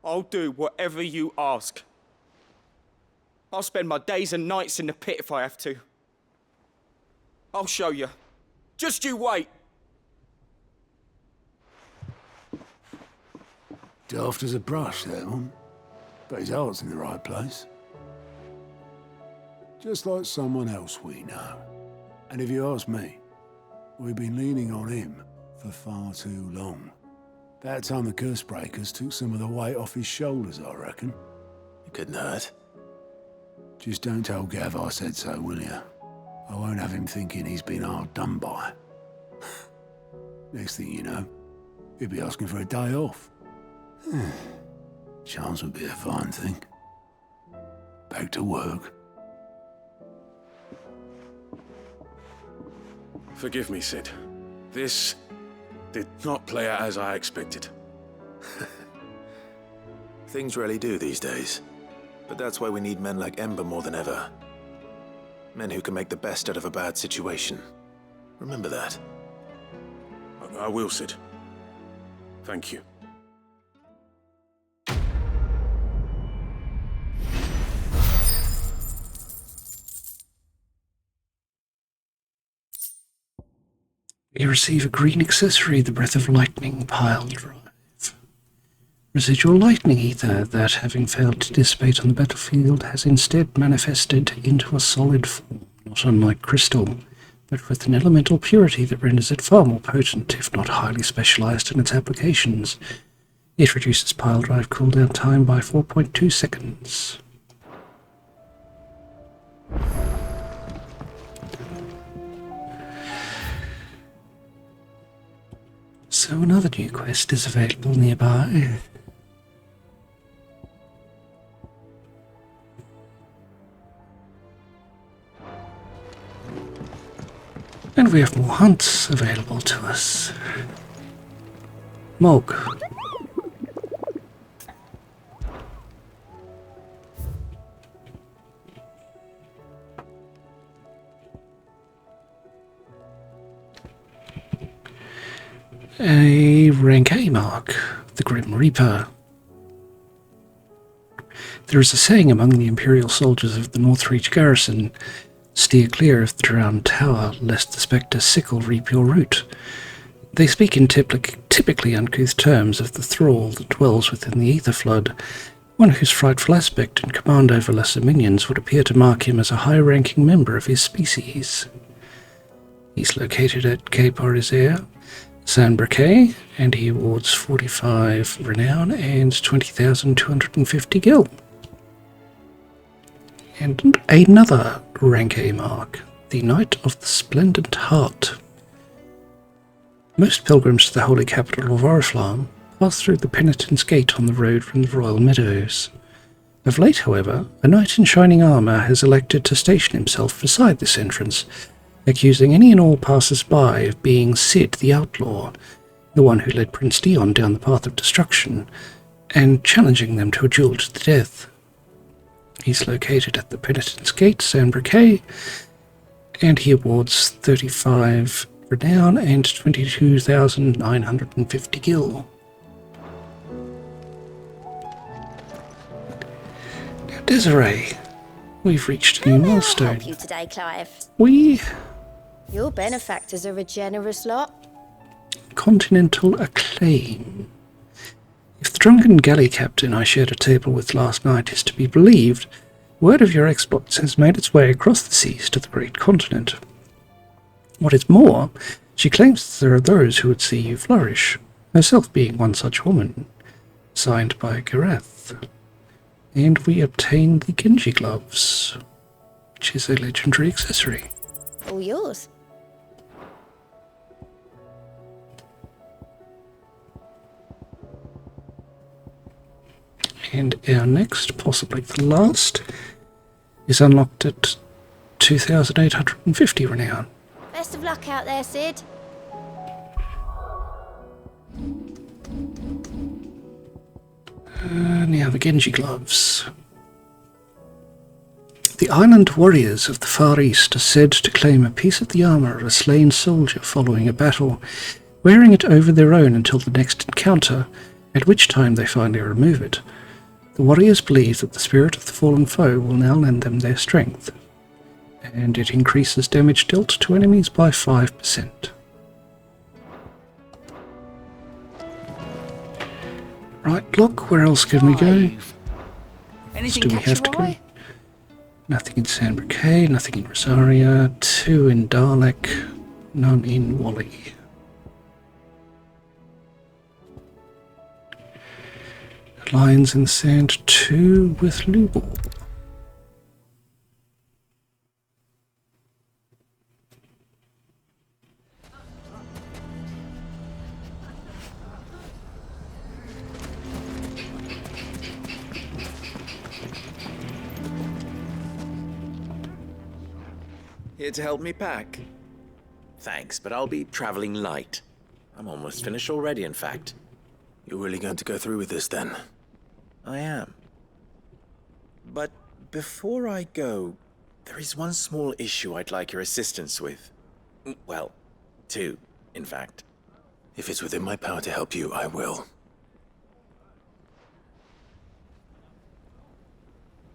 Speaker 7: I'll do whatever you ask. I'll spend my days and nights in the pit if I have to. I'll show you. Just you wait.
Speaker 2: Daft as a brush, that one. But his heart's in the right place. Just like someone else we know. And if you ask me, we've been leaning on him for far too long. That time the Cursebreakers took some of the weight off his shoulders, I reckon.
Speaker 5: It couldn't hurt.
Speaker 2: Just don't tell Gav I said so, will you? I won't have him thinking he's been hard done by. Next thing you know, he'll be asking for a day off. Chance would be a fine thing. Back to work.
Speaker 13: Forgive me, Sid. This did not play out as I expected.
Speaker 5: Things really do these days. But that's why we need men like Ember more than ever. Men who can make the best out of a bad situation. Remember that.
Speaker 13: I will, Sid. Thank you.
Speaker 1: You receive a green accessory, the Breath of Lightning Pile Drive. Residual lightning ether that, having failed to dissipate on the battlefield, has instead manifested into a solid form, not unlike crystal, but with an elemental purity that renders it far more potent, if not highly specialized in its applications. It reduces pile drive cooldown time by 4.2 seconds. So another new quest is available nearby. And we have more hunts available to us. Mog. A rank A mark, the Grim Reaper. There is a saying among the Imperial soldiers of the Northreach garrison, steer clear of the drowned tower, lest the spectre sickle reap your root. They speak in typically uncouth terms of the thrall that dwells within the Ether Flood, one whose frightful aspect and command over lesser minions would appear to mark him as a high-ranking member of his species. He's located at Cape Orizea, San Briquet, and he awards 45 renown and 20,250 gil. And another rank A mark, the Knight of the Splendid Heart. Most pilgrims to the holy capital of Oriflamme pass through the Penitent's Gate on the road from the Royal Meadows. Of late, however, a knight in shining armour has elected to station himself beside this entrance, accusing any and all passers-by of being Cid the Outlaw, the one who led Prince Dion down the path of destruction, and challenging them to a duel to the death. He's located at the Penitent's Gate, San Briquet, and he awards 35 renown and 22,950 gil. Now, Desiree, we've reached a new milestone.
Speaker 19: Help you today, Clive.
Speaker 16: Your benefactors are a generous lot.
Speaker 1: Continental acclaim. If the drunken galley captain I shared a table with last night is to be believed, word of your exploits has made its way across the seas to the great continent. What is more, she claims that there are those who would see you flourish, herself being one such woman. Signed by Gareth. And we obtain the Genji gloves, which is a legendary accessory.
Speaker 19: All yours.
Speaker 1: And our next, possibly the last, is unlocked at 2,850 renown.
Speaker 16: Best of luck out there, Cid.
Speaker 1: Now the Genji gloves. The island warriors of the Far East are said to claim a piece of the armour of a slain soldier following a battle, wearing it over their own until the next encounter, at which time they finally remove it. The warriors believe that the spirit of the fallen foe will now lend them their strength, and it increases damage dealt to enemies by 5%. Right, look, where else can we go?
Speaker 7: Anything
Speaker 1: Do we
Speaker 7: catch
Speaker 1: have
Speaker 7: your
Speaker 1: to go?
Speaker 7: eye?
Speaker 1: Nothing in San Briquet, nothing in Rosaria, 2 in Dalek, none in Wally. Lions in the Sand 2 with Lubor.
Speaker 5: Here to help me pack? Thanks, but I'll be traveling light. I'm almost finished already, in fact.
Speaker 3: You're really going to go through with this, then?
Speaker 5: I am. But before I go, there is one small issue I'd like your assistance with. Well, two, in fact.
Speaker 3: If it's within my power to help you, I will.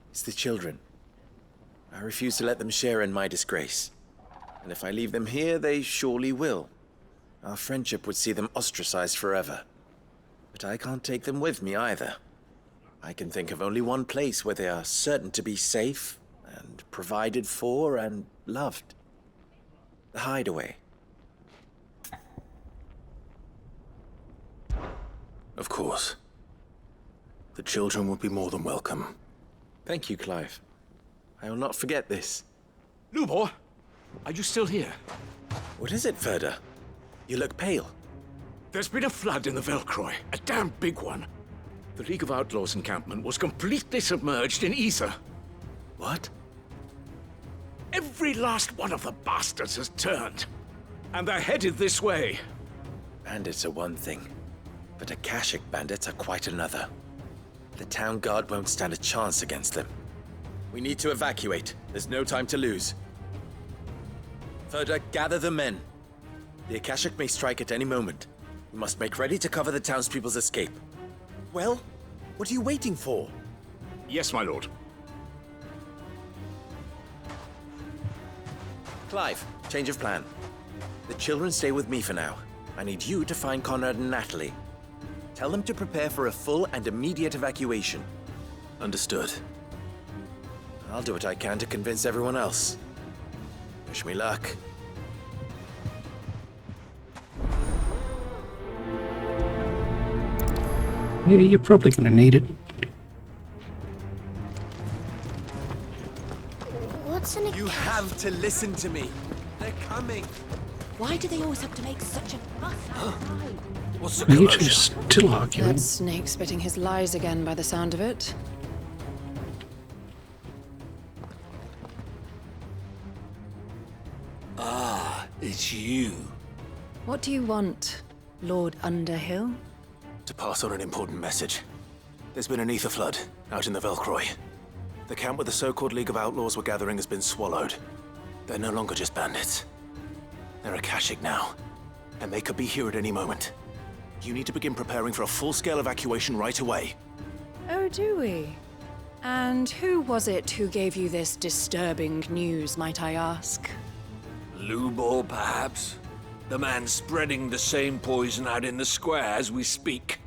Speaker 5: It's the children. I refuse to let them share in my disgrace. And if I leave them here, they surely will. Our friendship would see them ostracized forever. But I can't take them with me either. I can think of only one place where they are certain to be safe and provided for and loved. The Hideaway.
Speaker 3: Of course. The children would be more than welcome.
Speaker 5: Thank you, Clive. I will not forget this.
Speaker 9: Lubor, are you still here?
Speaker 5: What is it, Ferda? You look pale.
Speaker 9: There's been a flood in the Velcroy, a damn big one. The League of Outlaws encampment was completely submerged in ether.
Speaker 5: What?
Speaker 9: Every last one of the bastards has turned. and they're headed this way.
Speaker 5: Bandits are one thing, but Akashic bandits are quite another. The town guard won't stand a chance against them. We need to evacuate. There's no time to lose. Further, gather the men. The Akashic may strike at any moment. We must make ready to cover the townspeople's escape. Well, what are you waiting for?
Speaker 9: Yes, my lord.
Speaker 5: Clive, change of plan. The children stay with me for now. I need you to find Conrad and Natalie. Tell them to prepare for a full and immediate evacuation. Understood. I'll do what I can to convince everyone else. Wish me luck.
Speaker 1: Yeah, you're probably going to need it.
Speaker 16: What's an
Speaker 5: You have to listen to me. They're coming.
Speaker 24: Why do they always have to make such a fuss outside?
Speaker 9: What's
Speaker 1: Are you two still arguing?
Speaker 12: That snake spitting his lies again by the sound of it.
Speaker 9: Ah, it's you.
Speaker 12: What do you want, Lord Underhill?
Speaker 3: To pass on an important message. There's been an ether flood out in the Velcroy. The camp where the so-called League of Outlaws were gathering has been swallowed. They're no longer just bandits. They're Akashic now, and they could be here at any moment. You need to begin preparing for a full-scale evacuation right away.
Speaker 12: Oh, do we? And who was it who gave you this disturbing news, might I ask?
Speaker 9: Lubor, perhaps? The man spreading the same poison out in the square as we speak.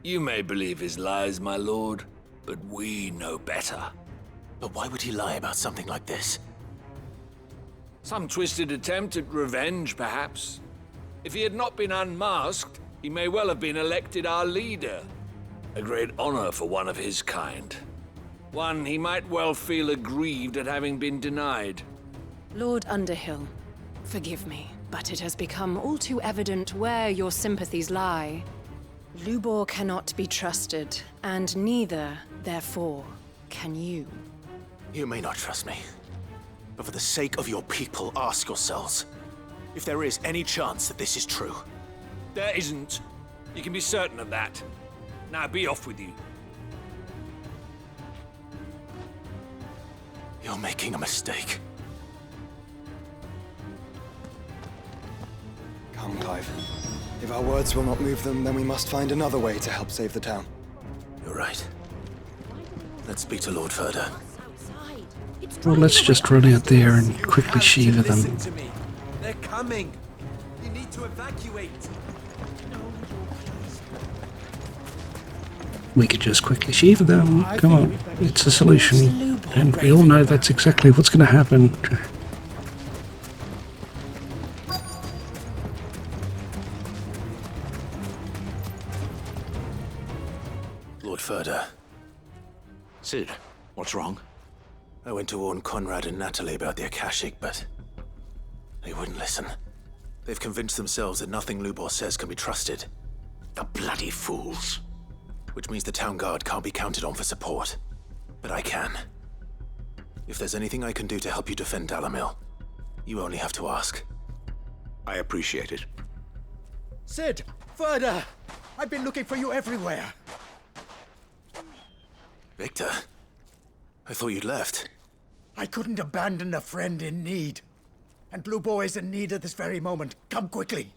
Speaker 9: You may believe his lies, my lord, but we know better.
Speaker 3: But why would he lie about something like this?
Speaker 9: Some twisted attempt at revenge, perhaps. If he had not been unmasked, he may well have been elected our leader. A great honor for one of his kind. One he might well feel aggrieved at having been denied.
Speaker 12: Lord Underhill, forgive me, but it has become all too evident where your sympathies lie. Lubor cannot be trusted, and neither, therefore, can you.
Speaker 3: You may not trust me, but for the sake of your people, ask yourselves if there is any chance that this is true.
Speaker 9: There isn't. You can be certain of that. Now be off with you.
Speaker 3: You're making a mistake.
Speaker 10: Come, Clive. If our words will not move them, then we must find another way to help save the town.
Speaker 3: You're right. Let's speak to Lord Further.
Speaker 1: Well, let's just run out there and quickly shiva them.
Speaker 5: Listen to me. They're coming. You need to evacuate.
Speaker 1: We could just quickly shiva them. Come on, it's a solution. And we all know that's exactly what's going to happen.
Speaker 3: Lord Further.
Speaker 2: Sid, what's wrong?
Speaker 3: I went to warn Conrad and Natalie about the Akashic, but they wouldn't listen. They've convinced themselves that nothing Lubor says can be trusted.
Speaker 2: The bloody fools.
Speaker 3: Which means the town guard can't be counted on for support. But I can. If there's anything I can do to help you defend Dalamil, you only have to ask.
Speaker 2: I appreciate it.
Speaker 7: Sid! Further! I've been looking for you everywhere.
Speaker 3: Victor? I thought you'd left.
Speaker 7: I couldn't abandon a friend in need. And Blue Boy is in need at this very moment. Come quickly.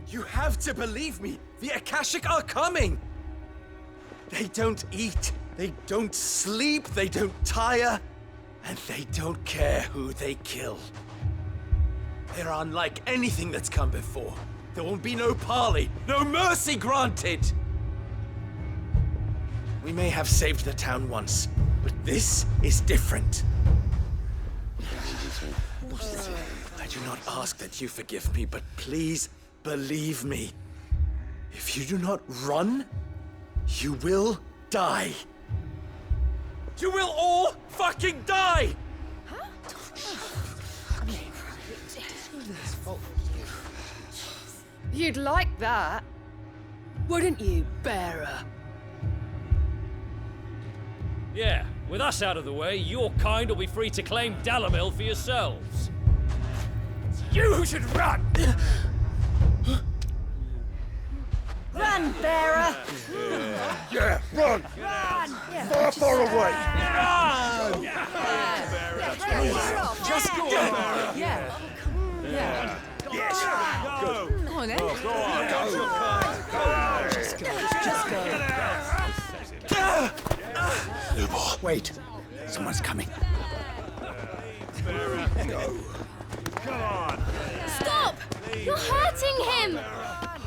Speaker 5: You have to believe me. The Akashic are coming. They don't eat. They don't sleep. They don't tire. And they don't care who they kill. They're unlike anything that's come before. There won't be no parley, no mercy granted! We may have saved the town once, but this is different. I do not ask that you forgive me, but please believe me. If you do not run, you will die. You will all fucking die!
Speaker 17: You'd like that. Wouldn't you, bearer?
Speaker 18: Yeah, with us out of the way, your kind will be free to claim Dalamil for yourselves. It's you who should run!
Speaker 17: Run, bearer!
Speaker 13: Yeah, run!
Speaker 17: Run!
Speaker 13: Far, far away!
Speaker 17: Run! Just go! Yeah. Yeah.
Speaker 13: Yes!
Speaker 17: Go! Come on, then. Go on.
Speaker 13: Go!
Speaker 17: Just go.
Speaker 2: Lubor, wait. Someone's coming.
Speaker 13: Go.
Speaker 16: Come on! Stop! You're hurting him! Ah!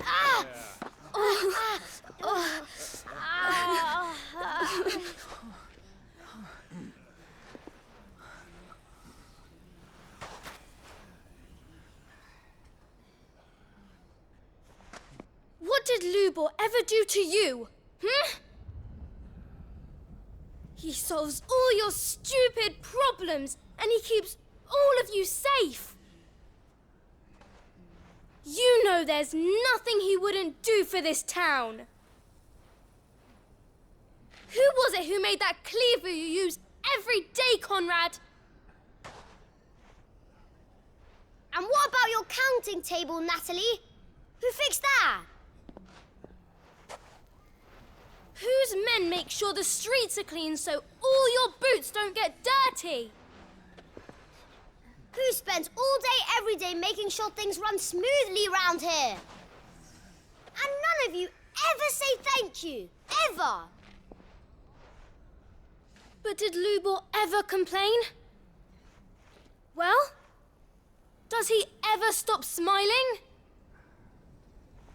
Speaker 16: Ah! Oh! Oh! Ah! What did Lubor ever do to you? He solves all your stupid problems, and he keeps all of you safe. You know there's nothing he wouldn't do for this town. Who was it who made that cleaver you use every day, Conrad?
Speaker 20: And what about your counting table, Natalie? Who fixed that?
Speaker 16: Whose men make sure the streets are clean so all your boots don't get dirty?
Speaker 20: Who spends all day, every day making sure things run smoothly around here? And none of you ever say thank you. Ever.
Speaker 16: But did Lubor ever complain? Well, does he ever stop smiling?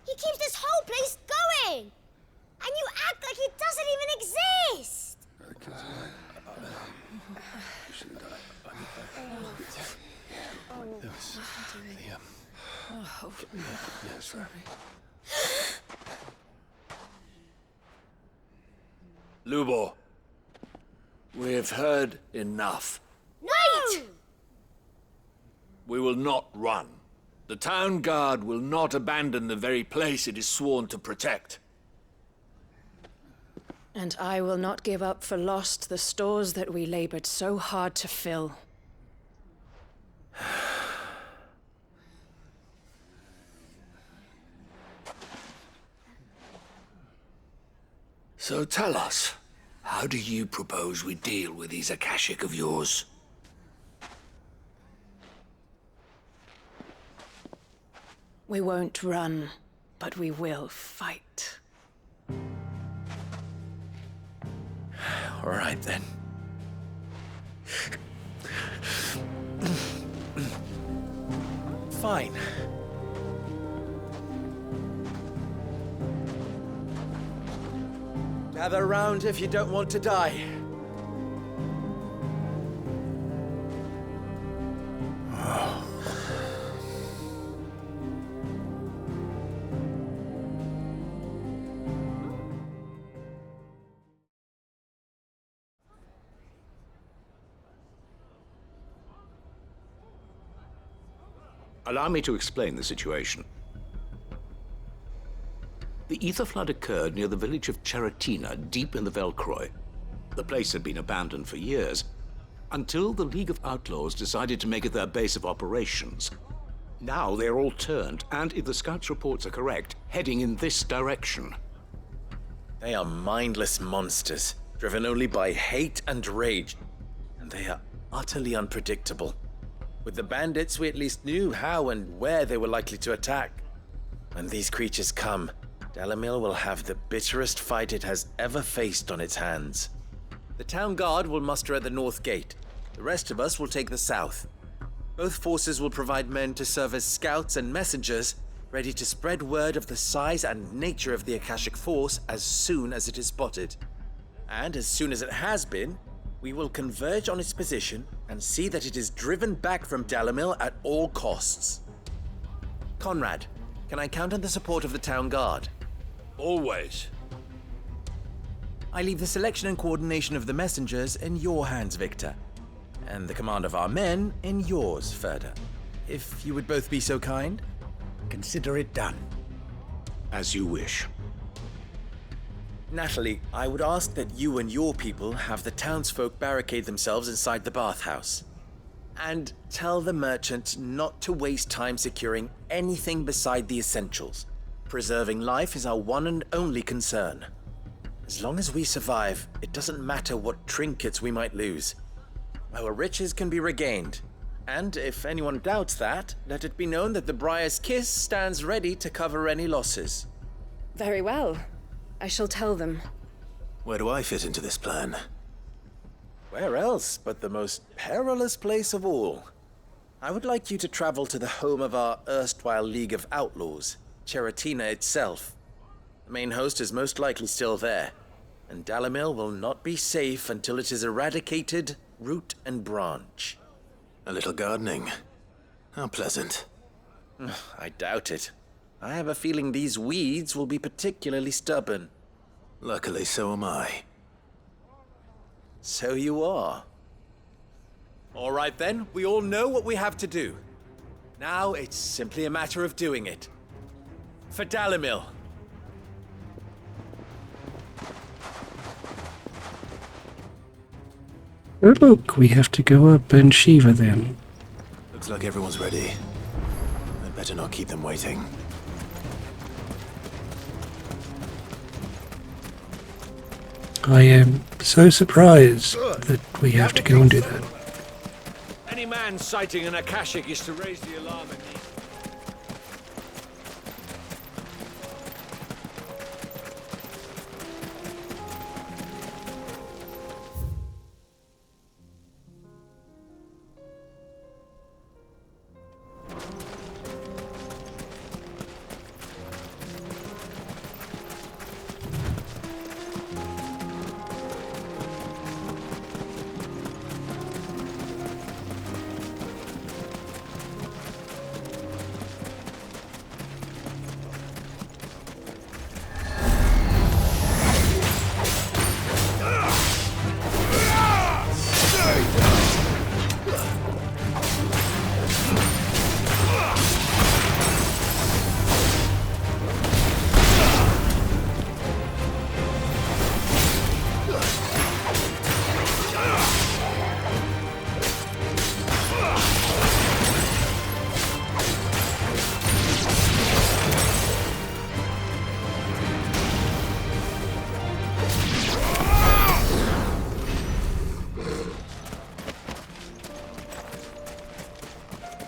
Speaker 20: He keeps this whole place going. And you act like it doesn't even exist!
Speaker 9: Lubor, we've heard enough.
Speaker 20: Wait!
Speaker 9: We will not run. The town guard will not abandon the very place it is sworn to protect.
Speaker 24: And I will not give up for lost the stores that we labored so hard to fill.
Speaker 9: So tell us, how do you propose we deal with these Akashic of yours?
Speaker 24: We won't run, but we will fight.
Speaker 5: All right, then. Fine.
Speaker 7: Gather round if you don't want to die.
Speaker 21: Allow me to explain the situation. The ether flood occurred near the village of Cheratina, deep in the Velcroy. The place had been abandoned for years, until the League of Outlaws decided to make it their base of operations. Now they're all turned, and if the scouts' reports are correct, heading in this direction.
Speaker 5: They are mindless monsters, driven only by hate and rage, and they are utterly unpredictable. With the bandits, we at least knew how and where they were likely to attack. When these creatures come, Dalamil will have the bitterest fight it has ever faced on its hands. The town guard will muster at the north gate. The rest of us will take the south. Both forces will provide men to serve as scouts and messengers, ready to spread word of the size and nature of the Akashic force as soon as it is spotted. And as soon as it has been, we will converge on its position and see that it is driven back from Dalamil at all costs. Conrad, can I count on the support of the town guard?
Speaker 9: Always.
Speaker 5: I leave the selection and coordination of the messengers in your hands, Victor. And the command of our men in yours, Ferda. If you would both be so kind.
Speaker 4: consider it done.
Speaker 5: As you wish. Natalie, I would ask that you and your people have the townsfolk barricade themselves inside the bathhouse. And tell the merchant not to waste time securing anything beside the essentials. Preserving life is our one and only concern. As long as we survive, it doesn't matter what trinkets we might lose. Our riches can be regained. And if anyone doubts that, let it be known that the Briar's Kiss stands ready to cover any losses.
Speaker 12: Very well. I shall tell them.
Speaker 5: Where do I fit into this plan? Where else but the most perilous place of all? I would like you to travel to the home of our erstwhile League of Outlaws, Cheratina itself. The main host is most likely still there, and Dalimil will not be safe until it is eradicated, root and branch. A little gardening. How pleasant. I doubt it. I have a feeling these weeds will be particularly stubborn. Luckily, so am I. So you are. All right then, we all know what we have to do. Now it's simply a matter of doing it. For Dalimil.
Speaker 1: Oh look, we have to go up and Shiva then.
Speaker 5: Looks like everyone's ready. I'd better not keep them waiting.
Speaker 1: I am so surprised that we have to go and do that.
Speaker 18: Any man sighting an Akashic is to raise the alarm in the...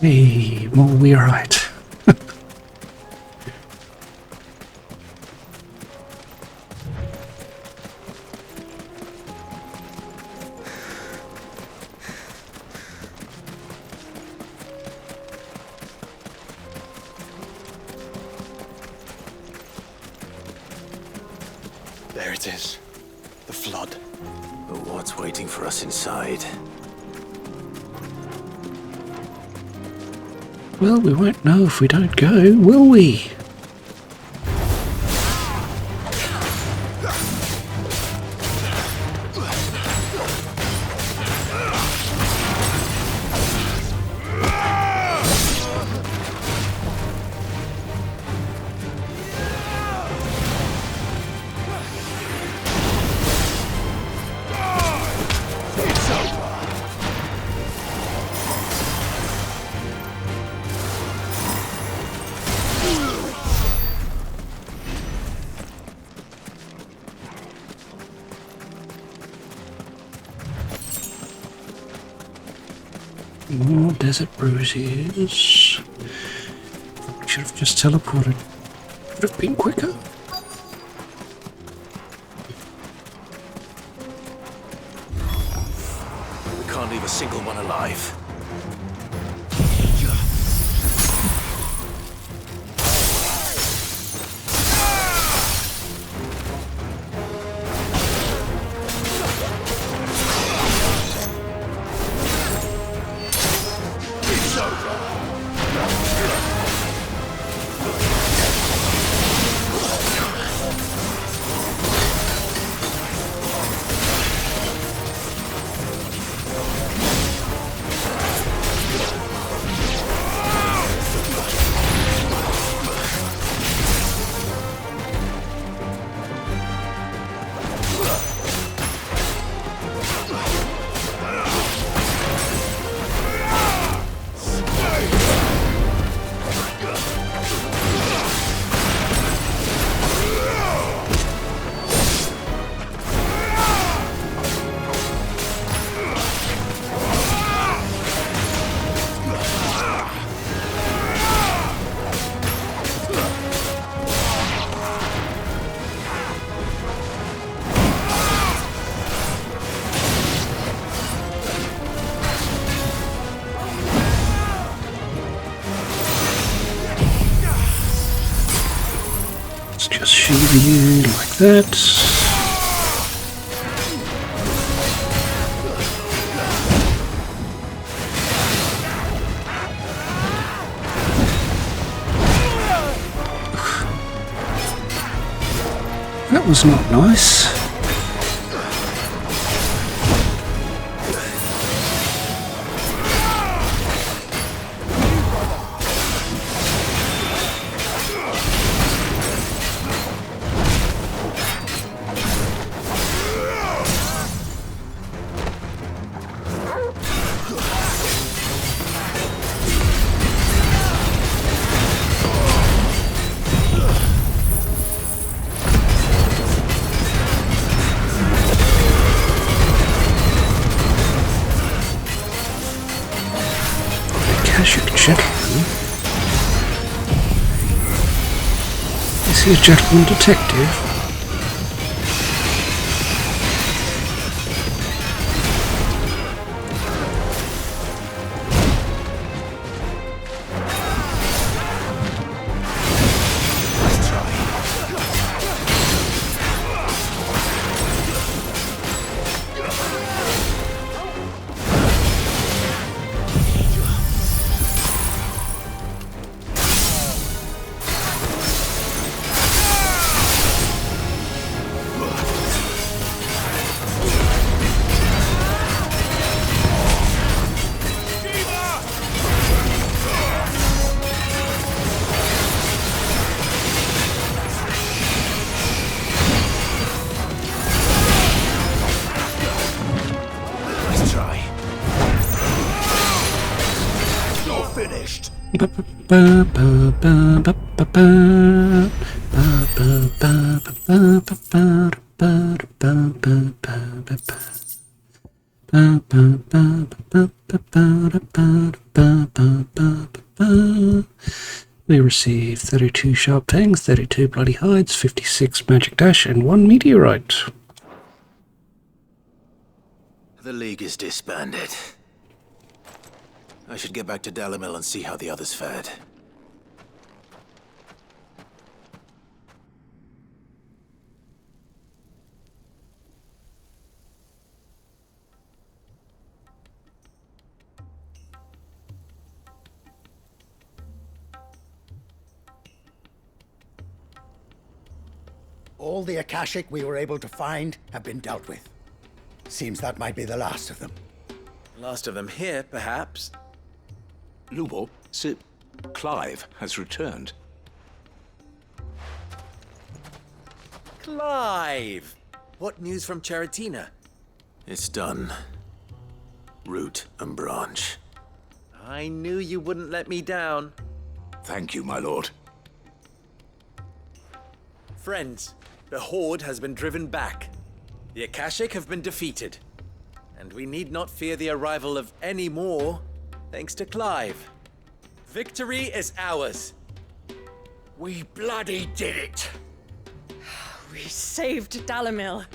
Speaker 1: Hey, well, we're right.
Speaker 5: There it is. The flood. But what's waiting for us inside?
Speaker 1: Well, we won't know if we don't go, will we? More desert bruises. Should have just teleported. Would have been quicker.
Speaker 5: We can't leave a single one alive.
Speaker 1: just shield you like that. That was not nice. Gentleman. Is he a gentleman detective? We receive 32 sharp fangs, 32 bloody hides, 56 magic dash, and 1 meteorite.
Speaker 5: The League is disbanded. I should get back to Dalimil and see how the others fared.
Speaker 4: All the Akashic we were able to find have been dealt with. Seems that might be the last of them.
Speaker 5: Last of them here, perhaps.
Speaker 21: Lubo, Sir Clive has returned.
Speaker 5: Clive! What news from Charatina? It's done. Root and branch. I knew you wouldn't let me down.
Speaker 21: Thank you, my lord.
Speaker 5: Friends, the Horde has been driven back. The Akashic have been defeated. And we need not fear the arrival of any more, thanks to Clive. Victory is ours.
Speaker 9: We bloody did it!
Speaker 19: We saved Dalimil.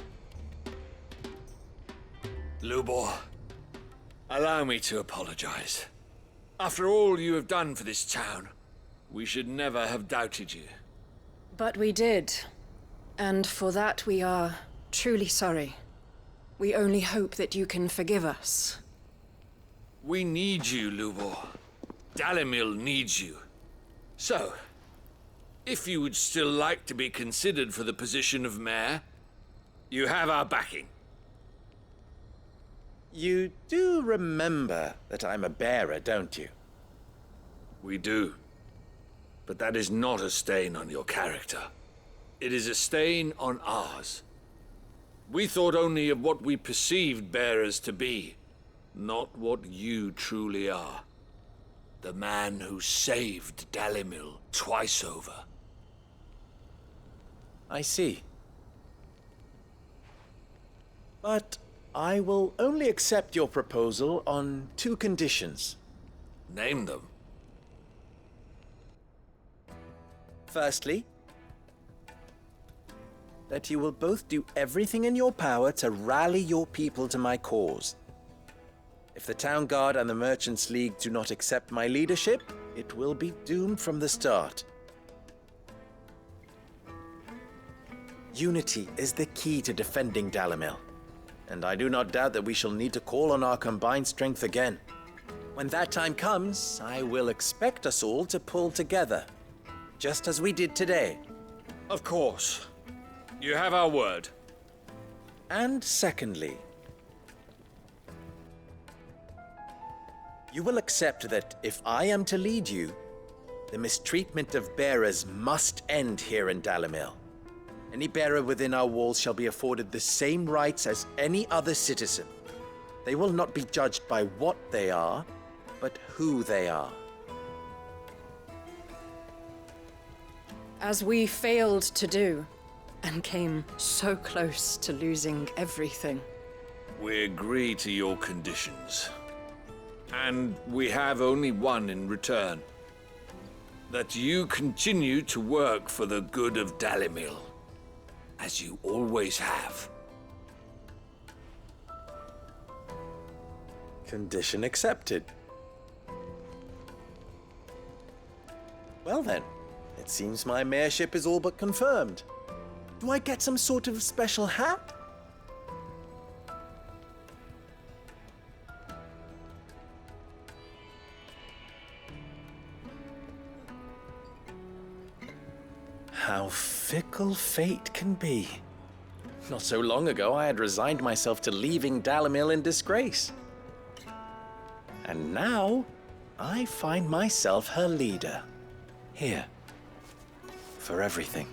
Speaker 9: Lubor, allow me to apologize. After all you have done for this town, we should never have doubted you.
Speaker 12: But we did. And for that we are truly sorry. We only hope that you can forgive us.
Speaker 9: We need you, Lubor. Dalimil needs you. So, if you would still like to be considered for the position of mayor, you have our backing.
Speaker 5: You do remember that I'm a bearer, don't you?
Speaker 9: We do. But that is not a stain on your character. It is a stain on ours. We thought only of what we perceived bearers to be, not what you truly are. The man who saved Dalimil twice over.
Speaker 5: I see. But I will only accept your proposal on 2 conditions.
Speaker 9: Name them.
Speaker 5: Firstly, that you will both do everything in your power to rally your people to my cause. If the Town Guard and the Merchants League do not accept my leadership, it will be doomed from the start. Unity is the key to defending Dalimil, and I do not doubt that we shall need to call on our combined strength again. When that time comes, I will expect us all to pull together, just as we did today.
Speaker 18: Of course. You have our word.
Speaker 5: And secondly, you will accept that if I am to lead you, the mistreatment of bearers must end here in Dalimil. Any bearer within our walls shall be afforded the same rights as any other citizen. They will not be judged by what they are, but who they are.
Speaker 23: As we failed to do, and came so close to losing everything.
Speaker 18: We agree to your conditions. And we have only one in return. That you continue to work for the good of Dalimil, as you always have.
Speaker 5: Condition accepted. Well then, it seems my mayorship is all but confirmed. Do I get some sort of special hat? How fickle fate can be. Not so long ago, I had resigned myself to leaving Dalimil in disgrace. And now, I find myself her leader. Here. For everything.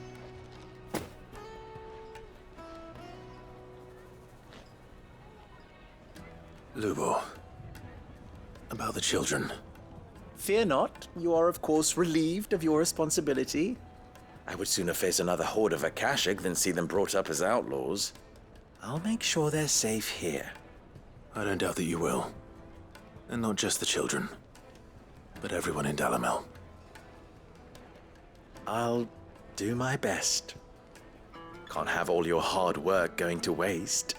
Speaker 3: Lubo. About the children.
Speaker 5: Fear not, you are of course relieved of your responsibility. I would sooner face another horde of Akashic than see them brought up as outlaws. I'll make sure they're safe here.
Speaker 3: I don't doubt that you will. And not just the children, but everyone in Dalimil.
Speaker 5: I'll do my best. Can't have all your hard work going to waste.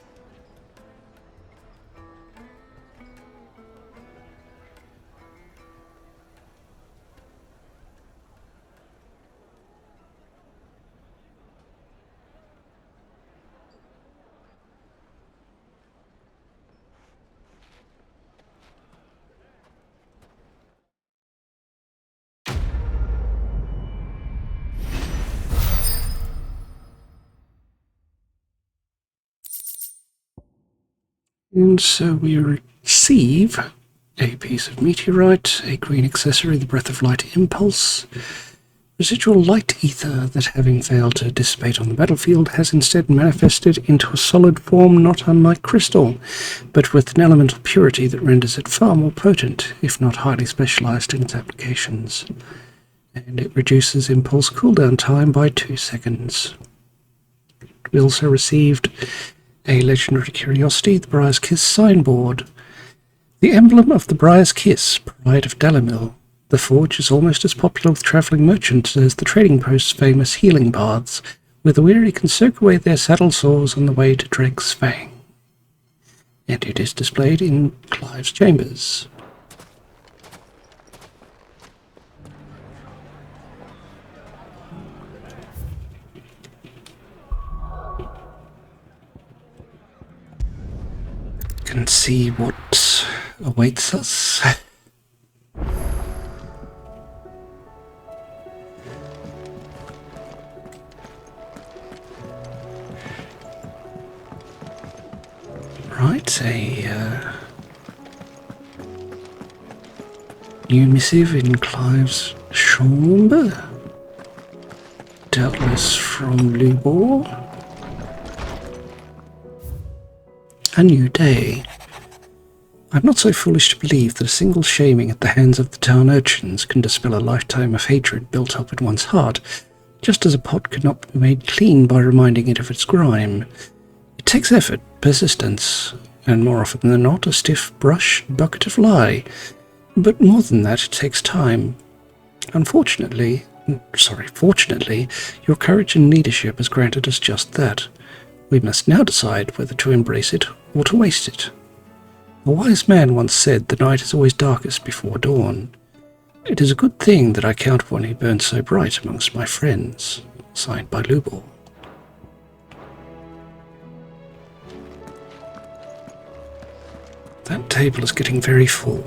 Speaker 1: And so we receive a piece of meteorite, a green accessory, the Breath of Light Impulse, residual light ether that, having failed to dissipate on the battlefield, has instead manifested into a solid form not unlike crystal, but with an elemental purity that renders it far more potent, if not highly specialized in its applications. And it reduces impulse cooldown time by 2 seconds. We also received a legendary curiosity, the Briar's Kiss signboard. The emblem of the Briar's Kiss, pride of Dalimil. The forge is almost as popular with travelling merchants as the trading post's famous healing baths, where the weary can soak away their saddle sores on the way to Dreg's Fang. And it is displayed in Clive's chambers. Can see what awaits us. Right, a new missive in Clive's chamber, doubtless from Lubor. A new day. I'm not so foolish to believe that a single shaming at the hands of the town urchins can dispel a lifetime of hatred built up in one's heart, just as a pot could not be made clean by reminding it of its grime. It takes effort, persistence, and more often than not a stiff brush bucket of lye. But more than that, it takes time. Fortunately, your courage and leadership has granted us just that. We must now decide whether to embrace it or to waste it. A wise man once said the night is always darkest before dawn. It is a good thing that I count one who burns so bright amongst my friends. Signed by Lubor. That table is getting very full.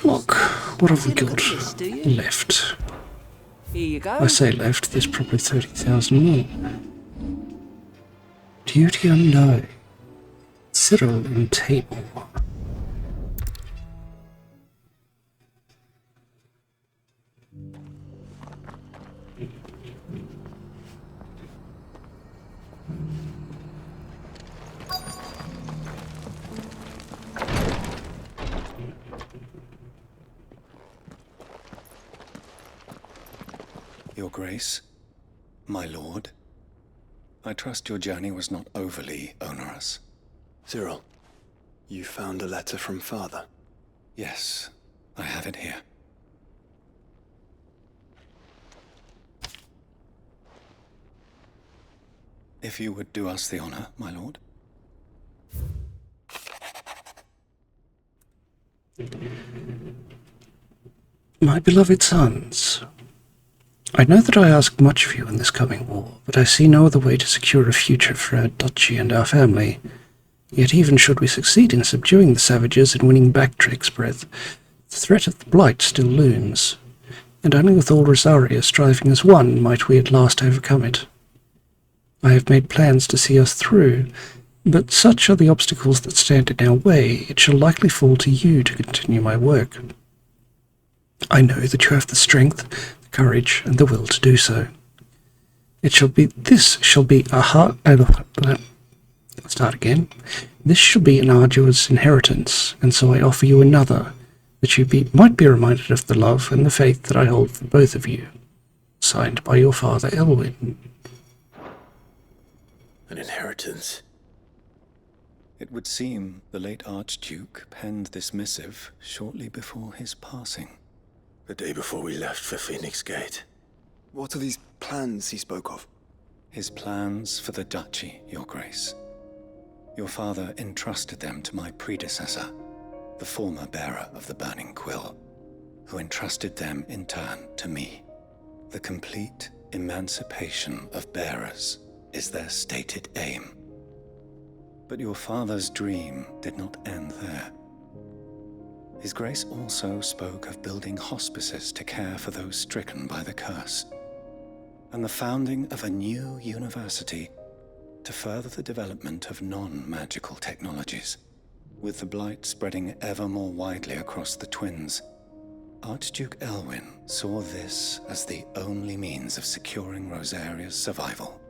Speaker 1: Look, what have we got left?
Speaker 17: Here you go.
Speaker 1: I say left, there's probably 30,000 more. Duty unknown. Cyril and table.
Speaker 8: Your Grace, my lord, I trust your journey was not overly onerous.
Speaker 10: Cyril, you found a letter from Father?
Speaker 8: Yes, I have it here. If you would do us the honor, my lord.
Speaker 1: My beloved sons, I know that I ask much of you in this coming war, but I see no other way to secure a future for our duchy and our family. Yet even should we succeed in subduing the savages and winning back Drake's Breath, the threat of the Blight still looms, and only with all Rosaria striving as one might we at last overcome it. I have made plans to see us through, but such are the obstacles that stand in our way, it shall likely fall to you to continue my work. I know that you have the strength, the courage, and the will to do so. This shall be an arduous inheritance, and so I offer you another, that you might be reminded of the love and the faith that I hold for both of you. Signed by your father, Elwyn.
Speaker 5: An inheritance?
Speaker 8: It would seem the late Archduke penned this missive shortly before his passing.
Speaker 5: The day before we left for Phoenix Gate.
Speaker 10: What are these plans he spoke of?
Speaker 8: His plans for the duchy, Your Grace. Your father entrusted them to my predecessor, the former bearer of the Burning Quill, who entrusted them in turn to me. The complete emancipation of bearers is their stated aim. But your father's dream did not end there. His Grace also spoke of building hospices to care for those stricken by the curse, and the founding of a new university to further the development of non-magical technologies. With the Blight spreading ever more widely across the Twins, Archduke Elwyn saw this as the only means of securing Rosaria's survival.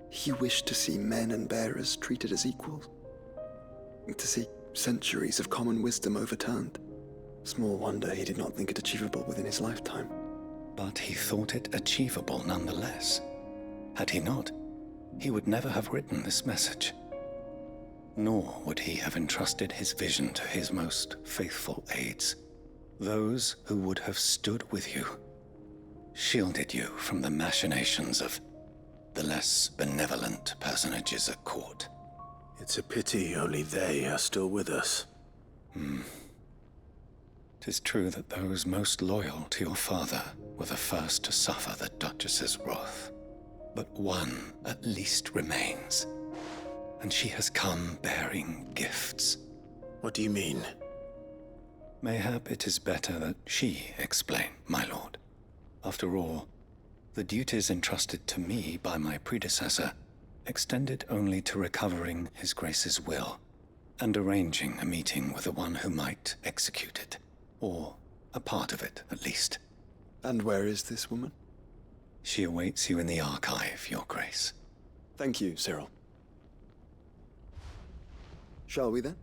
Speaker 10: He wished to see men and bearers treated as equals. To see centuries of common wisdom overturned. Small wonder he did not think it achievable within his lifetime.
Speaker 8: But he thought it achievable nonetheless. Had he not, he would never have written this message. Nor would he have entrusted his vision to his most faithful aides, those who would have stood with you, shielded you from the machinations of the less benevolent personages at court.
Speaker 5: It's a pity only they are still with us.
Speaker 8: 'Tis true that those most loyal to your father were the first to suffer the Duchess's wrath. But one at least remains, and she has come bearing gifts.
Speaker 5: What do you mean?
Speaker 8: Mayhap it is better that she explain, my lord. After all, the duties entrusted to me by my predecessor extended only to recovering His Grace's will and arranging a meeting with the one who might execute it. Or a part of it, at least.
Speaker 10: And where is this woman?
Speaker 8: She awaits you in the archive, Your Grace.
Speaker 10: Thank you, Cyril. Shall we then?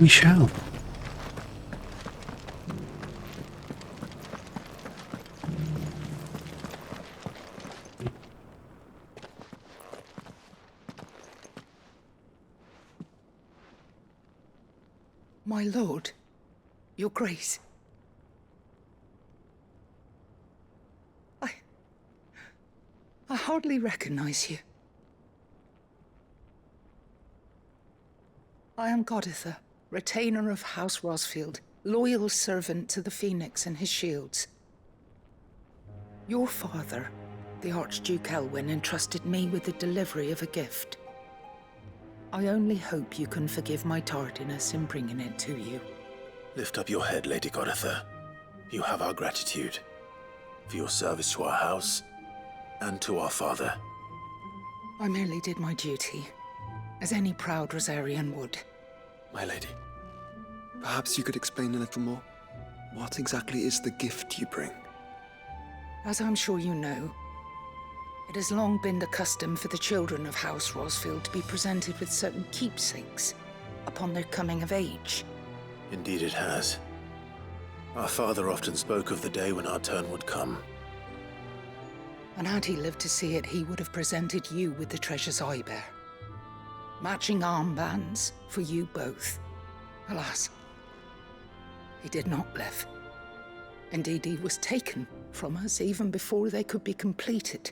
Speaker 1: We shall.
Speaker 11: My lord, your grace. I hardly recognize you. I am Goditha, retainer of House Rosfield, loyal servant to the Phoenix and his shields. Your father, the Archduke Elwyn, entrusted me with the delivery of a gift. I only hope you can forgive my tardiness in bringing it to you.
Speaker 3: Lift up your head, Lady Goditha. You have our gratitude for your service to our house and to our father.
Speaker 11: I merely did my duty, as any proud Rosarian would.
Speaker 10: My lady, perhaps you could explain a little more? What exactly is the gift you bring?
Speaker 11: As I'm sure you know, it has long been the custom for the children of House Rosfield to be presented with certain keepsakes upon their coming of age.
Speaker 3: Indeed it has. Our father often spoke of the day when our turn would come.
Speaker 11: And had he lived to see it, he would have presented you with the treasures I bear. Matching armbands for you both. Alas, he did not live. Indeed, he was taken from us even before they could be completed.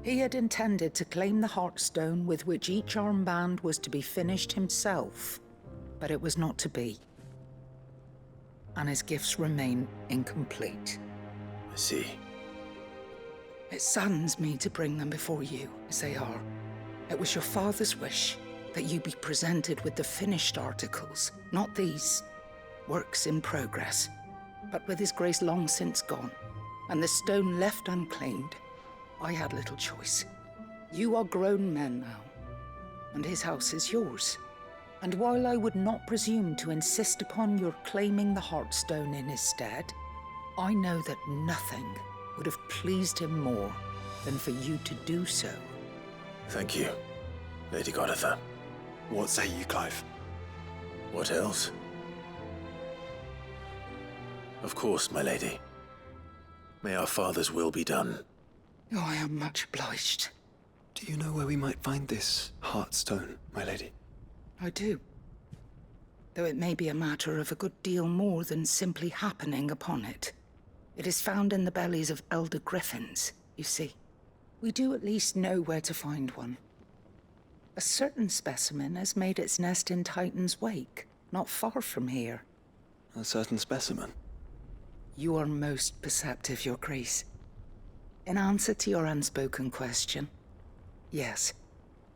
Speaker 11: He had intended to claim the Heartstone with which each armband was to be finished himself, but it was not to be. And his gifts remain incomplete.
Speaker 3: I see.
Speaker 11: It saddens me to bring them before you, as they are. It was your father's wish that you be presented with the finished articles, not these, works in progress. But with his grace long since gone, and the stone left unclaimed, I had little choice. You are grown men now, and his house is yours. And while I would not presume to insist upon your claiming the Heartstone in his stead, I know that nothing would have pleased him more than for you to do so.
Speaker 3: Thank you, Lady Goditha.
Speaker 10: What say you, Clive?
Speaker 3: What else? Of course, my lady. May our father's will be done.
Speaker 11: Oh, I am much obliged.
Speaker 10: Do you know where we might find this Heartstone, my lady?
Speaker 11: I do. Though it may be a matter of a good deal more than simply happening upon it. It is found in the bellies of elder griffins, you see. We do at least know where to find one. A certain specimen has made its nest in Titan's Wake, not far from here.
Speaker 10: A certain specimen?
Speaker 11: You are most perceptive, Your Grace. In answer to your unspoken question, yes.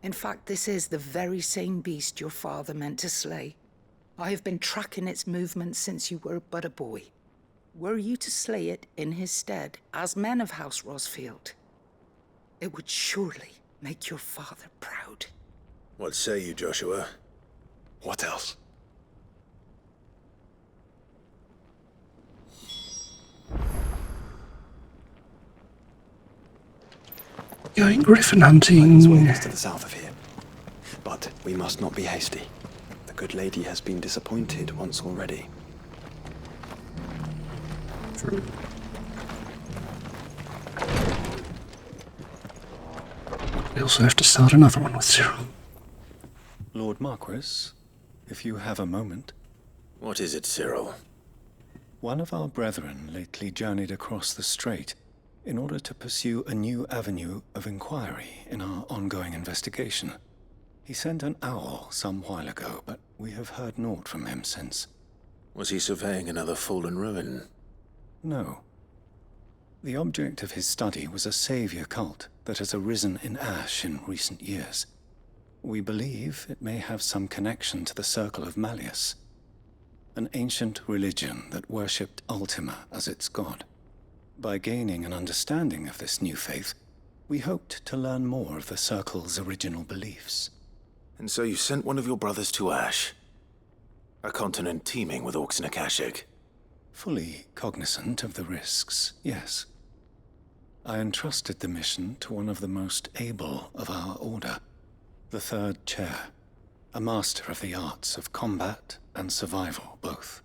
Speaker 11: In fact, this is the very same beast your father meant to slay. I have been tracking its movements since you were but a boy. Were you to slay it in his stead, as men of House Rosfield, it would surely make your father proud.
Speaker 3: What say you, Joshua?
Speaker 10: What else?
Speaker 1: Going griffin hunting.
Speaker 10: Titan's to the south of here. But we must not be hasty. The good lady has been disappointed once already.
Speaker 1: True. We also have to start another one with Cyril.
Speaker 8: Lord Marquis, if you have a moment.
Speaker 3: What is it, Cyril?
Speaker 8: One of our brethren lately journeyed across the strait in order to pursue a new avenue of inquiry in our ongoing investigation. He sent an owl some while ago, but we have heard naught from him since.
Speaker 3: Was he surveying another fallen ruin?
Speaker 8: No. The object of his study was a savior cult that has arisen in Ash in recent years. We believe it may have some connection to the Circle of Malleus, an ancient religion that worshipped Ultima as its god. By gaining an understanding of this new faith, we hoped to learn more of the Circle's original beliefs.
Speaker 3: And so you sent one of your brothers to Ash? A continent teeming with orcs and Akashic?
Speaker 8: Fully cognizant of the risks, yes. I entrusted the mission to one of the most able of our order, the third chair, a master of the arts of combat and survival both.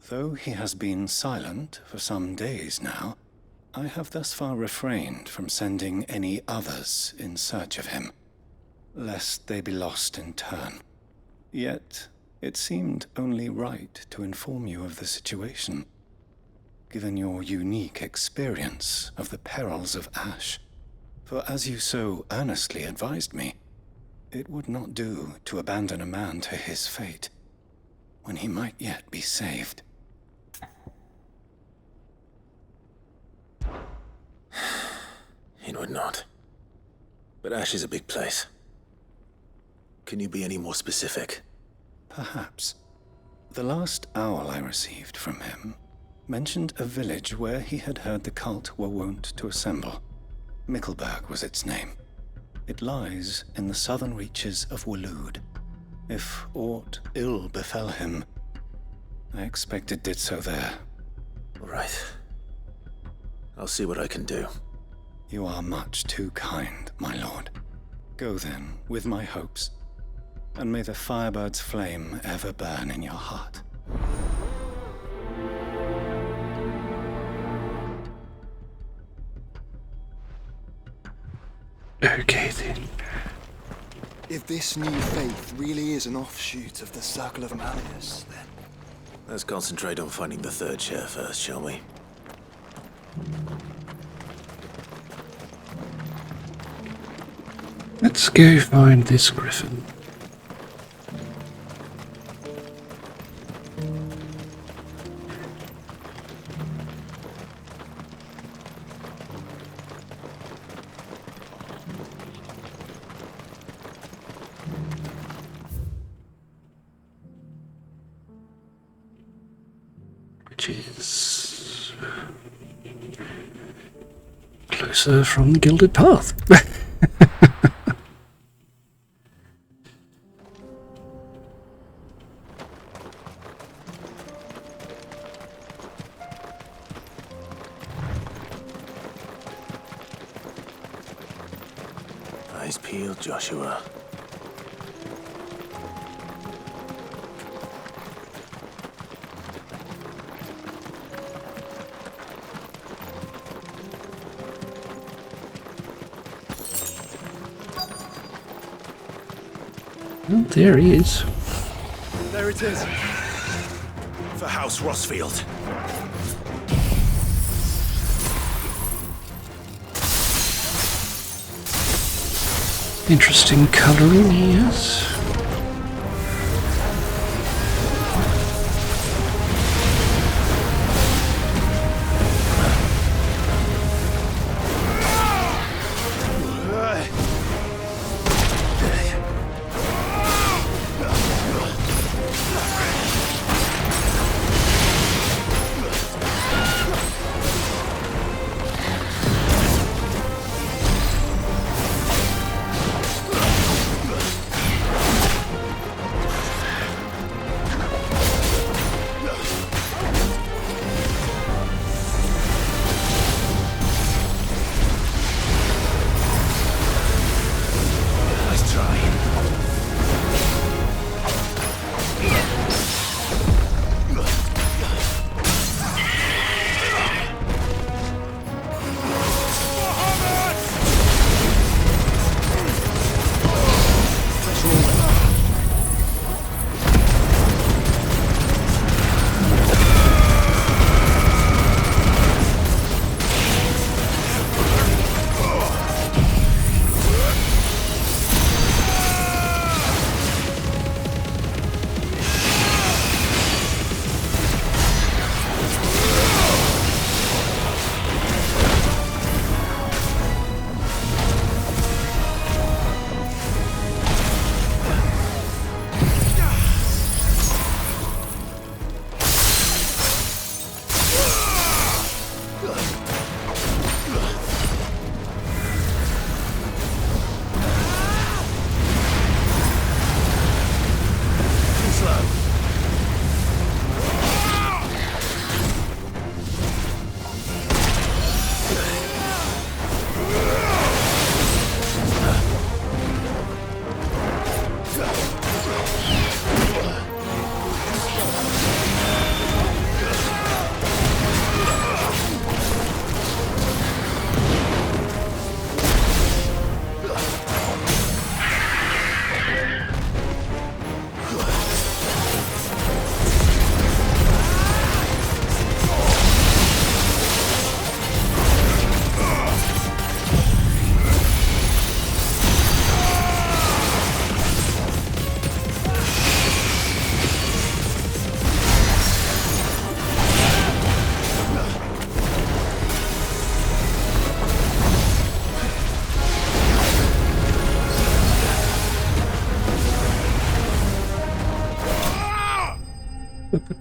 Speaker 8: Though he has been silent for some days now, I have thus far refrained from sending any others in search of him, lest they be lost in turn. Yet, it seemed only right to inform you of the situation, given your unique experience of the perils of Ash. For as you so earnestly advised me, it would not do to abandon a man to his fate, when he might yet be saved.
Speaker 5: It would not. But Ash is a big place. Can you be any more specific?
Speaker 8: Perhaps. The last owl I received from him mentioned a village where he had heard the cult were wont to assemble. Mickleburg was its name. It lies in the southern reaches of Waloed. If aught ill befell him, I expect it did so there.
Speaker 5: Right. I'll see what I can do.
Speaker 8: You are much too kind, my lord. Go then, with my hopes, and may the Firebird's flame ever burn in your heart.
Speaker 1: Okay then.
Speaker 10: If this new faith really is an offshoot of the Circle of Malleus, then...
Speaker 5: Let's concentrate on finding the third chair first, shall we?
Speaker 1: Let's go find this griffin. Which is closer from the Gilded Path.
Speaker 5: Eyes peeled, Joshua.
Speaker 1: Oh, there he is.
Speaker 13: There it is.
Speaker 5: For House Rossfield.
Speaker 1: Interesting colouring, yes.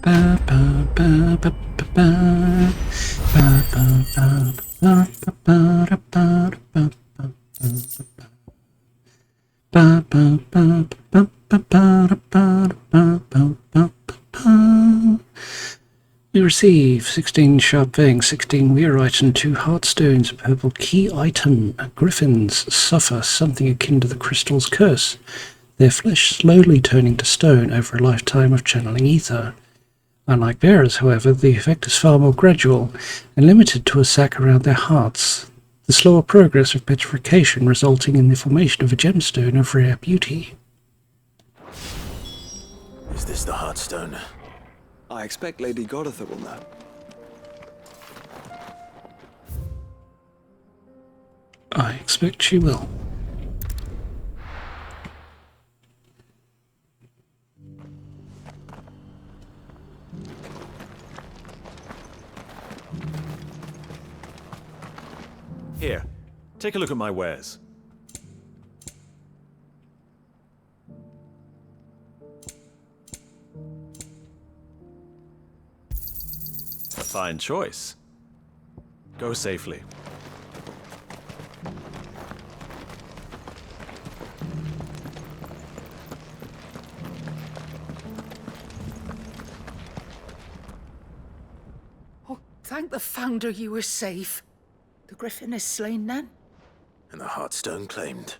Speaker 1: Ba, ba, ba, ba, ba, ba. Ba, ba, ba, ba, ba, ba, ba, ba, ba, ba. Ba, ba, ba, ba, ba, ba, ba, ba, ba, ba, ba. You receive 16 sharp fangs, 16 weirite, and 2 heartstones. A purple key item. Griffins suffer something akin to the crystal's curse, their flesh slowly turning to stone over a lifetime of channeling ether. Unlike bearers, however, the effect is far more gradual and limited to a sac around their hearts, the slower progress of petrification resulting in the formation of a gemstone of rare beauty.
Speaker 5: Is this the Heartstone?
Speaker 10: I expect Lady Goditha will know.
Speaker 1: I expect she will.
Speaker 6: Here, take a look at my wares. A fine choice. Go safely.
Speaker 11: Oh, thank the Founder you were safe. The Griffin is slain then?
Speaker 5: And the Heartstone claimed.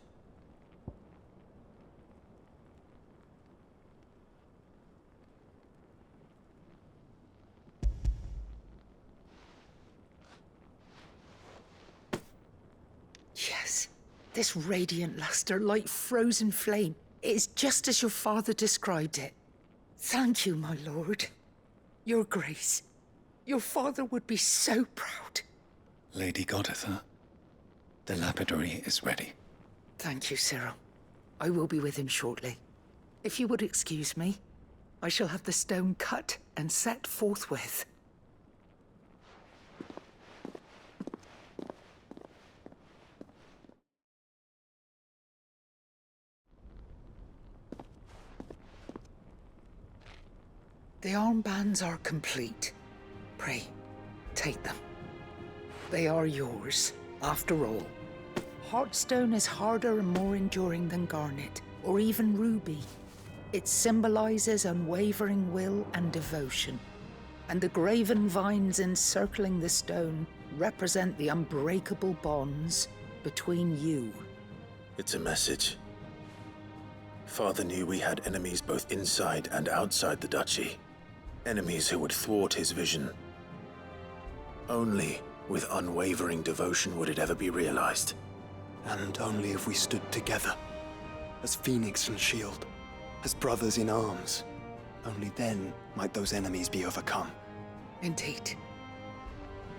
Speaker 11: Yes. This radiant luster like frozen flame. It is just as your father described it. Thank you, my lord. Your Grace. Your father would be so proud.
Speaker 8: Lady Goditha, the lapidary is ready.
Speaker 11: Thank you, Cyril. I will be with him shortly. If you would excuse me, I shall have the stone cut and set forthwith. The armbands are complete. Pray, take them. They are yours, after all. Heartstone is harder and more enduring than garnet, or even ruby. It symbolizes unwavering will and devotion, and the graven vines encircling the stone represent the unbreakable bonds between you.
Speaker 5: It's a message. Father knew we had enemies both inside and outside the duchy. Enemies who would thwart his vision. Only with unwavering devotion would it ever be realized.
Speaker 10: And only if we stood together, as Phoenix and Shield, as brothers in arms. Only then might those enemies be overcome.
Speaker 11: Indeed.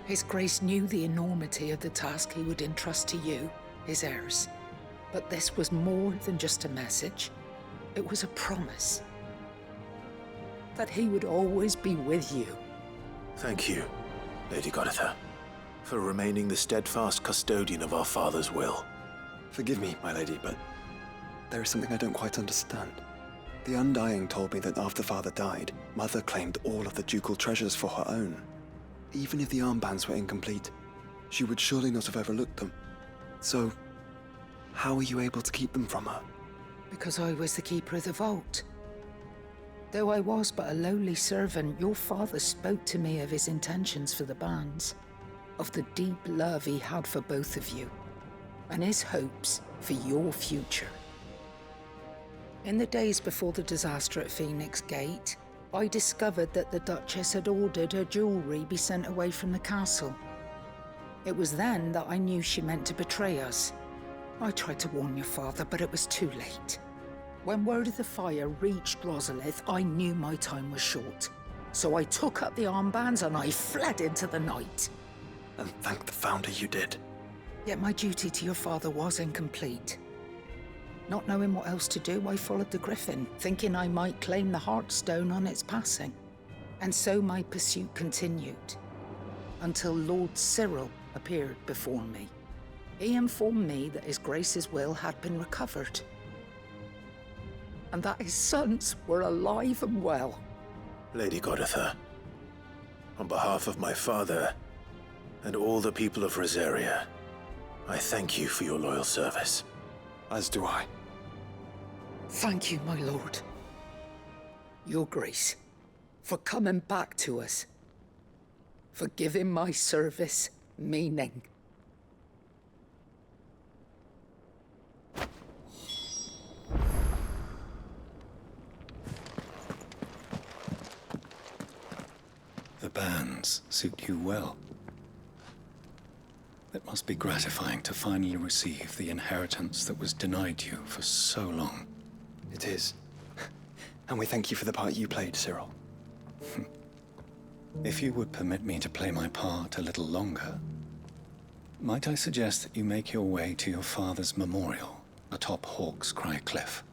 Speaker 11: His Grace knew the enormity of the task he would entrust to you, his heirs. But this was more than just a message. It was a promise. That he would always be with you.
Speaker 5: Thank you, Lady Goditha, for remaining the steadfast custodian of our father's will.
Speaker 10: Forgive me, my lady, but there is something I don't quite understand. The Undying told me that after Father died, Mother claimed all of the ducal treasures for her own. Even if the armbands were incomplete, she would surely not have overlooked them. So, how were you able to keep them from her?
Speaker 11: Because I was the keeper of the vault. Though I was but a lowly servant, your father spoke to me of his intentions for the bands, of the deep love he had for both of you, and his hopes for your future. In the days before the disaster at Phoenix Gate, I discovered that the Duchess had ordered her jewelry be sent away from the castle. It was then that I knew she meant to betray us. I tried to warn your father, but it was too late. When word of the fire reached Rosalith, I knew my time was short. So I took up the armbands and I fled into the night.
Speaker 10: And thank the Founder you did.
Speaker 11: Yet my duty to your father was incomplete. Not knowing what else to do, I followed the Griffin, thinking I might claim the Heartstone on its passing. And so my pursuit continued, until Lord Cyril appeared before me. He informed me that His Grace's will had been recovered, and that his sons were alive and well.
Speaker 3: Lady Goditha, on behalf of my father and all the people of Rosaria, I thank you for your loyal service.
Speaker 10: As do I.
Speaker 11: Thank you, my lord. Your Grace, for coming back to us. For giving my service meaning.
Speaker 8: The bands suit you well. It must be gratifying to finally receive the inheritance that was denied you for so long.
Speaker 10: It is. And we thank you for the part you played, Cyril.
Speaker 8: If you would permit me to play my part a little longer, might I suggest that you make your way to your father's memorial atop Hawk's Cry Cliff?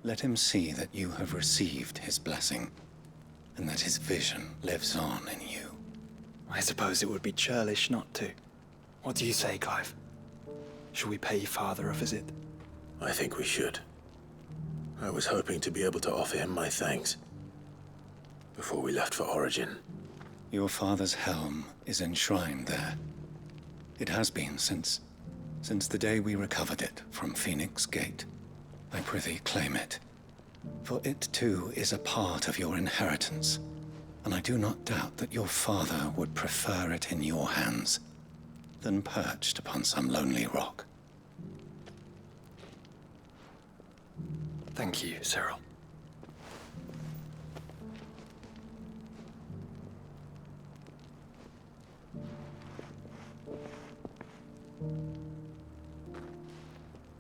Speaker 8: Let him see that you have received his blessing, and that his vision lives on in you.
Speaker 10: I suppose it would be churlish not to. What do you say, Clive? Shall we pay Father a visit?
Speaker 3: I think we should. I was hoping to be able to offer him my thanks before we left for Origin.
Speaker 8: Your father's helm is enshrined there. It has been since the day we recovered it from Phoenix Gate. I prithee claim it, for it too is a part of your inheritance, and I do not doubt that your father would prefer it in your hands than perched upon some lonely rock.
Speaker 10: Thank you, Cyril.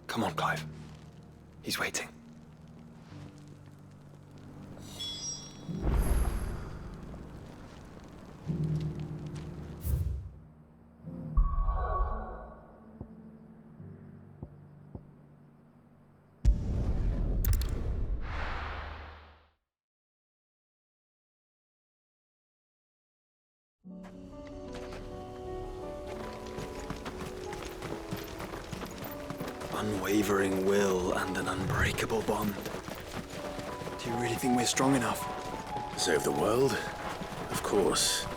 Speaker 10: Come on, Clive. He's waiting. Unwavering will and an unbreakable bond. Do you really think we're strong enough?
Speaker 3: To save the world? Of course.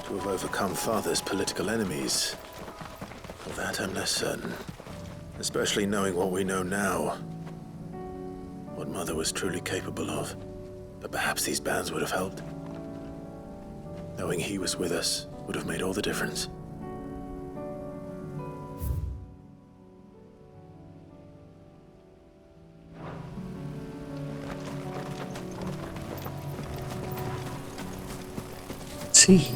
Speaker 3: To have overcome Father's political enemies? Of that I'm less certain. Especially knowing what we know now. What Mother was truly capable of. But perhaps these bands would have helped. Knowing he was with us would have made all the difference.
Speaker 1: See.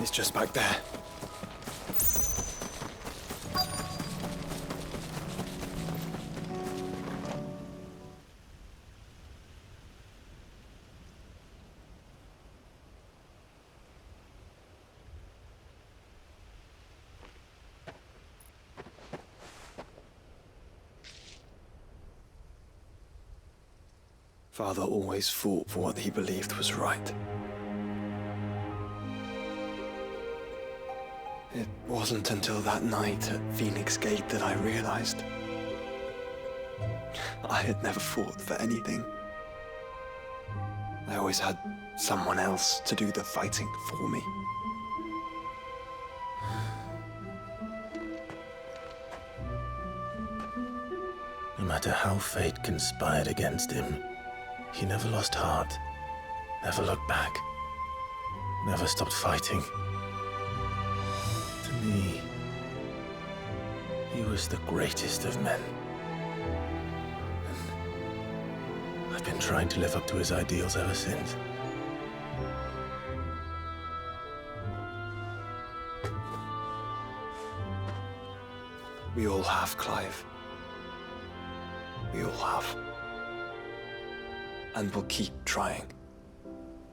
Speaker 10: It's just back there. Father always fought for what he believed was right. It wasn't until that night at Phoenix Gate that I realized I had never fought for anything. I always had someone else to do the fighting for me.
Speaker 3: No matter how fate conspired against him, he never lost heart, never looked back, never stopped fighting. To me, he was the greatest of men. And I've been trying to live up to his ideals ever since.
Speaker 10: We all have, Clive. We all have. And we'll keep trying.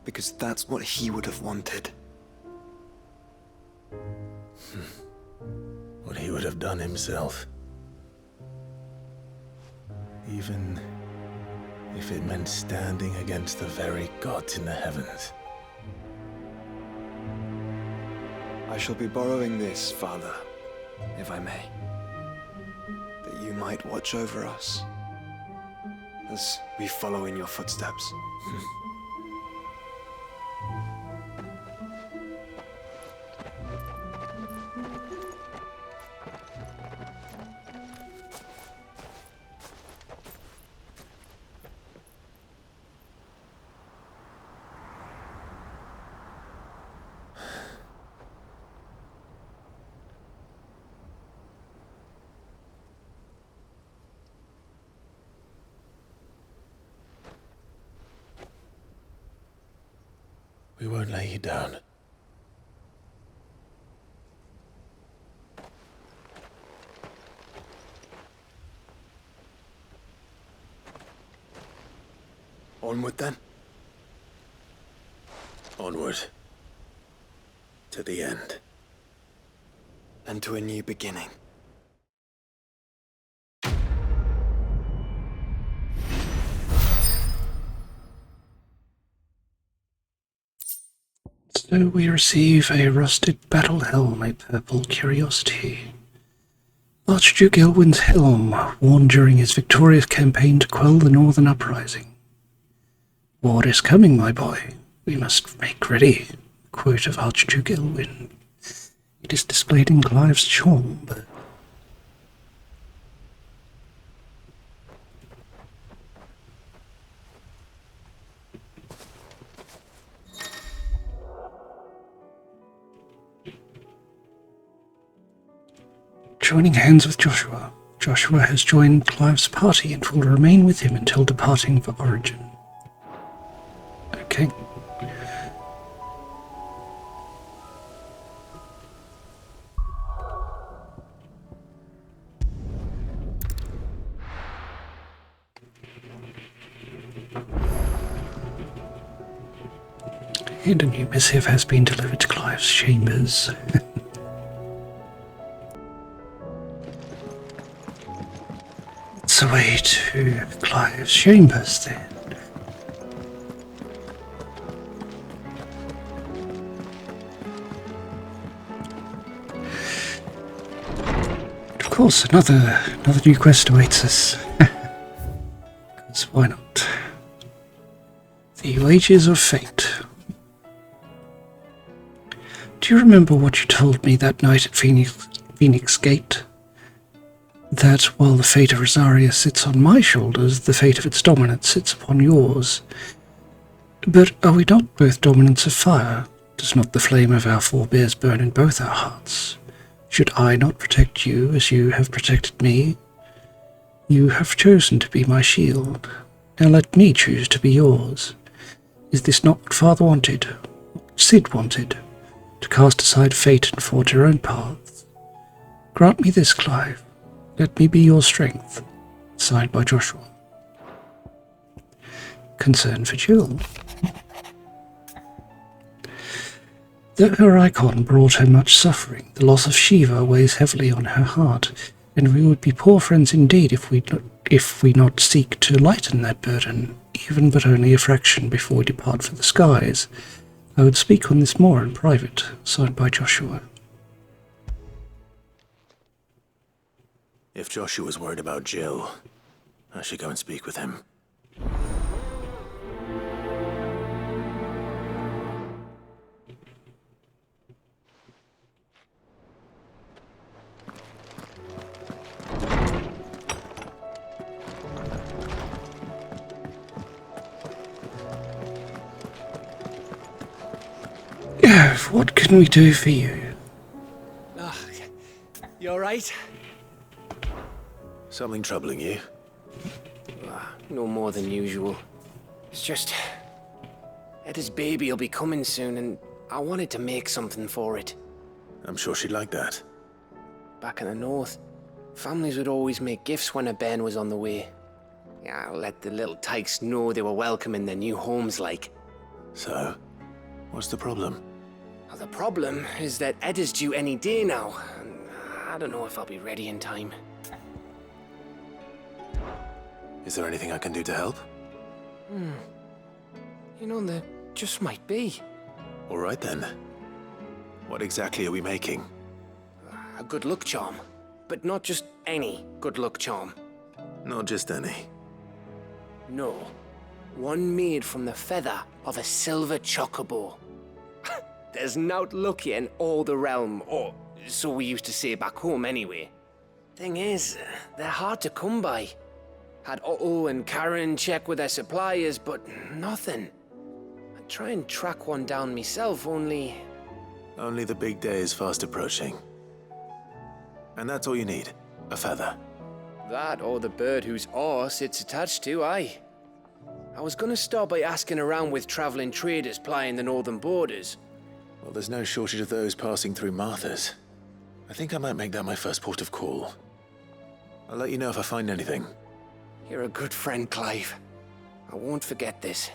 Speaker 10: Because that's what he would have wanted.
Speaker 3: What he would have done himself. Even if it meant standing against the very gods in the heavens.
Speaker 10: I shall be borrowing this, Father, if I may. That you might watch over us as we follow in your footsteps.
Speaker 3: We won't lay you down.
Speaker 10: Onward then.
Speaker 3: Onward. To the end.
Speaker 10: And to a new beginning.
Speaker 1: So we receive a rusted battle helm, a purple curiosity. Archduke Elwin's helm, worn during his victorious campaign to quell the Northern Uprising. War is coming, my boy. We must make ready. Quote of Archduke Elwin. It is displayed in Clive's tomb. Joining hands with Joshua. Joshua has joined Clive's party and will remain with him until departing for Origin. Okay. And a new missive has been delivered to Clive's chambers. It's away to Clive's chambers then. Of course, another new quest awaits us. Because why not? The Wages of Fate. Do you remember what you told me that night at Phoenix Gate? That while the fate of Rosaria sits on my shoulders, the fate of its dominant sits upon yours. But are we not both dominants of fire? Does not the flame of our forebears burn in both our hearts? Should I not protect you as you have protected me? You have chosen to be my shield. Now let me choose to be yours. Is this not what Father wanted? What Sid wanted? To cast aside fate and forge your own paths? Grant me this, Clive. Let me be your strength. Signed by Joshua. Concern for Jill. Though her icon brought her much suffering, the loss of Shiva weighs heavily on her heart, and we would be poor friends indeed if we if we not seek to lighten that burden, even but only a fraction before we depart for the skies. I would speak on this more in private. Signed by Joshua.
Speaker 5: If Joshua's worried about Jill, I should go and speak with him.
Speaker 1: Yeah, what can we do for you?
Speaker 2: You alright?
Speaker 5: Something troubling you?
Speaker 2: No more than usual. It's just... Etta's baby will be coming soon, and I wanted to make something for it.
Speaker 5: I'm sure she'd like that.
Speaker 2: Back in the north, families would always make gifts when a bairn was on the way. Yeah, let the little tykes know they were welcome in their new homes, like.
Speaker 5: So, what's the problem?
Speaker 2: Well, the problem is that Etta's due any day now, and I don't know if I'll be ready in time.
Speaker 5: Is there anything I can do to help?
Speaker 2: You know, there just might be.
Speaker 5: All right then. What exactly are we making?
Speaker 2: A good luck charm. But not just any good luck charm.
Speaker 5: Not just any.
Speaker 2: No. One made from the feather of a silver chocobo. There's naught luckier in all the realm, or so we used to say back home anyway. Thing is, they're hard to come by. Had Otto and Karen check with their suppliers, but nothing. I'd try and track one down myself, only...
Speaker 5: Only the big day is fast approaching. And that's all you need, a feather.
Speaker 2: That or the bird whose arse it's attached to, aye. I was gonna start by asking around with traveling traders plying the northern borders.
Speaker 5: Well, there's no shortage of those passing through Martha's. I think I might make that my first port of call. I'll let you know if I find anything.
Speaker 2: You're a good friend, Clive. I won't forget this.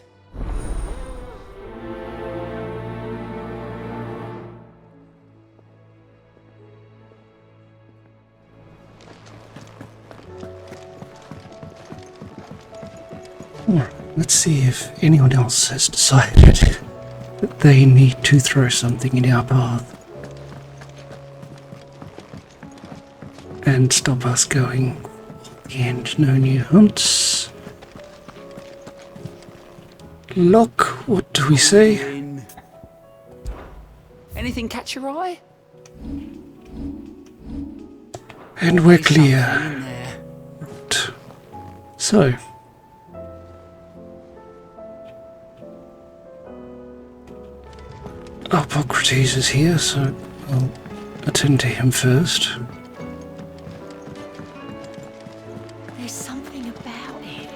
Speaker 1: Alright, let's see if anyone else has decided that they need to throw something in our path and stop us going. And no new hunts. Lock, what do we say?
Speaker 14: Anything catch your eye?
Speaker 1: And we're clear. Right. So. Hippocrates is here, so I'll attend to him first.
Speaker 14: There's something about it.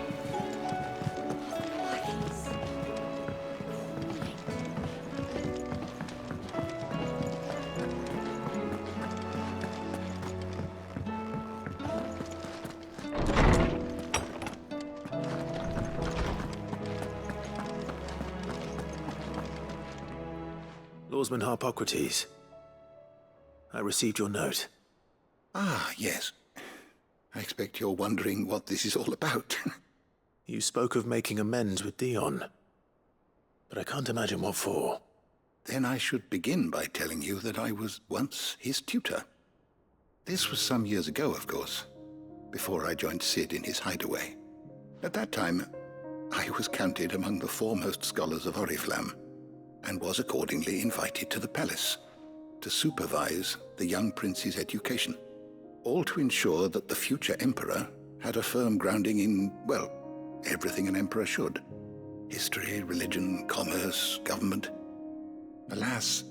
Speaker 5: Lawsman Harpocrates. I received your note.
Speaker 4: Ah, yes. I expect you're wondering what this is all about.
Speaker 5: You spoke of making amends with Dion, but I can't imagine what for.
Speaker 4: Then I should begin by telling you that I was once his tutor. This was some years ago, of course, before I joined Cid in his hideaway. At that time, I was counted among the foremost scholars of Oriflamme, and was accordingly invited to the palace to supervise the young prince's education, all to ensure that the future emperor had a firm grounding in, well, everything an emperor should. History, religion, commerce, government. Alas,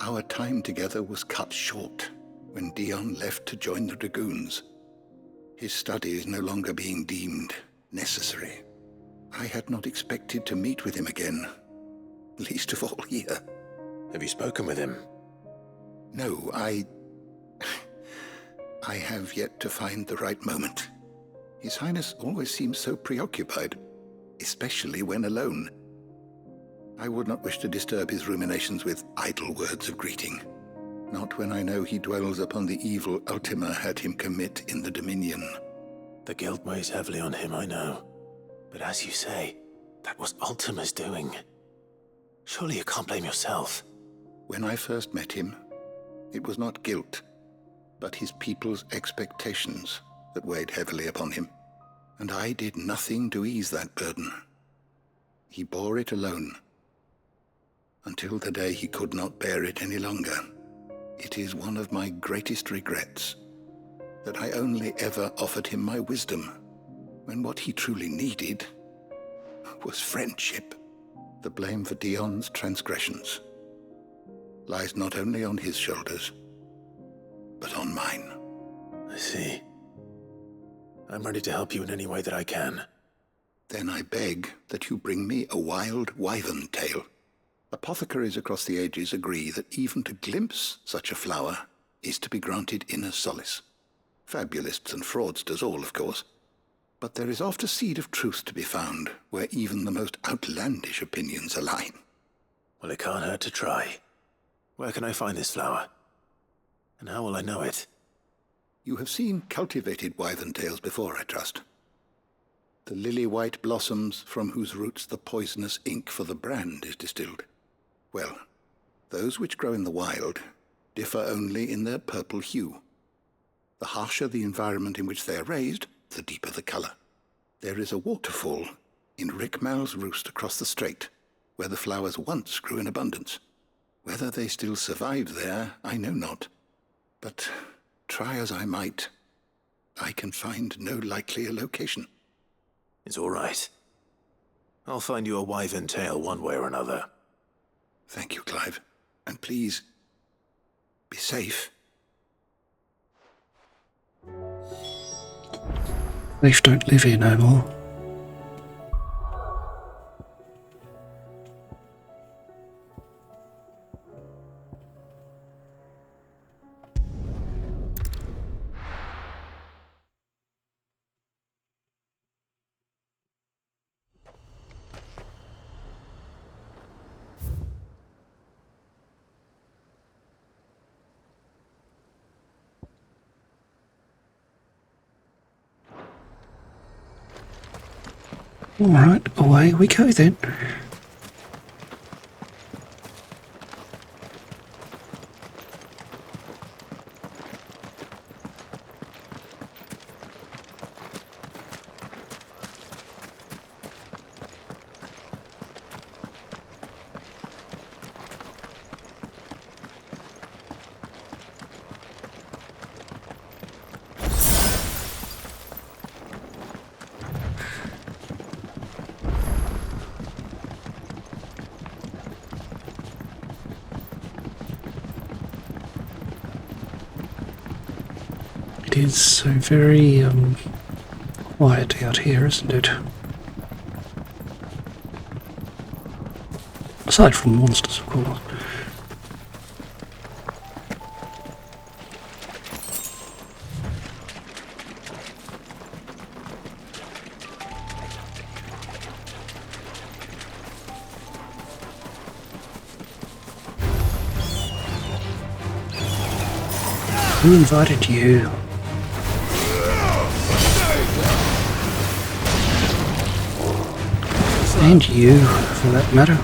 Speaker 4: our time together was cut short when Dion left to join the dragoons, his studies no longer being deemed necessary. I had not expected to meet with him again, least of all here.
Speaker 5: Have you spoken with him?
Speaker 4: No, I have yet to find the right moment. His Highness always seems so preoccupied, especially when alone. I would not wish to disturb his ruminations with idle words of greeting, not when I know he dwells upon the evil Ultima had him commit in the Dominion.
Speaker 5: The guilt weighs heavily on him, I know. But as you say, that was Ultima's doing. Surely you can't blame yourself.
Speaker 4: When I first met him, it was not guilt, but his people's expectations that weighed heavily upon him. And I did nothing to ease that burden. He bore it alone, until the day he could not bear it any longer. It is one of my greatest regrets that I only ever offered him my wisdom, when what he truly needed was friendship. The blame for Dion's transgressions lies not only on his shoulders, but on mine.
Speaker 5: I see. I'm ready to help you in any way that I can.
Speaker 4: Then I beg that you bring me a wild wyvern tail. Apothecaries across the ages agree that even to glimpse such a flower is to be granted inner solace. Fabulists and fraudsters all, of course. But there is oft a seed of truth to be found where even the most outlandish opinions align.
Speaker 5: Well, it can't hurt to try. Where can I find this flower? And how will I know it?
Speaker 4: You have seen cultivated wyvern tails before, I trust. The lily-white blossoms from whose roots the poisonous ink for the brand is distilled. Well, those which grow in the wild differ only in their purple hue. The harsher the environment in which they are raised, the deeper the color. There is a waterfall in Rickmal's Roost across the strait, where the flowers once grew in abundance. Whether they still survive there, I know not. But try as I might, I can find no likelier location.
Speaker 5: It's all right. I'll find you a wyvern tail one way or another.
Speaker 4: Thank you, Clive. And please, be safe.
Speaker 1: Leaf don't live here no more. Alright, away we go then. It is so very quiet out here, isn't it? Aside from monsters, of course. Who invited you? And you, for that matter.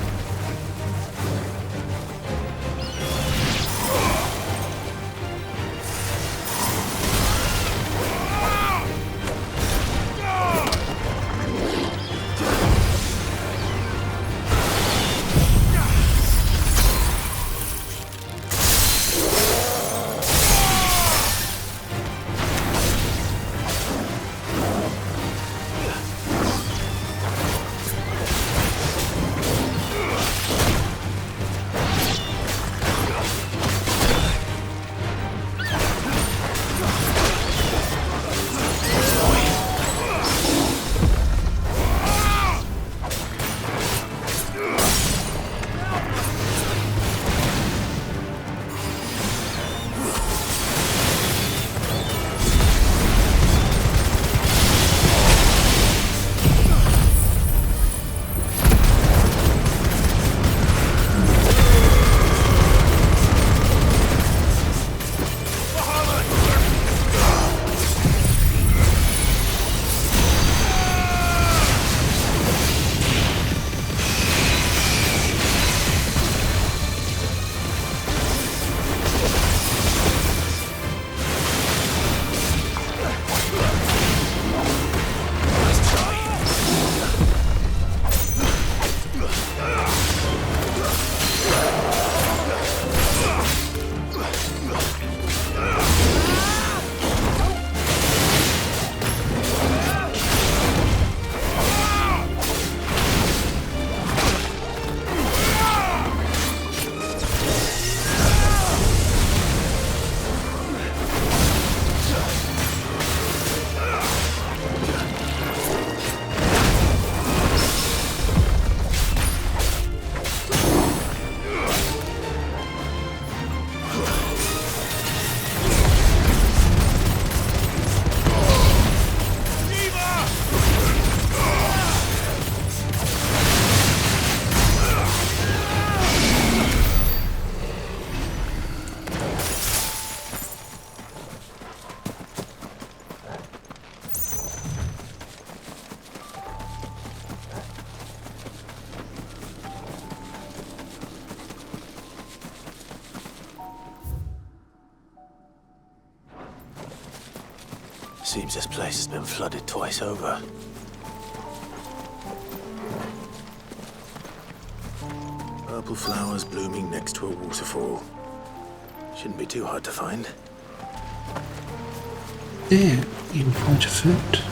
Speaker 5: Seems this place has been flooded twice over. Purple flowers blooming next to a waterfall. Shouldn't be too hard to find.
Speaker 1: There, in point of fact.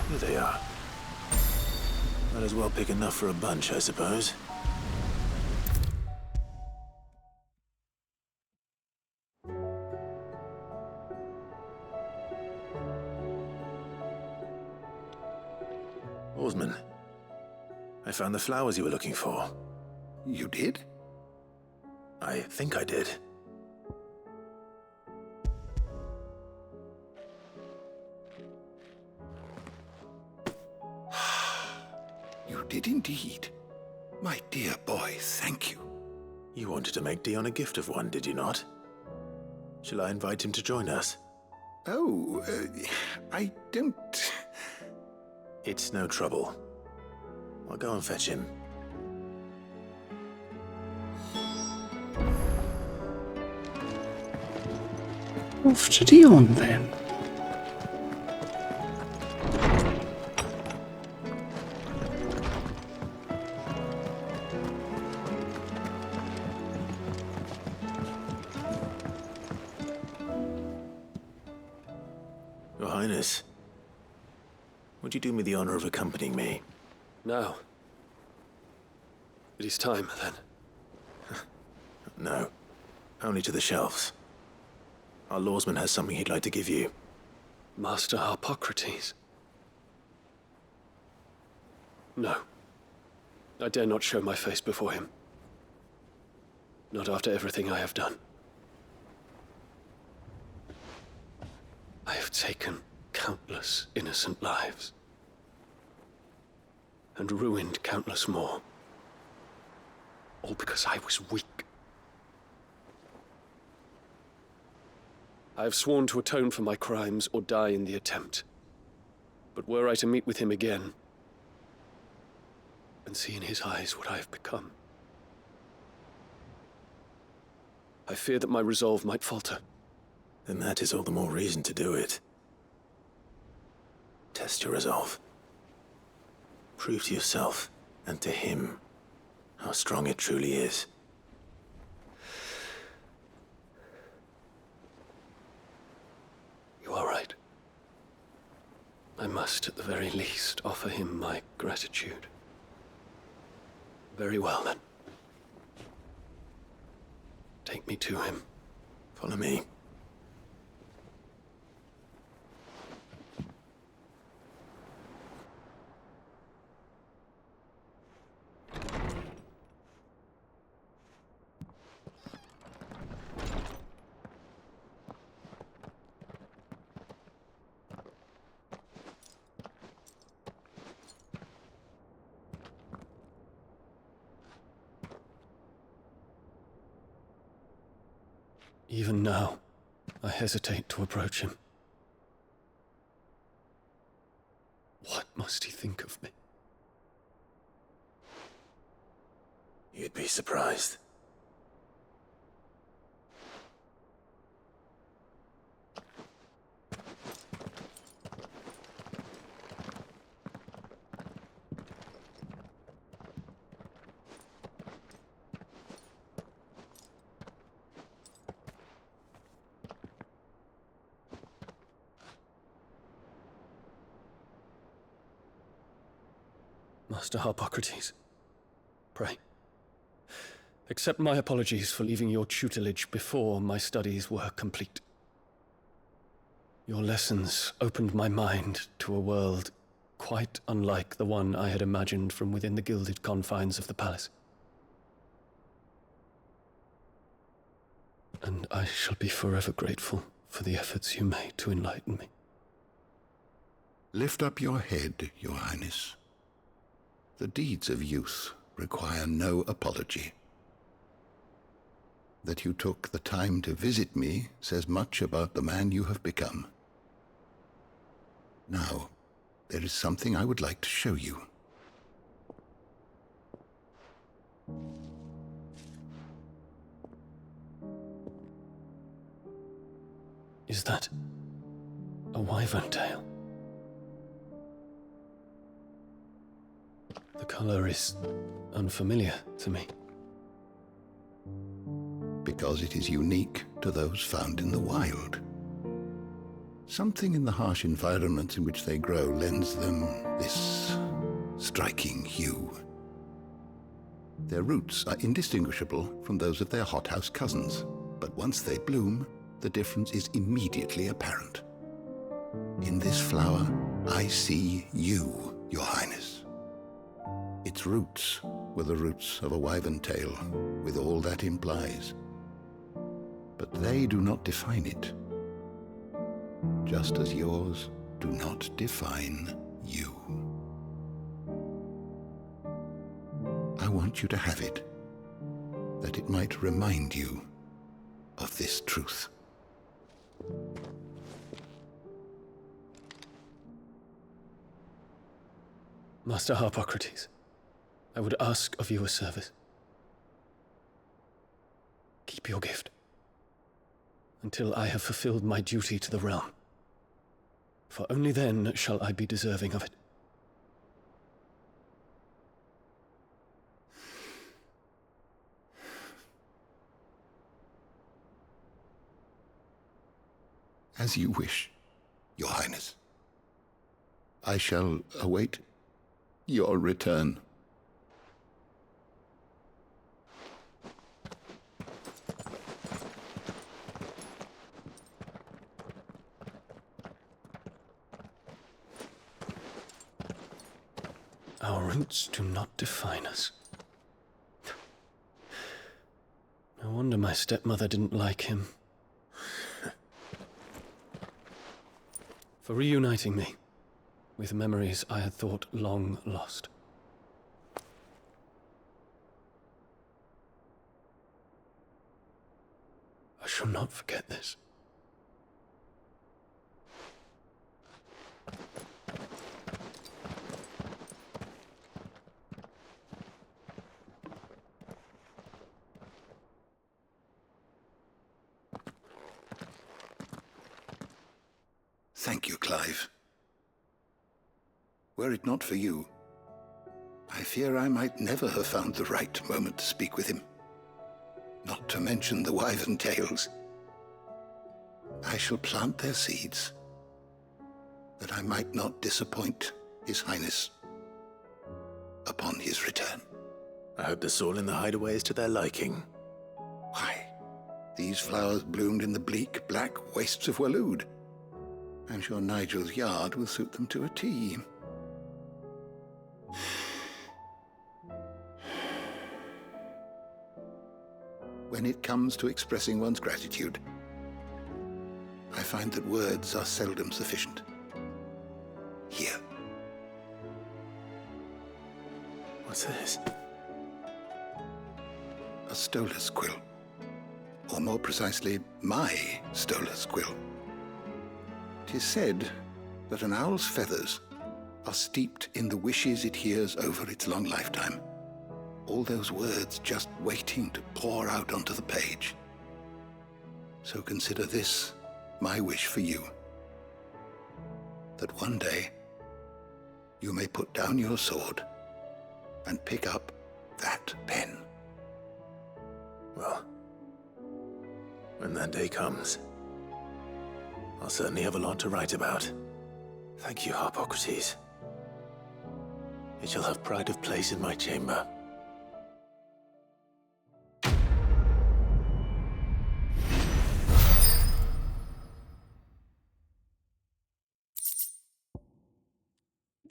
Speaker 5: Here they are. Might as well pick enough for a bunch, I suppose. Oarsman, I found the flowers you were looking for.
Speaker 4: You did?
Speaker 5: I think I did.
Speaker 4: You did indeed. My dear boy, thank you.
Speaker 5: You wanted to make Dion a gift of one, did you not? Shall I invite him to join us?
Speaker 4: Oh, I don't...
Speaker 5: It's no trouble. I'll go and fetch him.
Speaker 1: Off to Dion, then.
Speaker 5: Your Highness, would you do me the honor of accompanying me?
Speaker 15: Now. It is time, then.
Speaker 5: No. Only to the shelves. Our lawsman has something he'd like to give you.
Speaker 15: Master Harpocrates. No. I dare not show my face before him. Not after everything I have done. I have taken countless innocent lives. And ruined countless more. All because I was weak. I have sworn to atone for my crimes or die in the attempt. But were I to meet with him again, and see in his eyes what I have become, I fear that my resolve might falter.
Speaker 5: Then that is all the more reason to do it. Test your resolve. Prove to yourself, and to him, how strong it truly is.
Speaker 15: You are right. I must, at the very least, offer him my gratitude. Very well, then. Take me to him.
Speaker 5: Follow me.
Speaker 15: Even now, I hesitate to approach him. What must he think of me?
Speaker 5: You'd be surprised.
Speaker 15: Master Harpocrates, pray, accept my apologies for leaving your tutelage before my studies were complete. Your lessons opened my mind to a world quite unlike the one I had imagined from within the gilded confines of the palace. And I shall be forever grateful for the efforts you made to enlighten me.
Speaker 4: Lift up your head, Your Highness. The deeds of youth require no apology. That you took the time to visit me says much about the man you have become. Now, there is something I would like to show you.
Speaker 15: Is that a wyvern tail? The color is unfamiliar to me.
Speaker 4: Because it is unique to those found in the wild. Something in the harsh environments in which they grow lends them this striking hue. Their roots are indistinguishable from those of their hothouse cousins, but once they bloom, the difference is immediately apparent. In this flower, I see you, Your Highness. Its roots were the roots of a wyvern tail, with all that implies. But they do not define it, just as yours do not define you. I want you to have it, that it might remind you of this truth.
Speaker 15: Master Harpocrates, I would ask of you a service. Keep your gift until I have fulfilled my duty to the realm, for only then shall I be deserving of it.
Speaker 4: As you wish, Your Highness. I shall await your return.
Speaker 15: Our roots do not define us. No wonder my stepmother didn't like him. For reuniting me with memories I had thought long lost. I shall not forget this.
Speaker 4: Thank you, Clive. Were it not for you, I fear I might never have found the right moment to speak with him. Not to mention the wyvern tails. I shall plant their seeds, that I might not disappoint His Highness upon his return.
Speaker 5: I hope the soil in the hideaway is to their liking.
Speaker 4: Why, these flowers bloomed in the bleak, black wastes of Waloed. I'm sure Nigel's yard will suit them to a T. When it comes to expressing one's gratitude, I find that words are seldom sufficient. Here.
Speaker 5: What's this?
Speaker 4: A stolas quill. or more precisely, my stolas quill. 'Tis said that an owl's feathers are steeped in the wishes it hears over its long lifetime. All those words just waiting to pour out onto the page. So consider this my wish for you. That one day you may put down your sword and pick up that pen.
Speaker 5: Well, when that day comes, I'll certainly have a lot to write about. Thank you, Harpocrates. It shall have pride of place in my chamber.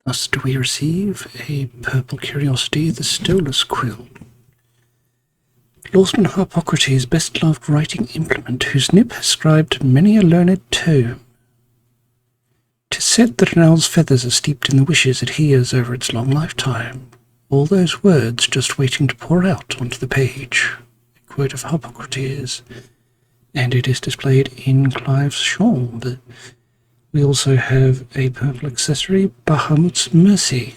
Speaker 1: Thus do we receive a purple curiosity, the Stolas Quill. Lawsman Harpocrates' best-loved writing implement, whose nib has scribed many a learned tome. 'Tis said that an owl's feathers are steeped in the wishes it hears over its long lifetime. All those words just waiting to pour out onto the page. A quote of Harpocrates, and it is displayed in Clive's chambre. We also have a purple accessory, Bahamut's Mercy.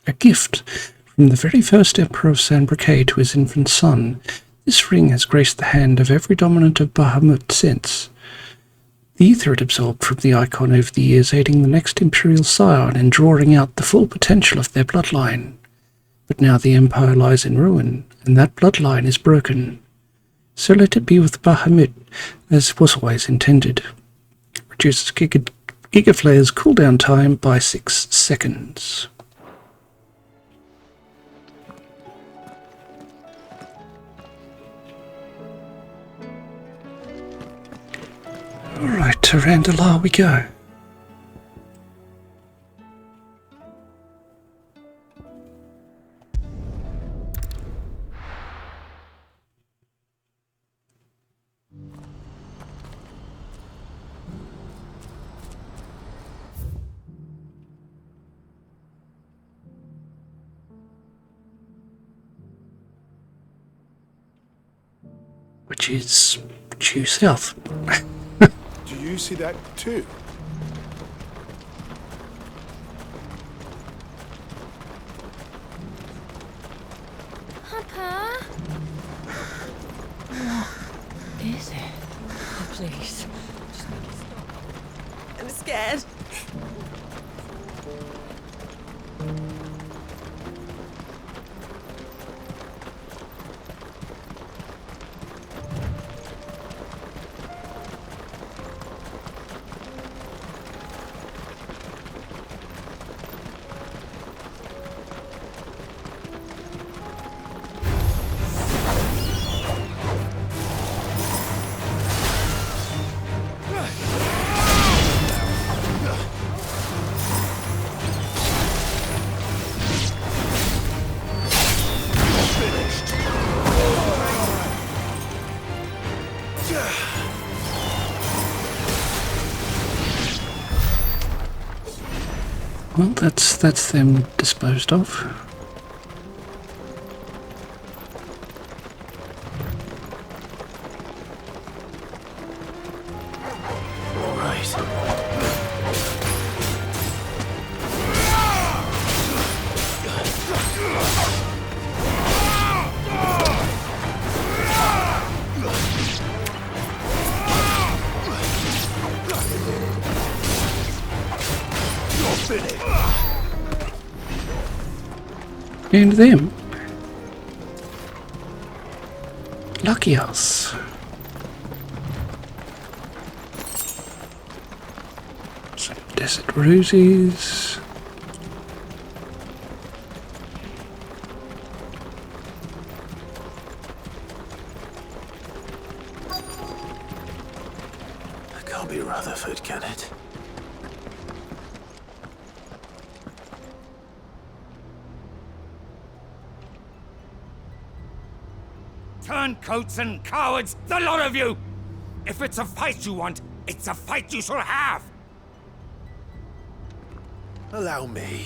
Speaker 1: A gift from the very first Emperor of San Briquet to his infant son. This ring has graced the hand of every dominant of Bahamut since. The ether it absorbed from the icon over the years, aiding the next imperial scion in drawing out the full potential of their bloodline. But now the empire lies in ruin, and that bloodline is broken. So let it be with Bahamut, as was always intended. Reduces Gigaflare's cooldown time by 6 seconds. Alright, to Randalar we go. Which is due south.
Speaker 3: Do you see that too?
Speaker 19: Papa?
Speaker 23: What is it? Oh, please. Just make it stop.
Speaker 19: I'm scared.
Speaker 1: Well, that's them disposed of. And them. Lucky us. Some desert roses.
Speaker 5: That can't be Rutherford, can it?
Speaker 16: Turncoats and cowards, the lot of you! If it's a fight you want, it's a fight you shall have!
Speaker 5: Allow me.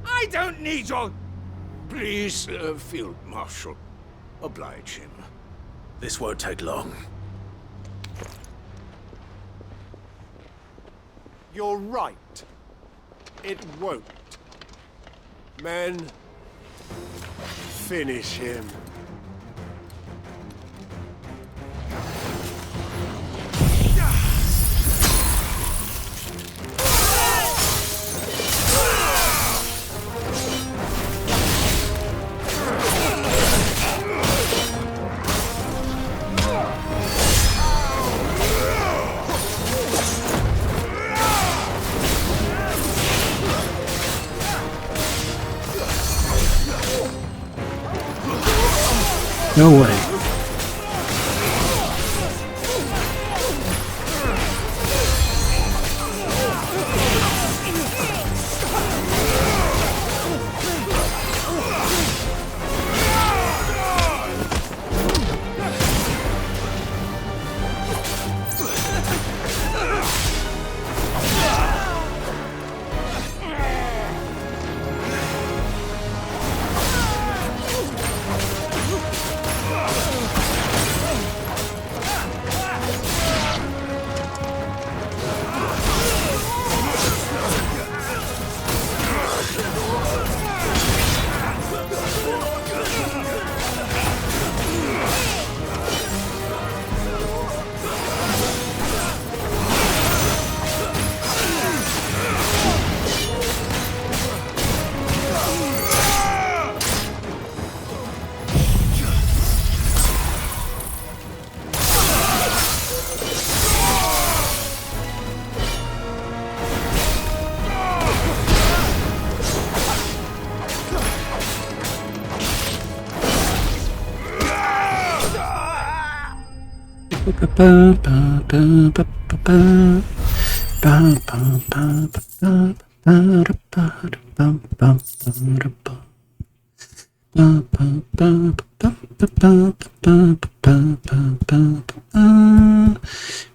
Speaker 16: I don't need your
Speaker 18: Please, Field Marshal, oblige him.
Speaker 5: This won't take long.
Speaker 7: You're right. It won't. Men, finish him.
Speaker 1: No way.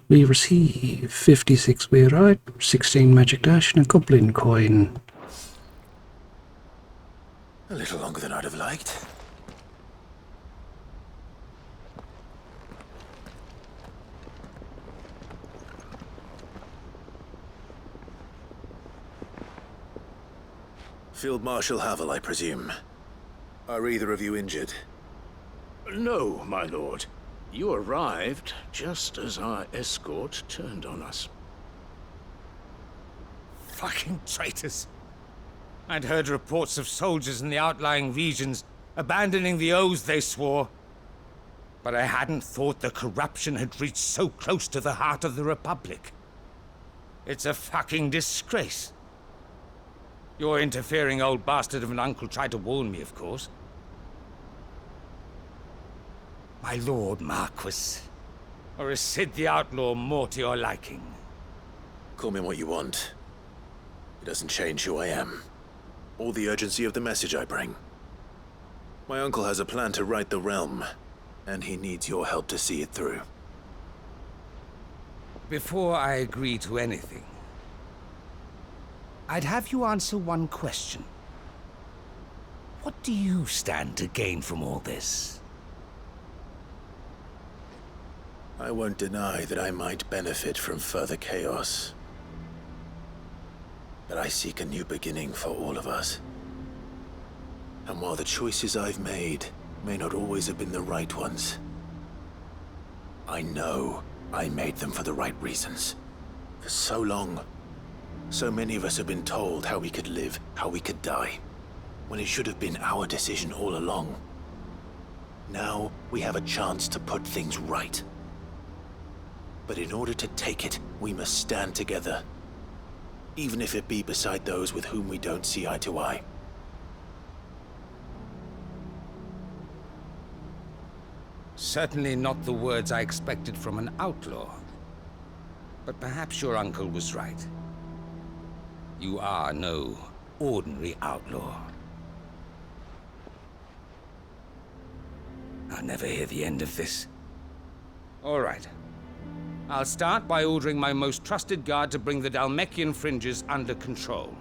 Speaker 1: We receive 56 weirite, 16 magic dash, and a goblin coin.
Speaker 5: A little longer than I'd have liked. Field Marshal Havel, I presume. Are either of you injured?
Speaker 18: No, my lord. You arrived just as our escort turned on us.
Speaker 16: Fucking traitors. I'd heard reports of soldiers in the outlying regions abandoning the oaths they swore. But I hadn't thought the corruption had reached so close to the heart of the Republic. It's a fucking disgrace. Your interfering old bastard of an uncle tried to warn me, of course. My lord Marquis, or is Sid the Outlaw more to your liking?
Speaker 5: Call me what you want. It doesn't change who I am, or the urgency of the message I bring. My uncle has a plan to right the realm, and he needs your help to see it through.
Speaker 16: Before I agree to anything, I'd have you answer one question. What do you stand to gain from all this?
Speaker 5: I won't deny that I might benefit from further chaos. But I seek a new beginning for all of us. And while the choices I've made may not always have been the right ones, I know I made them for the right reasons. For so long, so many of us have been told how we could live, how we could die, when it should have been our decision all along. Now we have a chance to put things right. But in order to take it, we must stand together. Even if it be beside those with whom we don't see eye to eye.
Speaker 16: Certainly not the words I expected from an outlaw. But perhaps your uncle was right. You are no ordinary outlaw. I'll never hear the end of this. All right. I'll start by ordering my most trusted guard to bring the Dhalmekian fringes under control.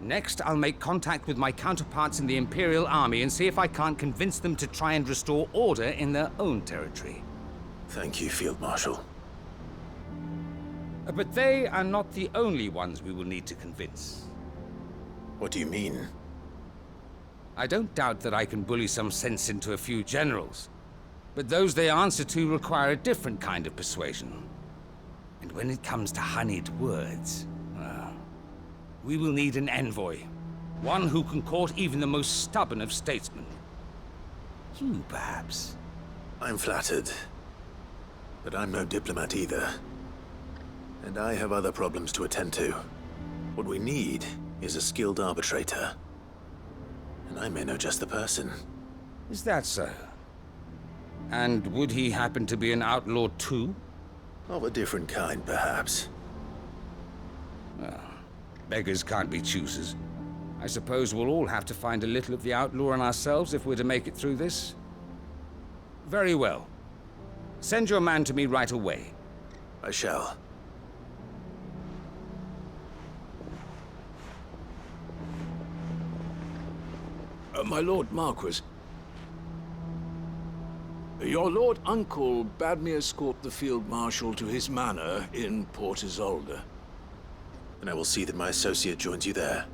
Speaker 16: Next, I'll make contact with my counterparts in the Imperial Army and see if I can't convince them to try and restore order in their own territory.
Speaker 5: Thank you, Field Marshal.
Speaker 16: But they are not the only ones we will need to convince.
Speaker 5: What do you mean?
Speaker 16: I don't doubt that I can bully some sense into a few generals, but those they answer to require a different kind of persuasion. And when it comes to honeyed words, well, we will need an envoy. One who can court even the most stubborn of statesmen. You, perhaps?
Speaker 5: I'm flattered. But I'm no diplomat either. And I have other problems to attend to. What we need is a skilled arbitrator. And I may know just the person.
Speaker 16: Is that so? And would he happen to be an outlaw too?
Speaker 5: Of a different kind, perhaps.
Speaker 16: Well, beggars can't be choosers. I suppose we'll all have to find a little of the outlaw in ourselves if we're to make it through this. Very well. Send your man to me right away.
Speaker 5: I shall.
Speaker 18: My Lord Marquis. Your Lord Uncle bade me escort the Field Marshal to his manor in Port Isolde.
Speaker 5: And I will see that my associate joins you there.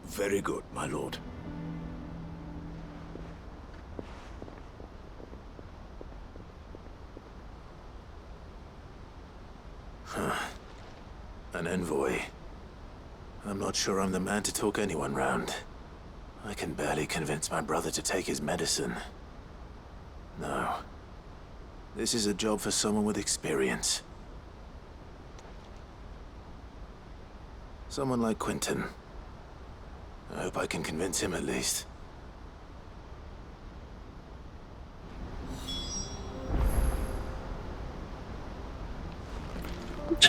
Speaker 18: Very good, my lord.
Speaker 5: An envoy. I'm not sure I'm the man to talk anyone round. I can barely convince my brother to take his medicine. No. This is a job for someone with experience. Someone like Quentin. I hope I can convince him at least.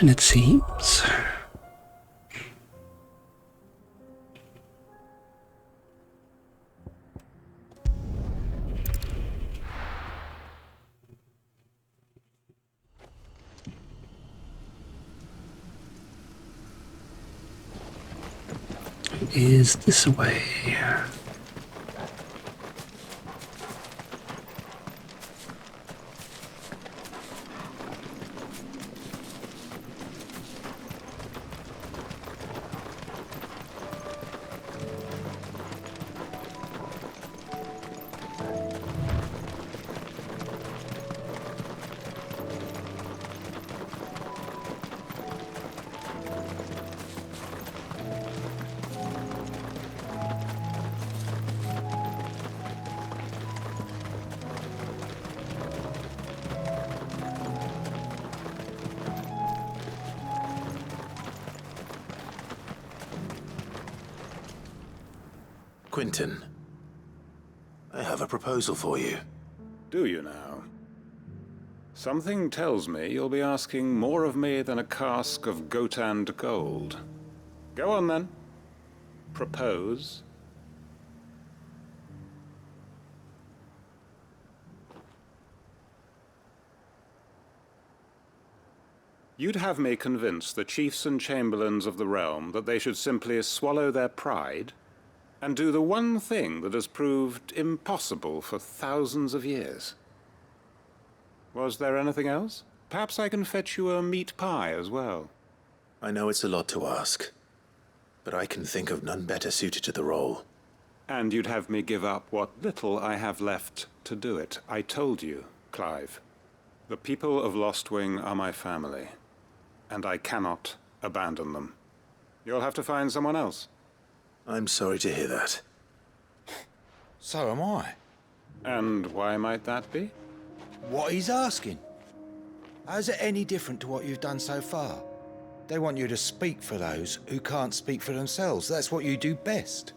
Speaker 1: And it seems. Is this way?
Speaker 5: Quentin, I have a proposal for you.
Speaker 20: Do you now? Something tells me you'll be asking more of me than a cask of Gotand gold. Go on then. Propose. You'd have me convince the chiefs and chamberlains of the realm that they should simply swallow their pride and do the one thing that has proved impossible for thousands of years. Was there anything else? Perhaps I can fetch you a meat pie as well.
Speaker 5: I know it's a lot to ask, but I can think of none better suited to the role.
Speaker 20: And you'd have me give up what little I have left to do it. I told you, Clive. The people of Lostwing are my family, and I cannot abandon them. You'll have to find someone else.
Speaker 5: I'm sorry to hear that.
Speaker 21: So am I.
Speaker 20: And why might that be?
Speaker 21: What he's asking. How's it any different to what you've done so far? They want you to speak for those who can't speak for themselves. That's what you do best.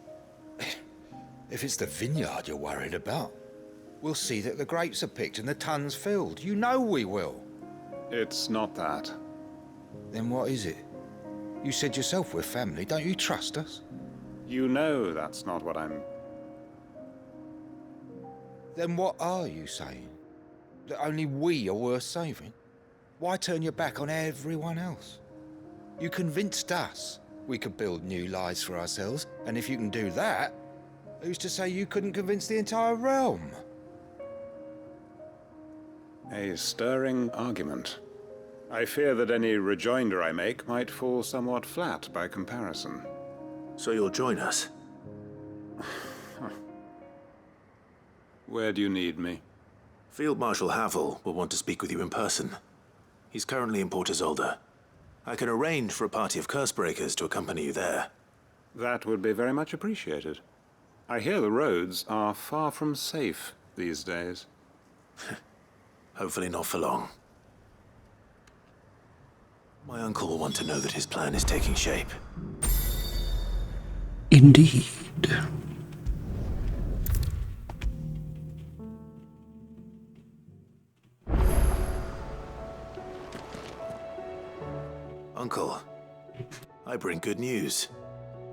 Speaker 21: If it's the vineyard you're worried about, we'll see that the grapes are picked and the tons filled. You know we will.
Speaker 20: It's not that.
Speaker 21: Then what is it? You said yourself we're family. Don't you trust us?
Speaker 20: You know that's not what I'm...
Speaker 21: Then what are you saying? That only we are worth saving? Why turn your back on everyone else? You convinced us. We could build new lives for ourselves, and if you can do that, who's to say you couldn't convince the entire realm?
Speaker 20: A stirring argument. I fear that any rejoinder I make might fall somewhat flat by comparison.
Speaker 5: So you'll join us?
Speaker 20: Where do you need me?
Speaker 5: Field Marshal Havel will want to speak with you in person. He's currently in Port Isolde. I can arrange for a party of Cursebreakers to accompany you there.
Speaker 20: That would be very much appreciated. I hear the roads are far from safe these days.
Speaker 5: Hopefully not for long. My uncle will want to know that his plan is taking shape.
Speaker 1: Indeed.
Speaker 5: Uncle, I bring good news.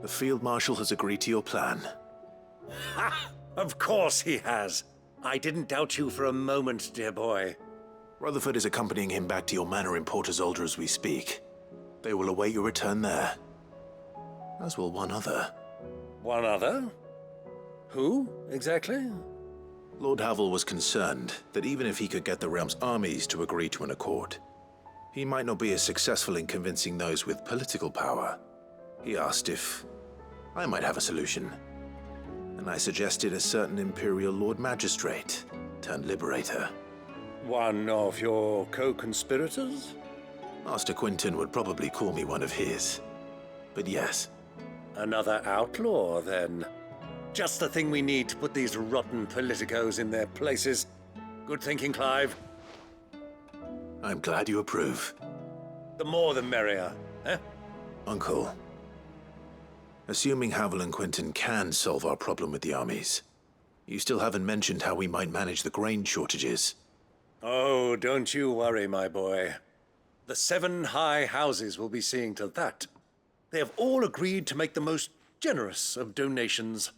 Speaker 5: The Field Marshal has agreed to your plan.
Speaker 9: Ha! Of course he has. I didn't doubt you for a moment, dear boy.
Speaker 5: Rutherford is accompanying him back to your manor in Port Isolde as we speak. They will await your return there. As will one other.
Speaker 9: One other? Who, exactly?
Speaker 5: Lord Havel was concerned that even if he could get the realm's armies to agree to an accord, he might not be as successful in convincing those with political power. He asked if I might have a solution, and I suggested a certain Imperial Lord Magistrate turned Liberator.
Speaker 9: One of your co-conspirators?
Speaker 5: Master Quinton would probably call me one of his, but yes.
Speaker 9: Another outlaw, then. Just the thing we need to put these rotten politicos in their places. Good thinking, Clive.
Speaker 5: I'm glad you approve.
Speaker 9: The more the merrier, eh?
Speaker 5: Uncle, assuming Havel and Quinton can solve our problem with the armies, you still haven't mentioned how we might manage the grain shortages.
Speaker 9: Oh, don't you worry, my boy. The 7 high houses will be seeing to that. They have all agreed to make the most generous of donations.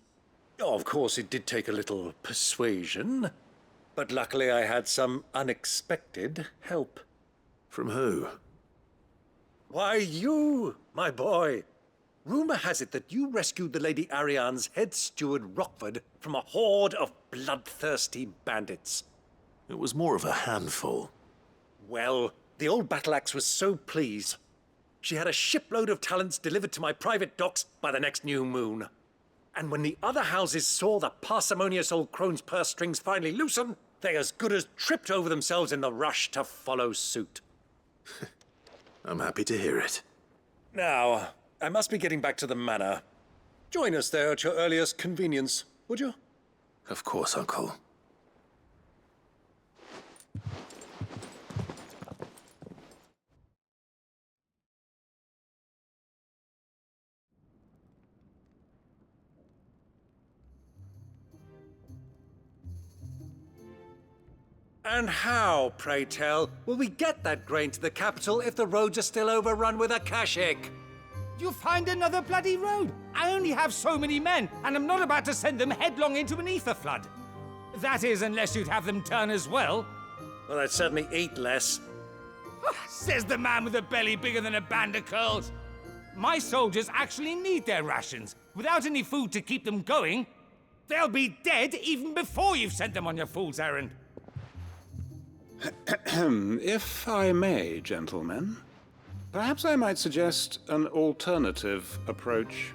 Speaker 9: Oh, of course, it did take a little persuasion, but luckily I had some unexpected help.
Speaker 5: From who?
Speaker 9: Why, you, my boy. Rumor has it that you rescued the Lady Ariane's head steward Rockford from a horde of bloodthirsty bandits.
Speaker 5: It was more of a handful.
Speaker 9: Well, the old battle axe was so pleased. She had a shipload of talents delivered to my private docks by the next new moon. And when the other houses saw the parsimonious old crone's purse strings finally loosen, they as good as tripped over themselves in the rush to follow suit.
Speaker 5: I'm happy to hear it.
Speaker 9: Now, I must be getting back to the manor. Join us there at your earliest convenience, would you?
Speaker 5: Of course, Uncle.
Speaker 9: And how, pray tell, will we get that grain to the capital if the roads are still overrun with Akashic?
Speaker 16: You find another bloody road. I only have so many men, and I'm not about to send them headlong into an ether flood. That is, unless you'd have them turn as well.
Speaker 9: Well, I'd certainly eat less.
Speaker 16: Says the man with a belly bigger than a band of curls. My soldiers actually need their rations. Without any food to keep them going, they'll be dead even before you've sent them on your fool's errand.
Speaker 20: If I may, gentlemen, perhaps I might suggest an alternative approach.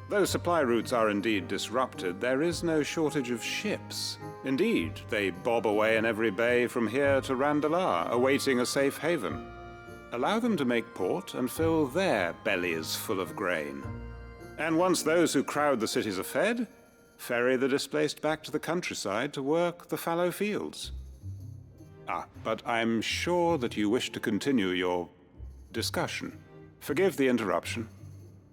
Speaker 20: Though supply routes are indeed disrupted, there is no shortage of ships. Indeed, they bob away in every bay from here to Randalar, awaiting a safe haven. Allow them to make port and fill their bellies full of grain. And once those who crowd the cities are fed, ferry the displaced back to the countryside to work the fallow fields. But I'm sure that you wish to continue your discussion. Forgive the interruption.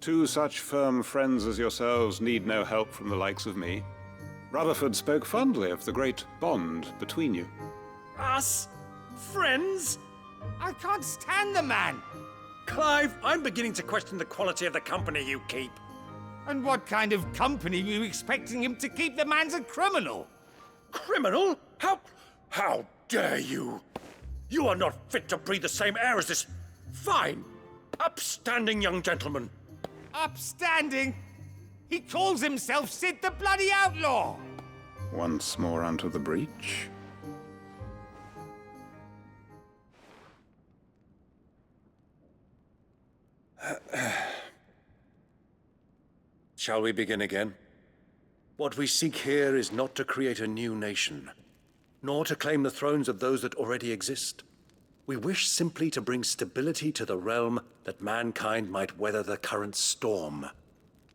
Speaker 20: 2 such firm friends as yourselves need no help from the likes of me. Rutherford spoke fondly of the great bond between you.
Speaker 9: Us? Friends?
Speaker 16: I can't stand the man!
Speaker 9: Clive, I'm beginning to question the quality of the company you keep.
Speaker 16: And what kind of company were you expecting him to keep? The man's a criminal!
Speaker 9: Criminal? How dare you? You are not fit to breathe the same air as this fine, upstanding young gentleman.
Speaker 16: Upstanding? He calls himself Sid the Bloody Outlaw!
Speaker 20: Once more onto the breach.
Speaker 9: Shall we begin again? What we seek here is not to create a new nation, nor to claim the thrones of those that already exist. We wish simply to bring stability to the realm that mankind might weather the current storm.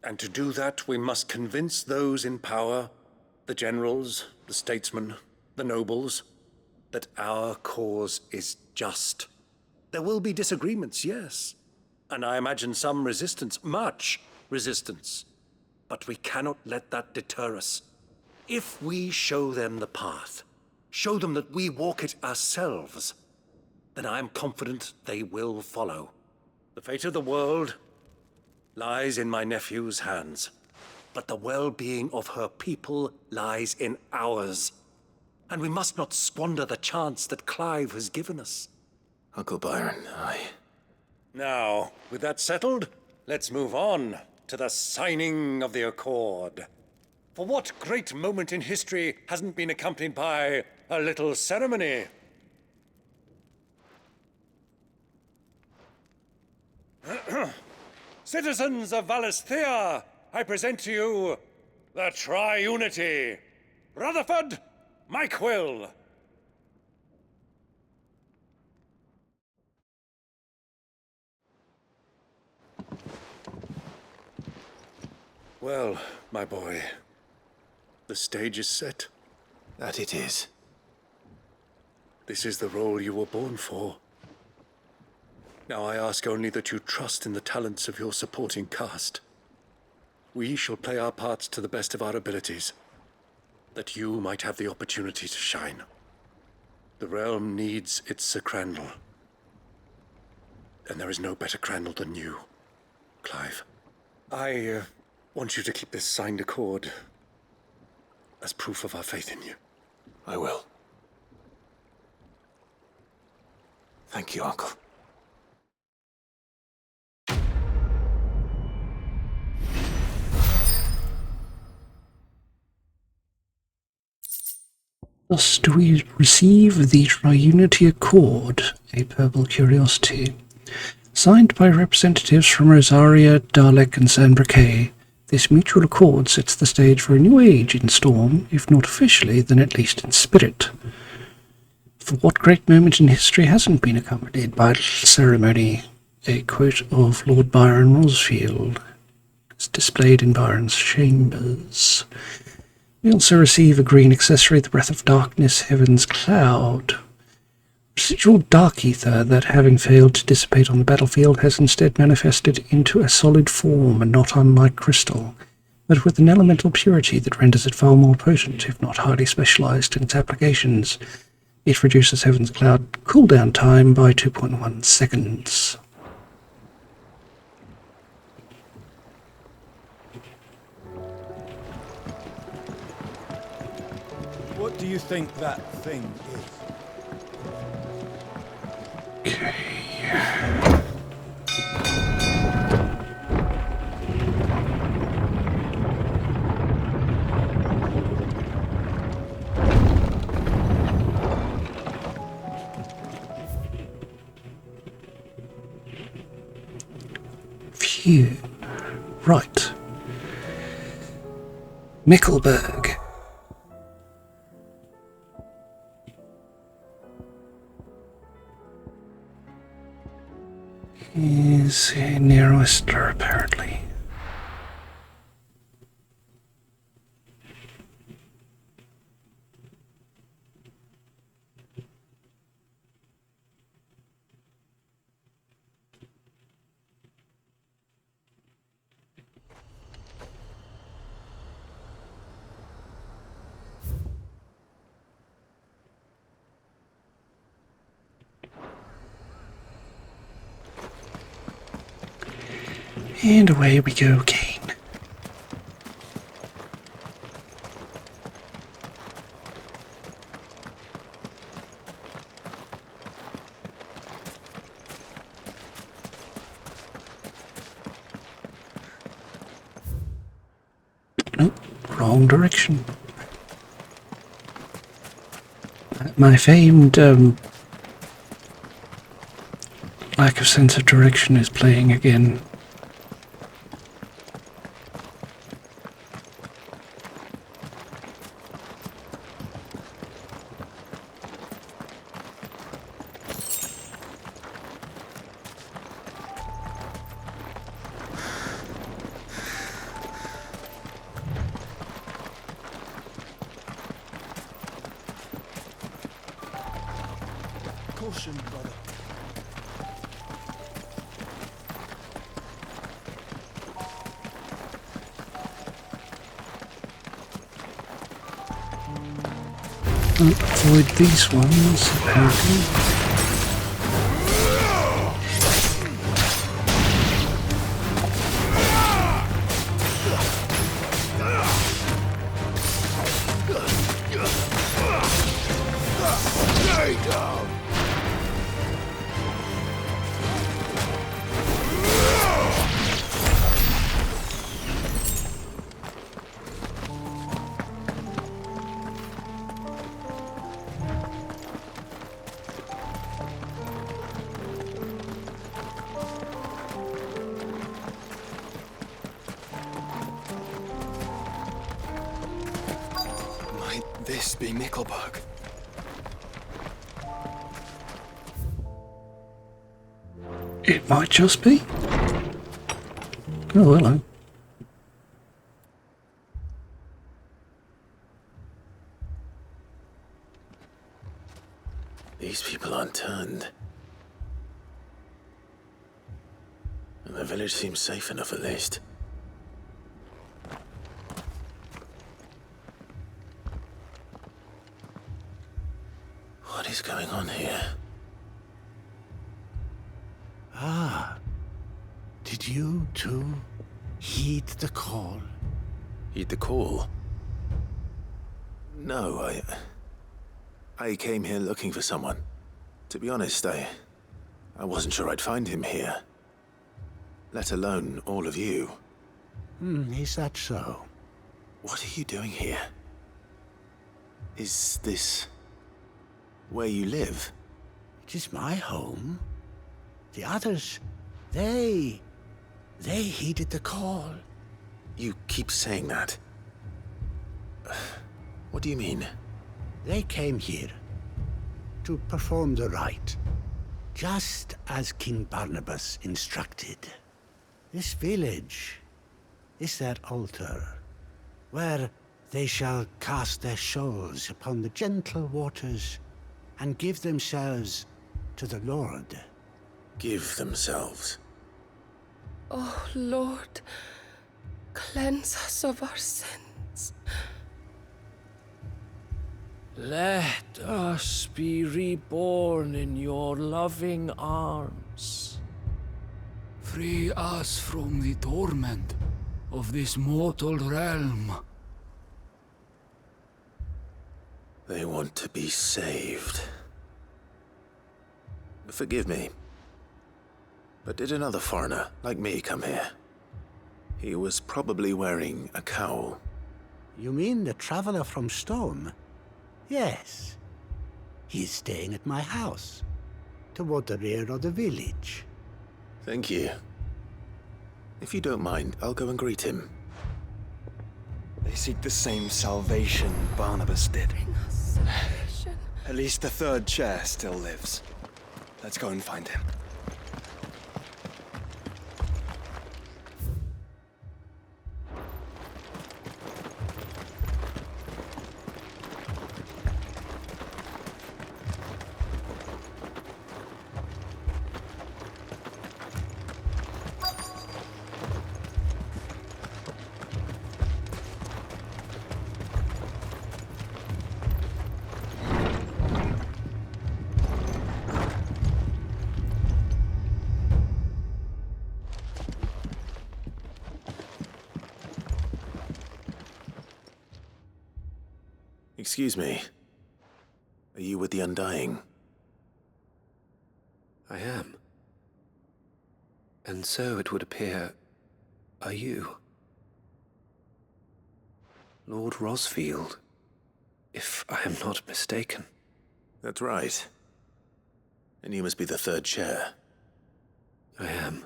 Speaker 9: And to do that, we must convince those in power, the generals, the statesmen, the nobles, that our cause is just. There will be disagreements, yes. And I imagine some resistance, much resistance. But we cannot let that deter us. If we show them the path, show them that we walk it ourselves, then I am confident they will follow. The fate of the world lies in my nephew's hands, but the well-being of her people lies in ours. And we must not squander the chance that Clive has given us.
Speaker 5: Uncle Byron,
Speaker 9: Now, with that settled, let's move on to the signing of the Accord. For what great moment in history hasn't been accompanied by a little ceremony? Citizens of Valisthea, I present to you the Triunity. Rutherford, Mike Will. Well, my boy, the stage is set.
Speaker 5: That it is.
Speaker 9: This is the role you were born for. Now I ask only that you trust in the talents of your supporting cast. We shall play our parts to the best of our abilities, that you might have the opportunity to shine. The realm needs its Sir Crandall. And there is no better Crandall than you, Clive. I want you to keep this signed accord as proof of our faith in you.
Speaker 5: I will. Thank you, Uncle.
Speaker 1: Thus do we receive the Triunity Accord, a purple curiosity. Signed by representatives from Rosaria, Dalek and San Briquet, this mutual accord sets the stage for a new age in Storm, if not officially, then at least in spirit. For what great moment in history hasn't been accompanied by a little ceremony? A quote of Lord Byron Rosfield is displayed in Byron's chambers. We also receive a green accessory, the Breath of Darkness, Heaven's Cloud. Residual dark ether that, having failed to dissipate on the battlefield, has instead manifested into a solid form, and not unlike crystal, but with an elemental purity that renders it far more potent, if not highly specialized in its applications. It reduces Heaven's Cloud cooldown time by 2.1 seconds.
Speaker 7: What do you think that thing is?
Speaker 1: Okay. Phew. Right. Mickelberg. Is near Whistler, apparently. And away we go again. Wrong direction. My famed lack of sense of direction is playing again.
Speaker 7: Caution, brother.
Speaker 1: Avoid these ones, apparently.
Speaker 10: Might this be Nickelberg?
Speaker 1: It might just be. Oh, hello.
Speaker 5: These people aren't turned. And the village seems safe enough at least. What is going on here?
Speaker 12: Ah, did you too heed the call?
Speaker 5: Heed the call? No, I came here looking for someone. To be honest, I wasn't sure I'd find him here. Let alone all of you.
Speaker 12: Is that so?
Speaker 5: What are you doing here? Is this where you live?
Speaker 12: It is my home. The others, they heeded the call.
Speaker 5: You keep saying that. What do you mean?
Speaker 12: They came here to perform the rite, just as King Barnabas instructed. This village is their altar, where they shall cast their shoals upon the gentle waters and give themselves to the Lord.
Speaker 5: Give themselves?
Speaker 11: Oh, Lord, cleanse us of our sins.
Speaker 17: Let us be reborn in your loving arms.
Speaker 22: Free us from the torment of this mortal realm.
Speaker 5: They want to be saved. Forgive me, but did another foreigner like me come here? He was probably wearing a cowl.
Speaker 12: You mean the traveler from Stone? Yes. He's staying at my house, toward the rear of the village.
Speaker 5: Thank you. If you don't mind, I'll go and greet him.
Speaker 10: They seek the same salvation Barnabas did.
Speaker 11: Bring us salvation.
Speaker 10: At least the third chair still lives. Let's go and find him.
Speaker 5: Excuse me. Are you with the Undying?
Speaker 10: I am. And so it would appear, are you?
Speaker 1: Lord Rosfield, if I am not mistaken.
Speaker 5: That's right. And you must be the third chair.
Speaker 1: I am.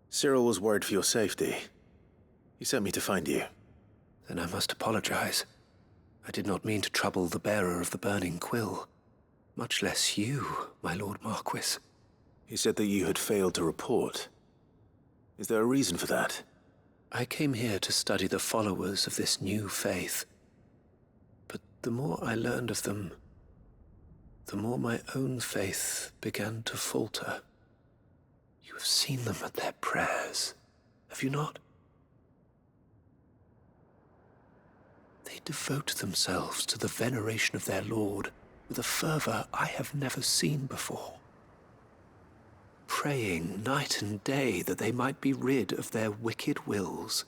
Speaker 5: Cyril was worried for your safety. He sent me to find you.
Speaker 1: Then I must apologize. I did not mean to trouble the bearer of the burning quill, much less you, my Lord Marquis.
Speaker 5: He said that you had failed to report. Is there a reason for that?
Speaker 1: I came here to study the followers of this new faith. But the more I learned of them, the more my own faith began to falter. You have seen them at their prayers, have you not? They devote themselves to the veneration of their Lord with a fervor I have never seen before. Praying night and day that they might be rid of their wicked wills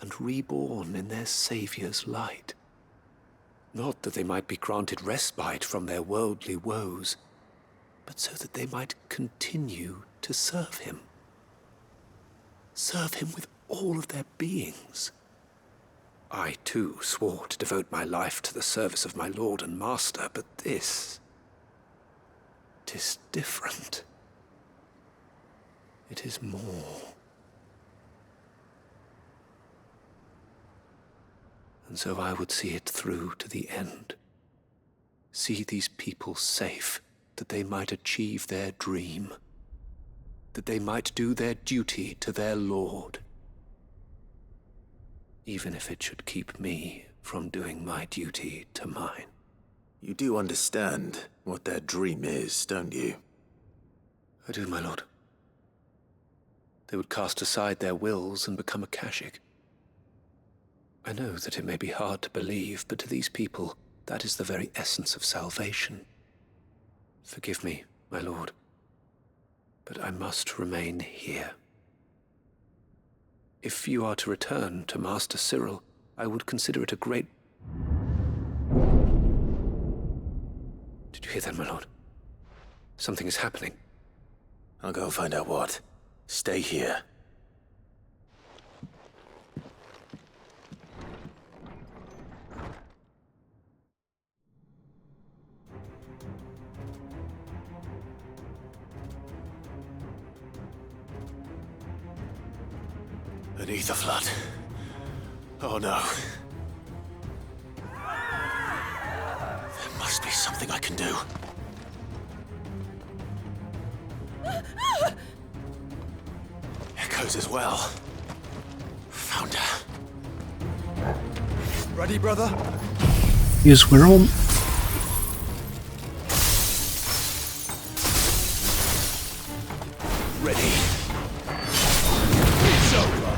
Speaker 1: and reborn in their Saviour's light. Not that they might be granted respite from their worldly woes, but so that they might continue to serve him. Serve him with all of their beings. I, too, swore to devote my life to the service of my Lord and Master, but this... 'tis different. It is more. And so I would see it through to the end. See these people safe, that they might achieve their dream. That they might do their duty to their Lord. Even if it should keep me from doing my duty to mine.
Speaker 5: You do understand what their dream is, don't you?
Speaker 1: I do, my lord. They would cast aside their wills and become a Kashik. I know that it may be hard to believe, but to these people, that is the very essence of salvation. Forgive me, my lord, but I must remain here. If you are to return to Master Cyril, I would consider it a great... Did you hear that, my lord? Something is happening.
Speaker 5: I'll go and find out what. Stay here. An ether flood. Oh no. There must be something I can do. Echoes as well. Found her.
Speaker 21: Ready, brother?
Speaker 1: Yes, we're on.
Speaker 5: Ready.
Speaker 21: It's over.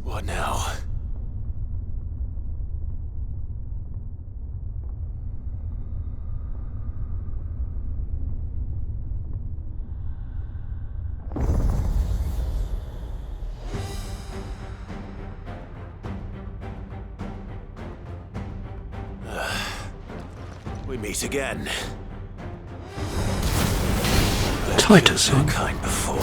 Speaker 5: What now? We meet again.
Speaker 1: Titus,
Speaker 5: Your kind before.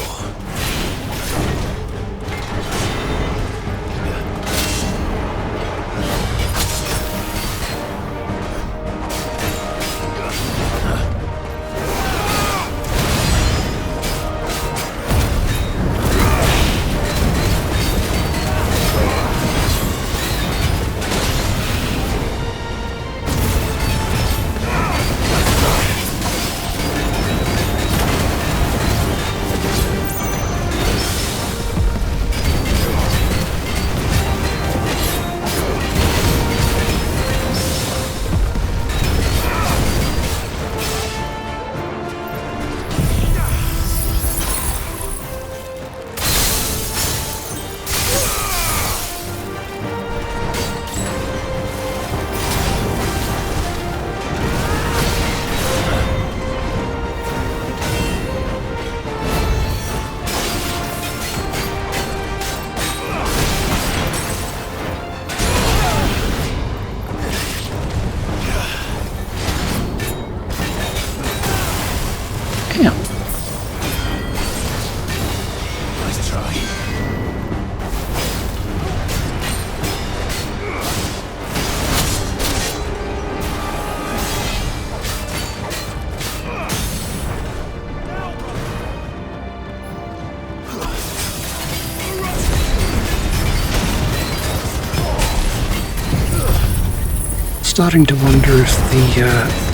Speaker 1: starting to wonder if the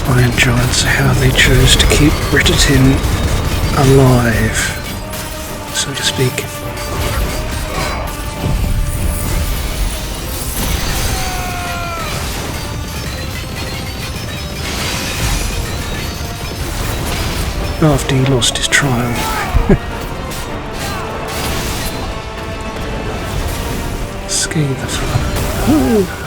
Speaker 1: Iron Giants, how they chose to keep Britterton alive, so to speak. After he lost his trial. Scathe the fella.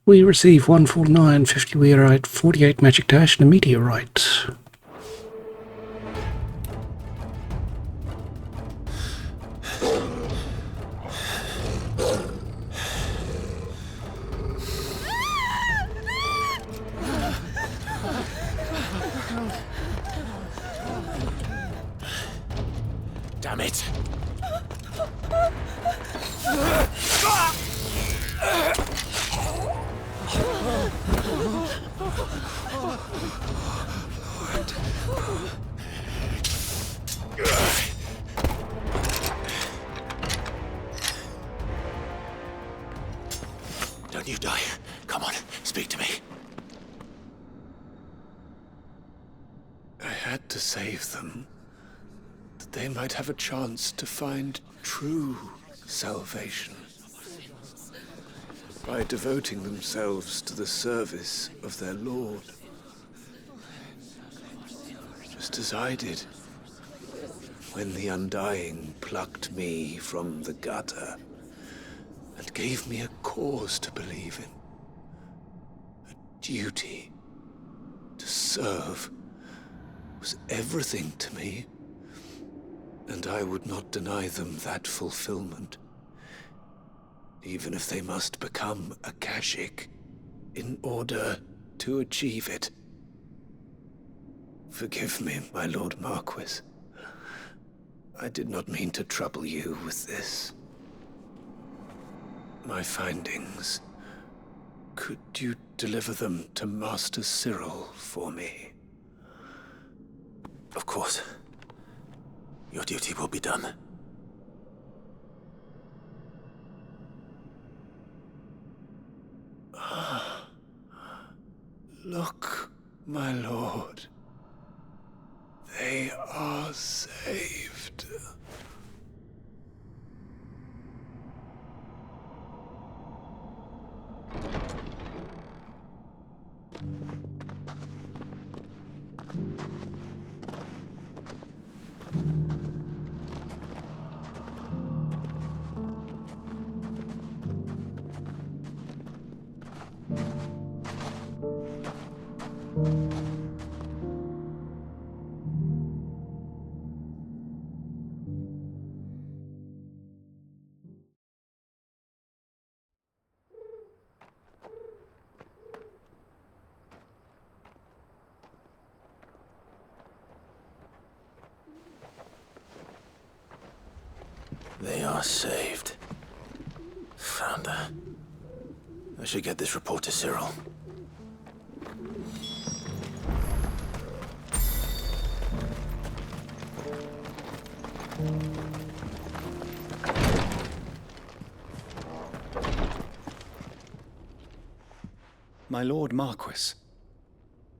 Speaker 1: We receive 149.50 weirite, 48 magic dash, and a meteorite.
Speaker 5: Damn it! Don't you die. Come on, speak to me.
Speaker 17: I had to save them, that they might have a chance to find true salvation. By devoting themselves to the service of their Lord. Just as I did when the Undying plucked me from the gutter and gave me a cause to believe in. A duty to serve was everything to me, and I would not deny them that fulfillment, even if they must become a Kashik in order to achieve it. Forgive me, my Lord Marquis. I did not mean to trouble you with this. My findings. Could you deliver them to Master Cyril for me?
Speaker 5: Of course. Your duty will be done.
Speaker 17: Look, my lord. They are saved.
Speaker 5: last saved. Found her. I should get this report to Cyril.
Speaker 15: My Lord Marquis,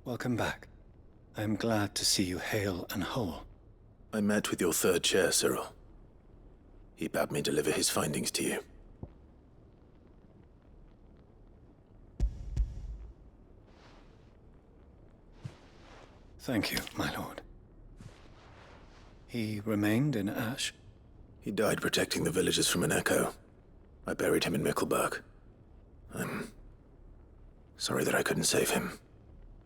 Speaker 15: welcome back. I am glad to see you hale and whole.
Speaker 5: I met with your third chair, Cyril. He bade me deliver his findings to you.
Speaker 15: Thank you, my lord. He remained in Ash?
Speaker 5: He died protecting the villagers from an echo. I buried him in Mickelberg. I'm sorry that I couldn't save him.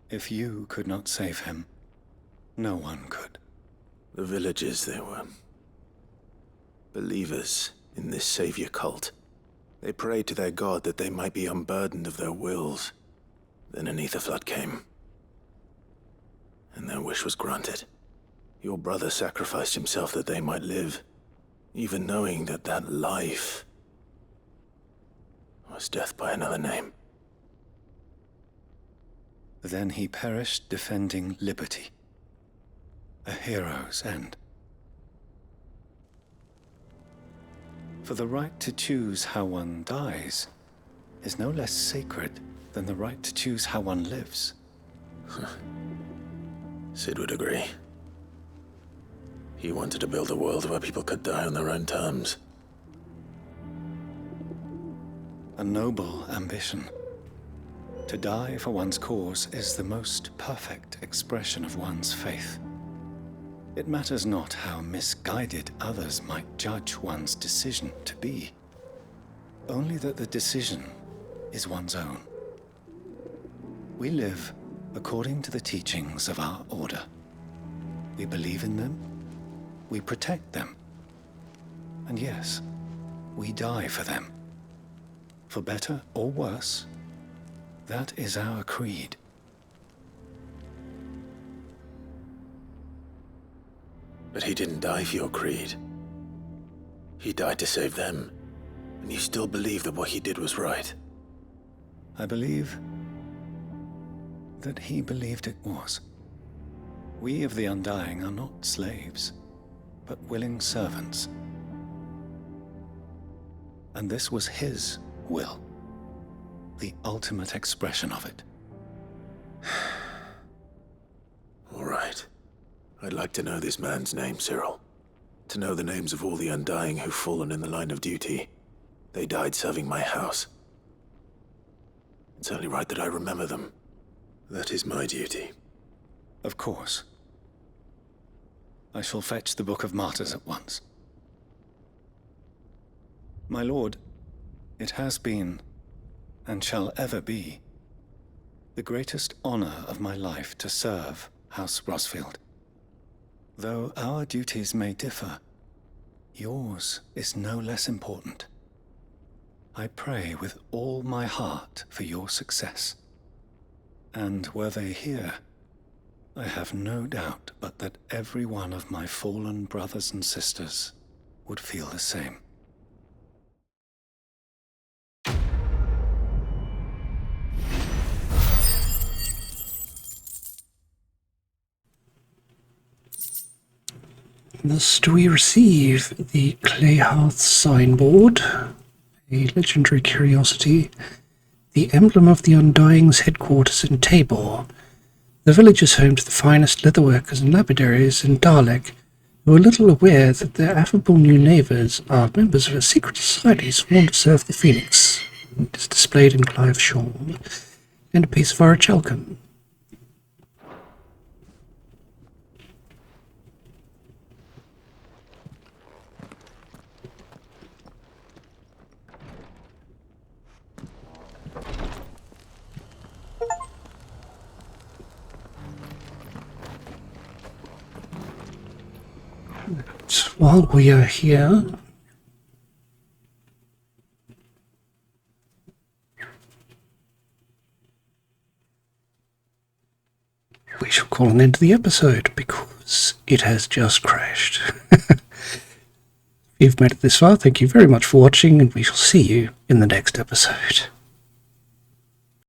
Speaker 15: If you could not save him, no one could.
Speaker 5: The villagers, they were believers in this savior cult. They prayed to their god that they might be unburdened of their wills. Then an ether flood came, and their wish was granted. Your brother sacrificed himself that they might live, even knowing that that life was death by another name.
Speaker 15: Then he perished defending liberty. A hero's end. For the right to choose how one dies is no less sacred than the right to choose how one lives.
Speaker 5: Sid would agree. He wanted to build a world where people could die on their own terms.
Speaker 15: A noble ambition. To die for one's cause is the most perfect expression of one's faith. It matters not how misguided others might judge one's decision to be, only that the decision is one's own. We live according to the teachings of our order. We believe in them, we protect them, and yes, we die for them. For better or worse, that is our creed.
Speaker 5: But he didn't die for your creed. He died to save them, and you still believe that what he did was right.
Speaker 15: I believe that he believed it was. We of the Undying are not slaves, but willing servants. And this was his will, the ultimate expression of it.
Speaker 5: All right. I'd like to know this man's name, Cyril. To know the names of all the Undying who've fallen in the line of duty. They died serving my house. It's only right that I remember them. That is my duty.
Speaker 15: Of course. I shall fetch the Book of Martyrs at once. My lord, it has been, and shall ever be, the greatest honor of my life to serve House Rosfield. Though our duties may differ, yours is no less important. I pray with all my heart for your success. And were they here, I have no doubt but that every one of my fallen brothers and sisters would feel the same.
Speaker 1: Thus do we receive the Clayhearth signboard, a legendary curiosity, the emblem of the Undying's headquarters in Tabor. The village is home to the finest leatherworkers and lapidaries in Dalek, who are little aware that their affable new neighbours are members of a secret society sworn to serve the Phoenix. It is displayed in Clive's shawl and a piece of orichalcum. While we are here, we shall call an end to the episode because it has just crashed. If you've made it this far, thank you very much for watching, and we shall see you in the next episode.